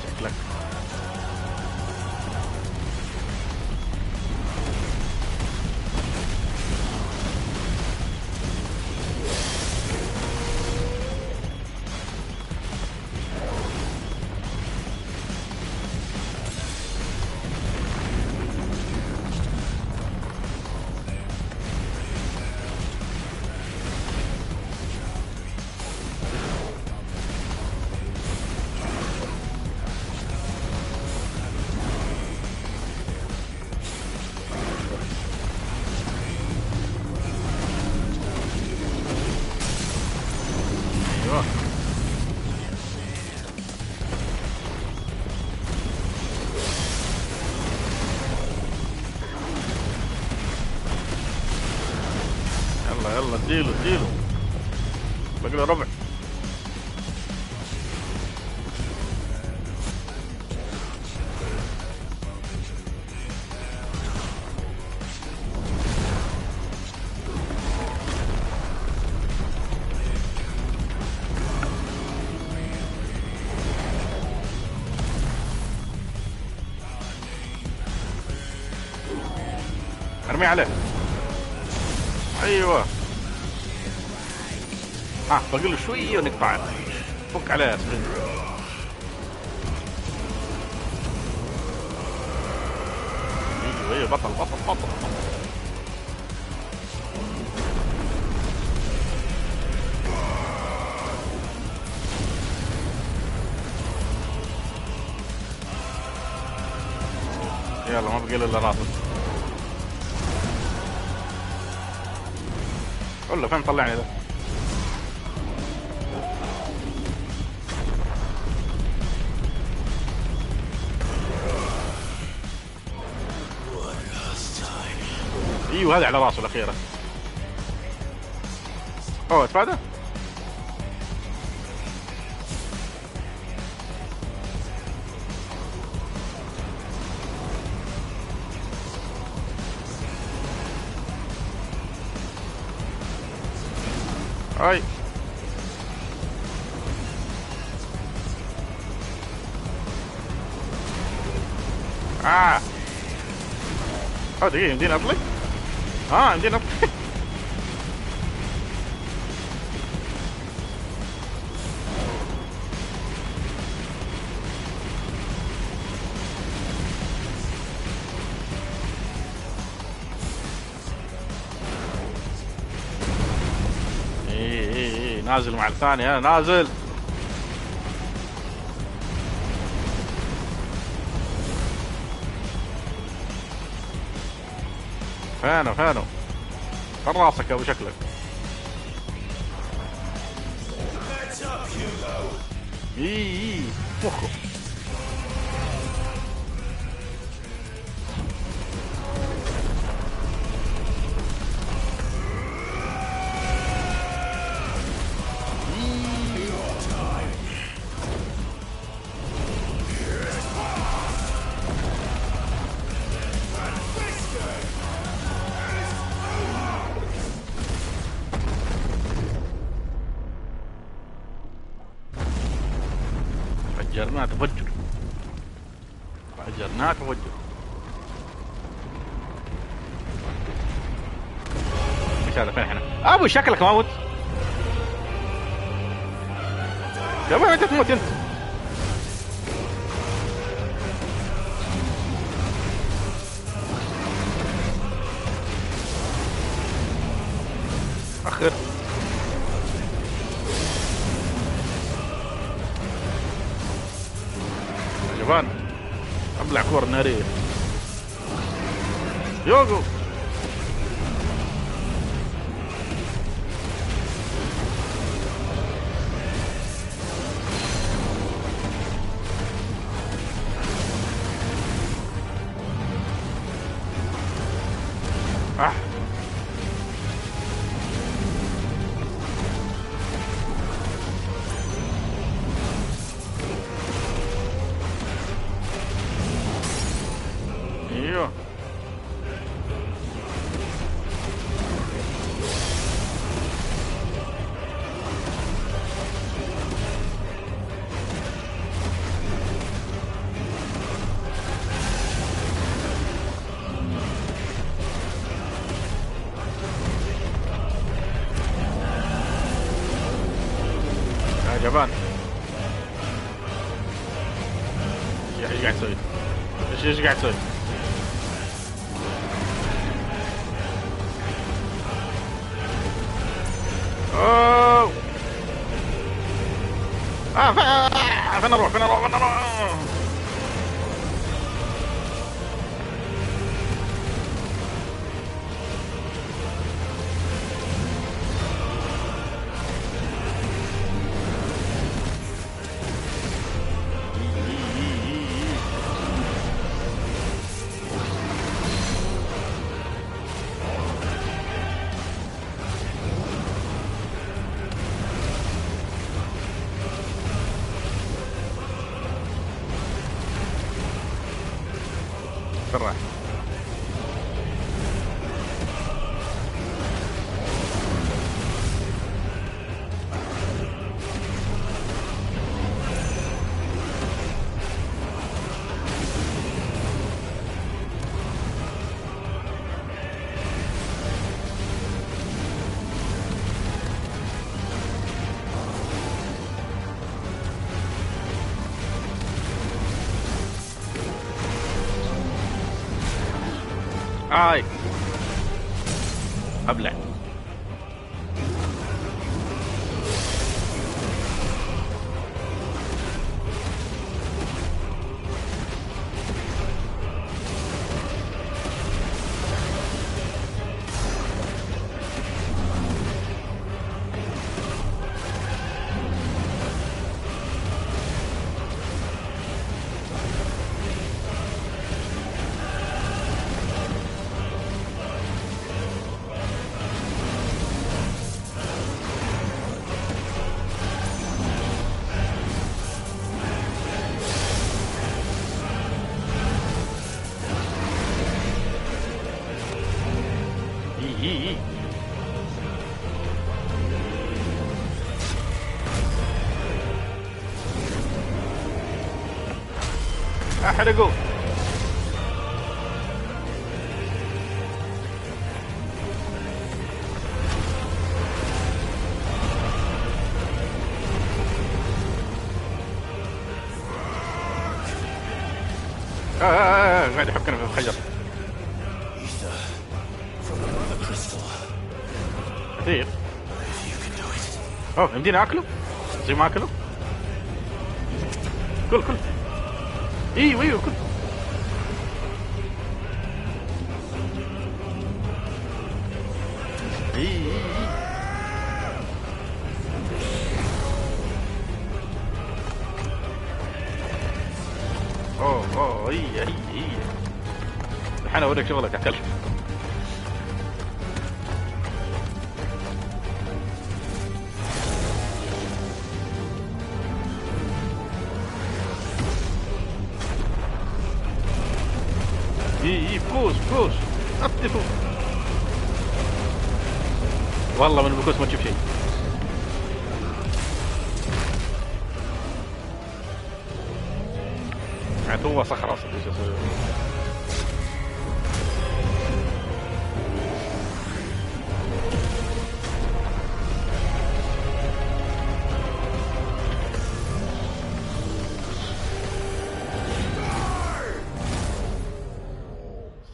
شكلك يلا اديله باقي له ربع. ارمي عليه. ايوه باقي له شويه ونقطع. فك عليه يا سبرنت. ايوه بطل. يلا ما بقي له الا راسه. قول له فين طلعني ذا. ايوه هذا على راسه الاخيره. اوه اتفادى. هاي دقيقة يمديني اطلق؟ يمديني اطلق. ايه نازل مع الثاني. نازل. فينه فين راسك يا ابو شكلك. مخه. فجرناه تفجر. ايش هذا؟ فين احنا؟ ابو شكلك ما موت. يا ابوي متى تموت انت؟ اخر جبان. ابلع كور ناريه. يوقو. ايش قاعد تسوي؟ ايش قاعد تسوي؟ اوه فين اروح؟ راح ابلع. احرقوا. قاعد يحكنا في الخجر. كثير. اوه يمديني اكله؟ زي ما اكله؟ كل ايوه كل. اوه اي الحين اوريك شغلك يا كلب. فوز اطفوا. والله من البكوس ما تشوف شيء. عاد هو صخرة اصلا ايش اسوي؟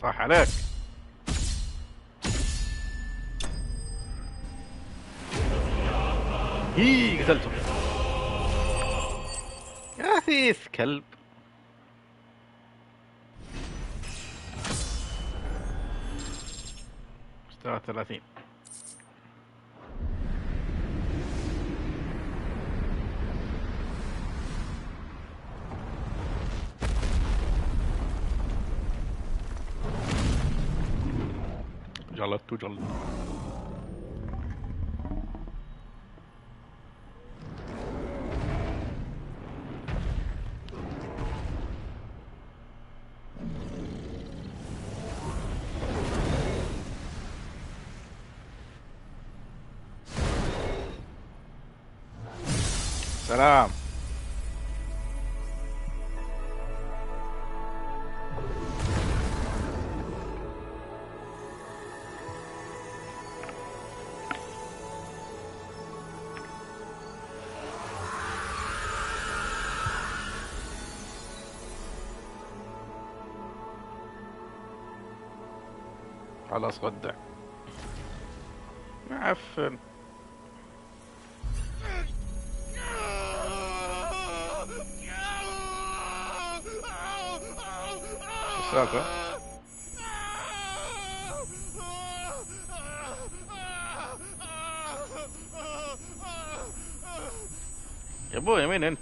صح عليك. قتلته. يا ثيث كلب. مستوى 30. جلد. سلام. خلاص ودع معفن. السالفة يا ابوي مين انت؟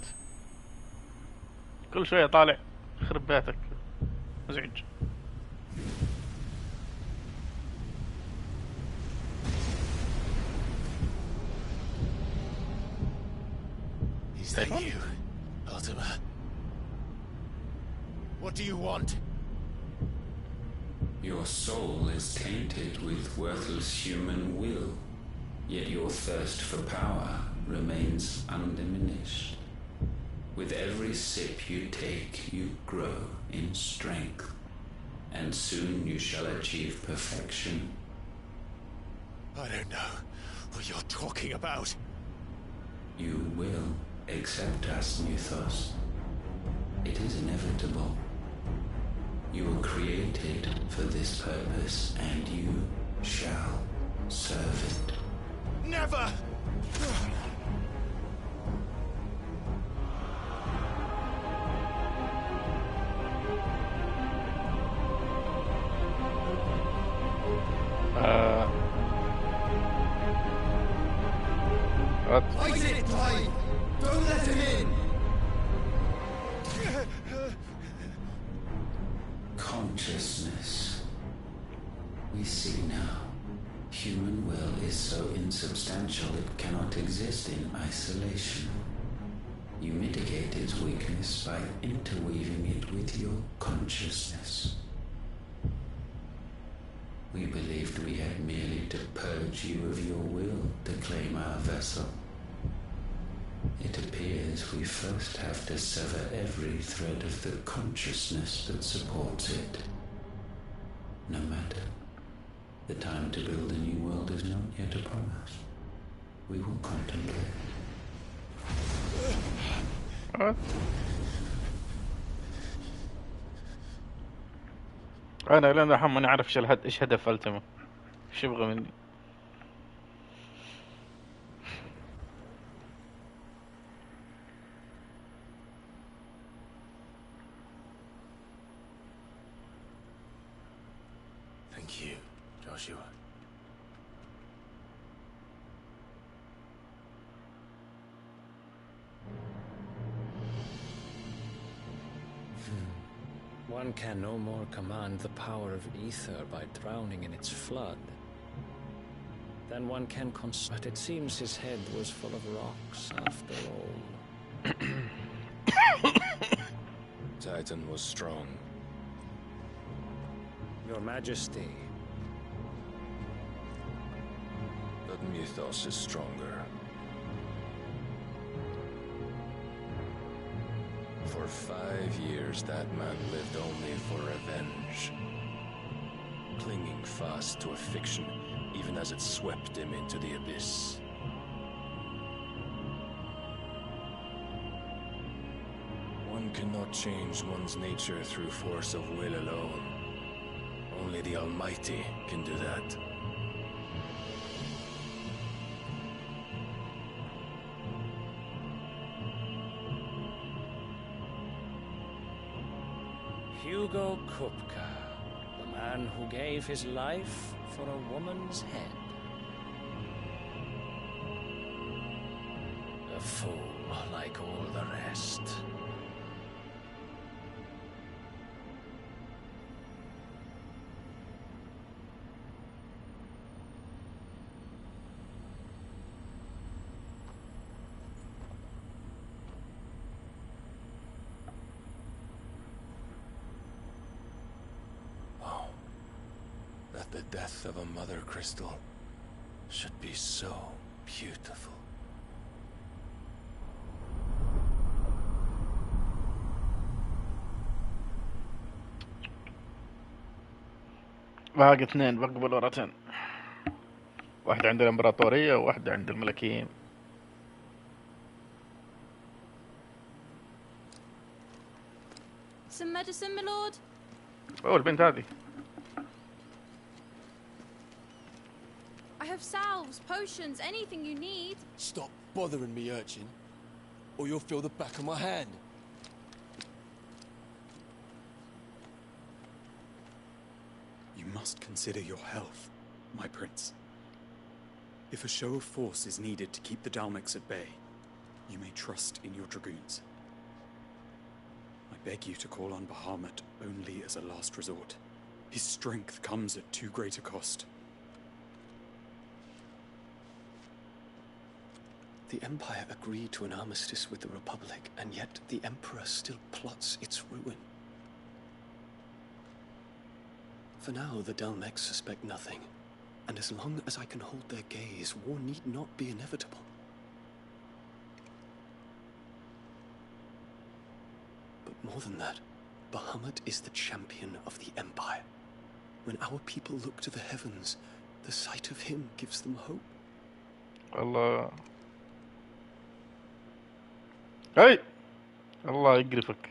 كل شوية طالع يخرب بيتك مزعج. Is that you, Ultima? What do you want? Your soul is tainted with worthless human will, yet your thirst for power remains undiminished. With every sip you take, you grow in strength, and soon you shall achieve perfection. I don't know what you're talking about. You will accept us, Mythos. It is inevitable. You were created for this purpose, and you shall serve it. Never! Fight it, Ty! Don't let him in! Consciousness. We see now. Human will is so insubstantial it cannot exist in isolation. You mitigate its weakness by interweaving it with your consciousness. We believed we had merely to purge you of your will to claim our vessel. It appears we first have to sever every thread of the consciousness that supports it. No matter. The time to build a new world is not yet upon us. We will contemplate. انا لين الحين ما نعرف ايش هدف التما، ايش يبغى مني. Thank you, Joshua. One can no more command the power of ether by drowning in its flood than one can but it seems his head was full of rocks after all. Titan was strong. Your Majesty. But Mythos is stronger. For 5 years, that man lived only for revenge. Clinging fast to a fiction, even as it swept him into the abyss. One cannot change one's nature through force of will alone. Only the Almighty can do that. Hugo Kupka, the man who gave his life for a woman's head. A fool like all the rest. The death of a mother crystal should be so beautiful. باقي اثنين بقبل ورتين، واحد عند الامبراطورية وواحد عند الملكيين. Some medicine, my lord? اوه البنت هذه have salves, potions, anything you need. Stop bothering me, urchin, or you'll feel the back of my hand. You must consider your health, my prince. If a show of force is needed to keep the Dalmex at bay, you may trust in your dragoons. I beg you to call on Bahamut only as a last resort. His strength comes at too great a cost. The Empire agreed to an armistice with the Republic, and yet the Emperor still plots its ruin. For now, the Dalmex suspect nothing, and as long as I can hold their gaze, war need not be inevitable. But more than that, Bahamut is the champion of the Empire. When our people look to the heavens, the sight of him gives them hope. الله هاي الله يقرفك.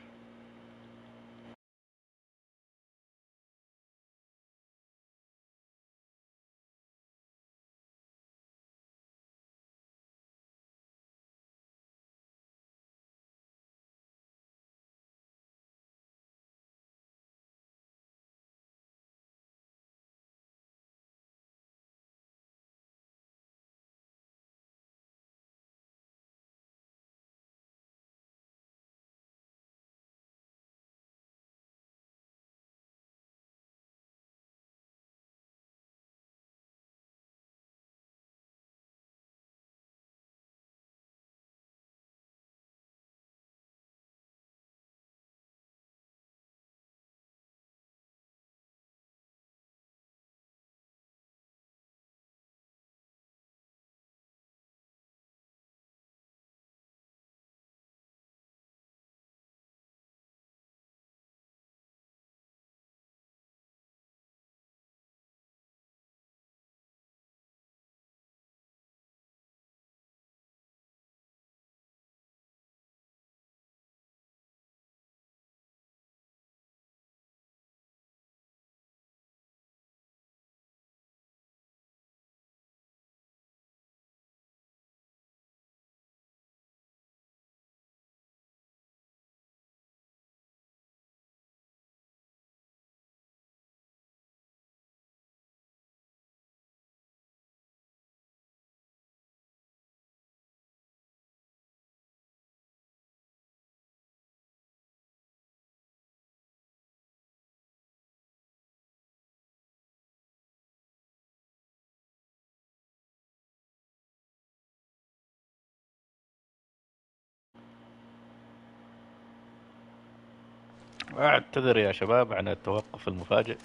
أعتذر يا شباب عن التوقف المفاجئ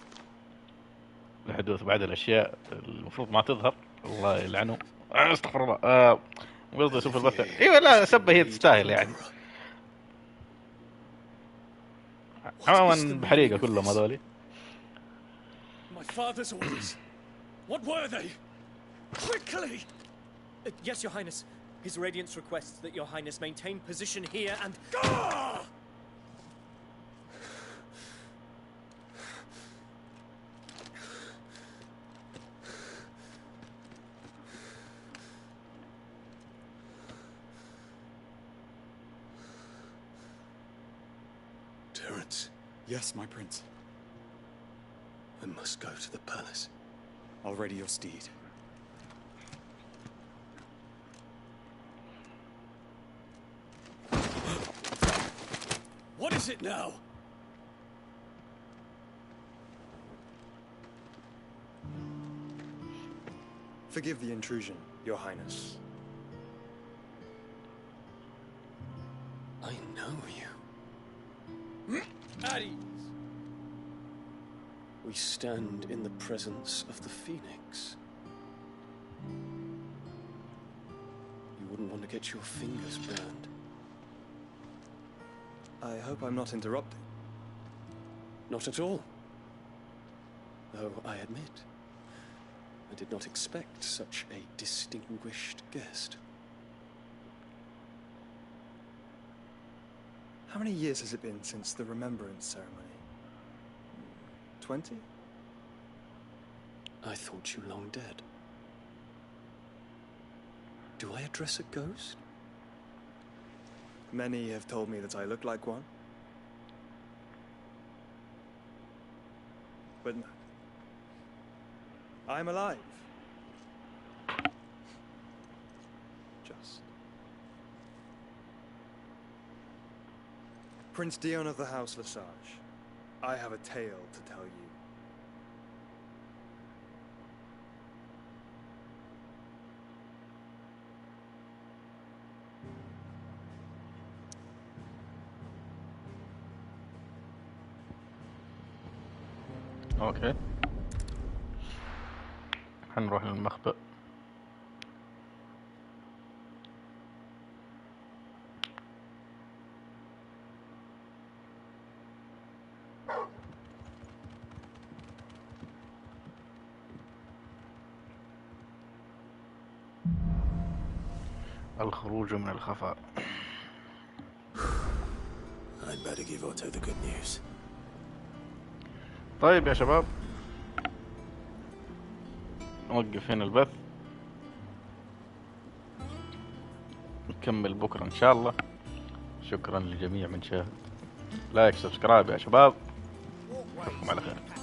لحدوث بعض الأشياء المفروض ما تظهر. الله يلعنه. استغفر الله. قصدي أشوف البث. إيه لا سبة هي تستاهل يعني. عموما بحريقة كلهم هذولي. My father's orders. What were they? Quickly! Yes, Your Highness. His Radiance requests that Your Highness maintain position here and... Gah! Terence. Yes, my prince. I must go to the palace. I'll ready your steed. What is it now? Forgive the intrusion, Your Highness. I know you. At ease. We stand in the presence of the Phoenix. You wouldn't want to get your fingers burned. I hope I'm not interrupting. Not at all. Though I admit, I did not expect such a distinguished guest. How many years has it been since the Remembrance ceremony? 20? I thought you long dead. Do I address a ghost? Many have told me that I look like one. But no. I'm alive. Just. Prince Dion of the House Lesage, I have a tale to tell you. اوكي حنروح للمخبأ. الخروج من الخفاء. I'd better give Otto the good news. طيب يا شباب نوقف هنا البث، نكمل بكرة إن شاء الله. شكرا لجميع من شاهد. لايك سبسكرايب يا شباب، أشوفكم على خير.